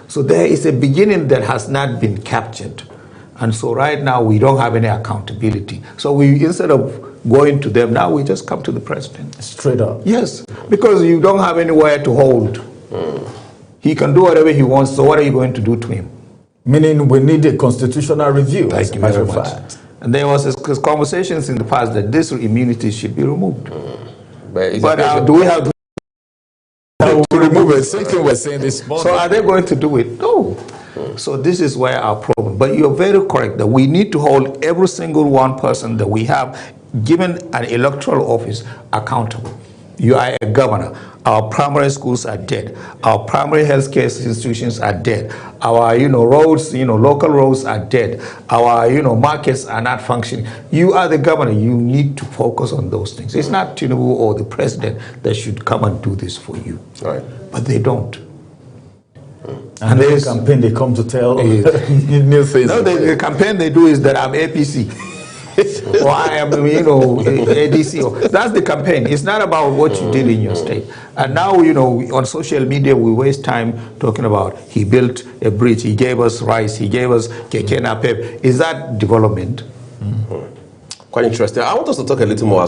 So there is a beginning that has not been captured, and so right now we don't have any accountability. So we, instead of going to them, now we just come to the president. Straight up. Yes, because you don't have anywhere to hold. He can do whatever he wants, so what are you going to do to him? Meaning we need a constitutional review. Thank you very much. And there was conversations in the past that this immunity should be removed. But do we have to remove it? Same thing we're saying this morning. So are they going to do it? No. So this is where our problem. But you're very correct that we need to hold every single one person that we have given an electoral office accountable. You are a governor. Our primary schools are dead. Our primary healthcare institutions are dead. Our, you know, roads, you know, local roads are dead. Our, you know, markets are not functioning. You are the governor. You need to focus on those things. It's not Tinubu or the president that should come and do this for you. Right. But they don't. And the campaign they come to tell new things. No, the campaign they do is that I'm APC. Or I am, you know, ADC. That's the campaign. It's not about what you did in your state. And now, you know, on social media, we waste time talking about he built a bridge, he gave us rice, he gave us keke napep. Is that development? Quite interesting. I want us to talk a little more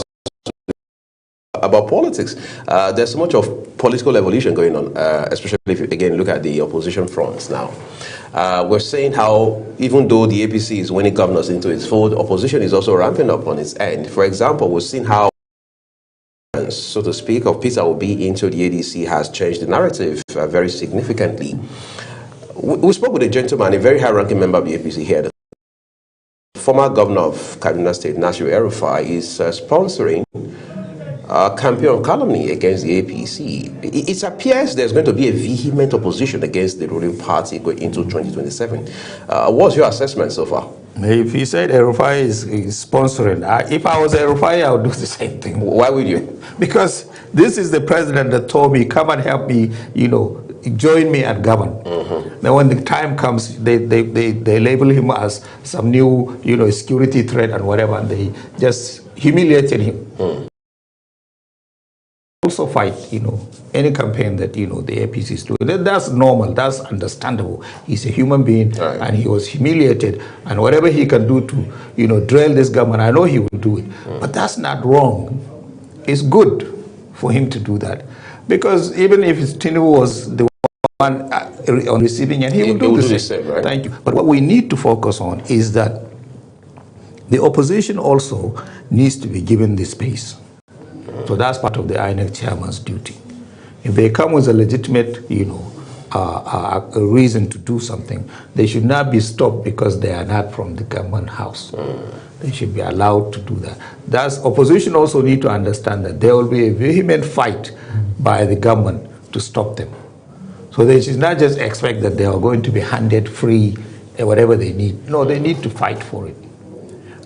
about politics. There's so much of political evolution going on, especially if you, again, look at the opposition fronts now. We're saying how even though the APC is winning governors into its fold, opposition is also ramping up on its end. For example, we've seen how, so to speak, of Peter Obi into the ADC has changed the narrative very significantly. We spoke with a gentleman, a very high-ranking member of the APC here. The former governor of Kaduna State, Nasir El-Rufai, is sponsoring a campaign of calumny against the APC. It appears there's going to be a vehement opposition against the ruling party going into 2027. What's your assessment so far? If he said El-Rufai is sponsoring, if I was El-Rufai, I would do the same thing. Why would you? Because this is the president that told me, come and help me, you know, join me at govern. Then when the time comes, they label him as some new, security threat and whatever, and they just humiliated him. Also fight, any campaign that, the APC is doing. That's normal, that's understandable. He's a human being, and he was humiliated, and whatever he can do to, drill this government, I know he will do it. But that's not wrong. It's good for him to do that. Because even if Tinubu was the one on receiving end, he will do the same. Right? Thank you. But what we need to focus on is that the opposition also needs to be given the space. So that's part of the INEC chairman's duty. If they come with a legitimate, a reason to do something, they should not be stopped because they are not from the government house. They should be allowed to do that. That's opposition also need to understand that there will be a vehement fight by the government to stop them. So they should not just expect that they are going to be handed free whatever they need. No, they need to fight for it.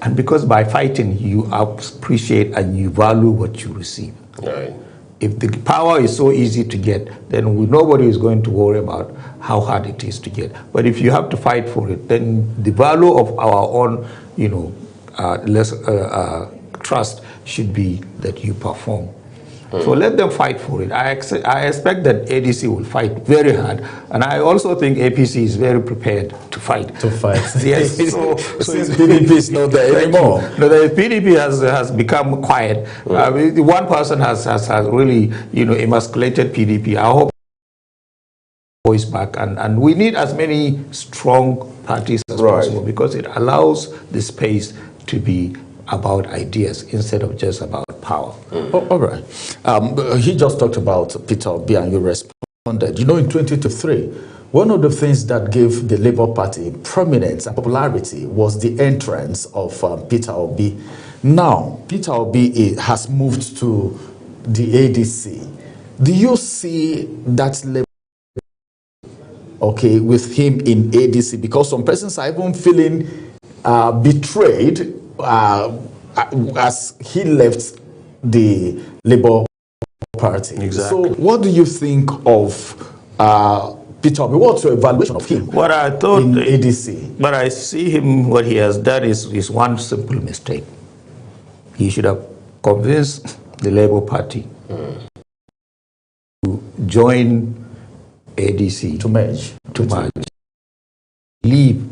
And because by fighting, you appreciate and you value what you receive. Right. If the power is so easy to get, then nobody is going to worry about how hard it is to get. But if you have to fight for it, then the value of our own, trust should be that you perform. So let them fight for it. I expect that ADC will fight very hard, and I also think APC is very prepared to fight. Yes. So PDP is not there anymore. No, the PDP has become quiet. One person has really emasculated PDP. I hope voice back, and we need as many strong parties as possible because it allows the space to be about ideas instead of just about power. All right. He just talked about Peter Obi and you responded. In 2023, one of the things that gave the Labour Party prominence and popularity was the entrance of Peter Obi. Now, Peter Obi has moved to the ADC. Do you see that Labour with him in ADC? Because some persons are even feeling betrayed as he left the Labour Party. Exactly. So what do you think of Peter Obi? What's your evaluation of him? What I thought in ADC? But I see him, what he has done is one simple mistake. He should have convinced the Labour Party to join ADC. To merge. Leave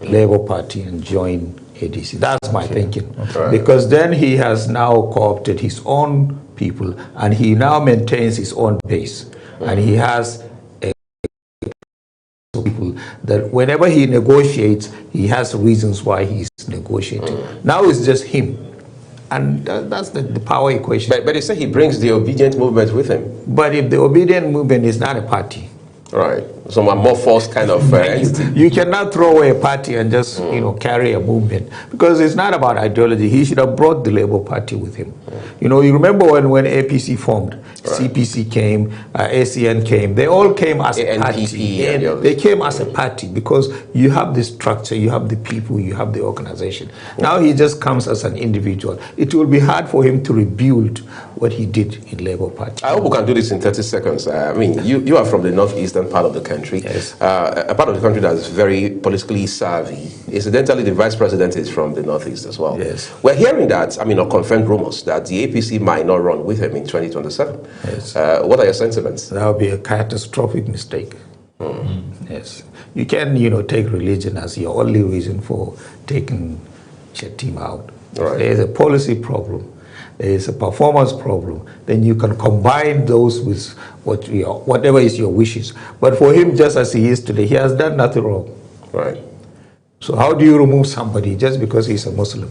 Labour Party and join ADC. That's my thinking. Because then he has now co-opted his own people and he now maintains his own base. And he has people that whenever he negotiates, he has reasons why he's negotiating. Now it's just him. And that's the power equation. But they say he brings the obedient movement with him. But if the obedient movement is not a party, right, some more false kind of entity. You cannot throw away a party and just carry a movement because it's not about ideology. He should have brought the Labour Party with him. You remember when APC formed, CPC came, ACN came. They all came as a party. They came as a party because you have the structure, you have the people, you have the organization. Now he just comes as an individual. It will be hard for him to rebuild what he did in Labour Party. I hope we can do this in 30 seconds. I mean, you are from the northeastern part of the country. Yes. A part of the country that is very politically savvy. Incidentally, the vice president is from the northeast as well. Yes. We're hearing that, or confirmed rumors, that the APC might not run with him in 2027. Yes. What are your sentiments? That would be a catastrophic mistake. Yes. You can, take religion as your only reason for taking Shettima out. Right. There is a policy problem. There is a performance problem. Then you can combine those with whatever is your wishes. But for him, just as he is today, he has done nothing wrong. Right. So how do you remove somebody just because he's a Muslim?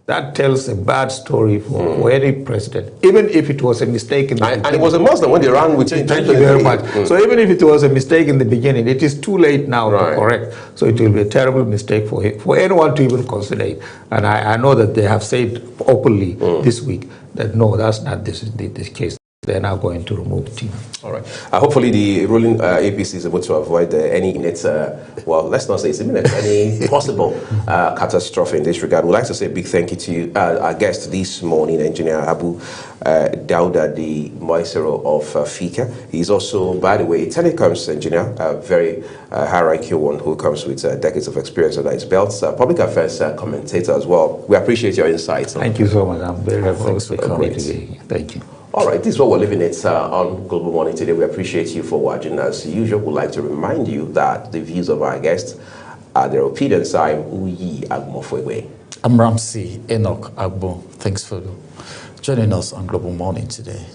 That tells a bad story for any president, even if it was a mistake in the beginning. And it was a Muslim when they ran with him. Thank you very much. So even if it was a mistake in the beginning, it is too late now to correct. So it will be a terrible mistake for him, for anyone to even consider it. And I know that they have said openly this week that no, that's not this case. they're now going to remove it. All right. Hopefully, the ruling APC is able to avoid any imminent, well, let's not say it's imminent, any possible catastrophe in this regard. We'd like to say a big thank you to our guest this morning, Engineer Abu Dauda, the Moisero of FICA. He's also, by the way, a telecoms engineer, a very high-ranking one who comes with decades of experience under his belt, public affairs commentator as well. We appreciate your insights. Thank you so much. I'm very happy for coming today. Thank you. All right, this is what we're living it on Global Morning today. We appreciate you for watching. As usual, we'd like to remind you that the views of our guests are their opinions. I'm Uyi Agmofwewe. I'm Ramsey Enoch Agbo. Thanks for joining us on Global Morning today.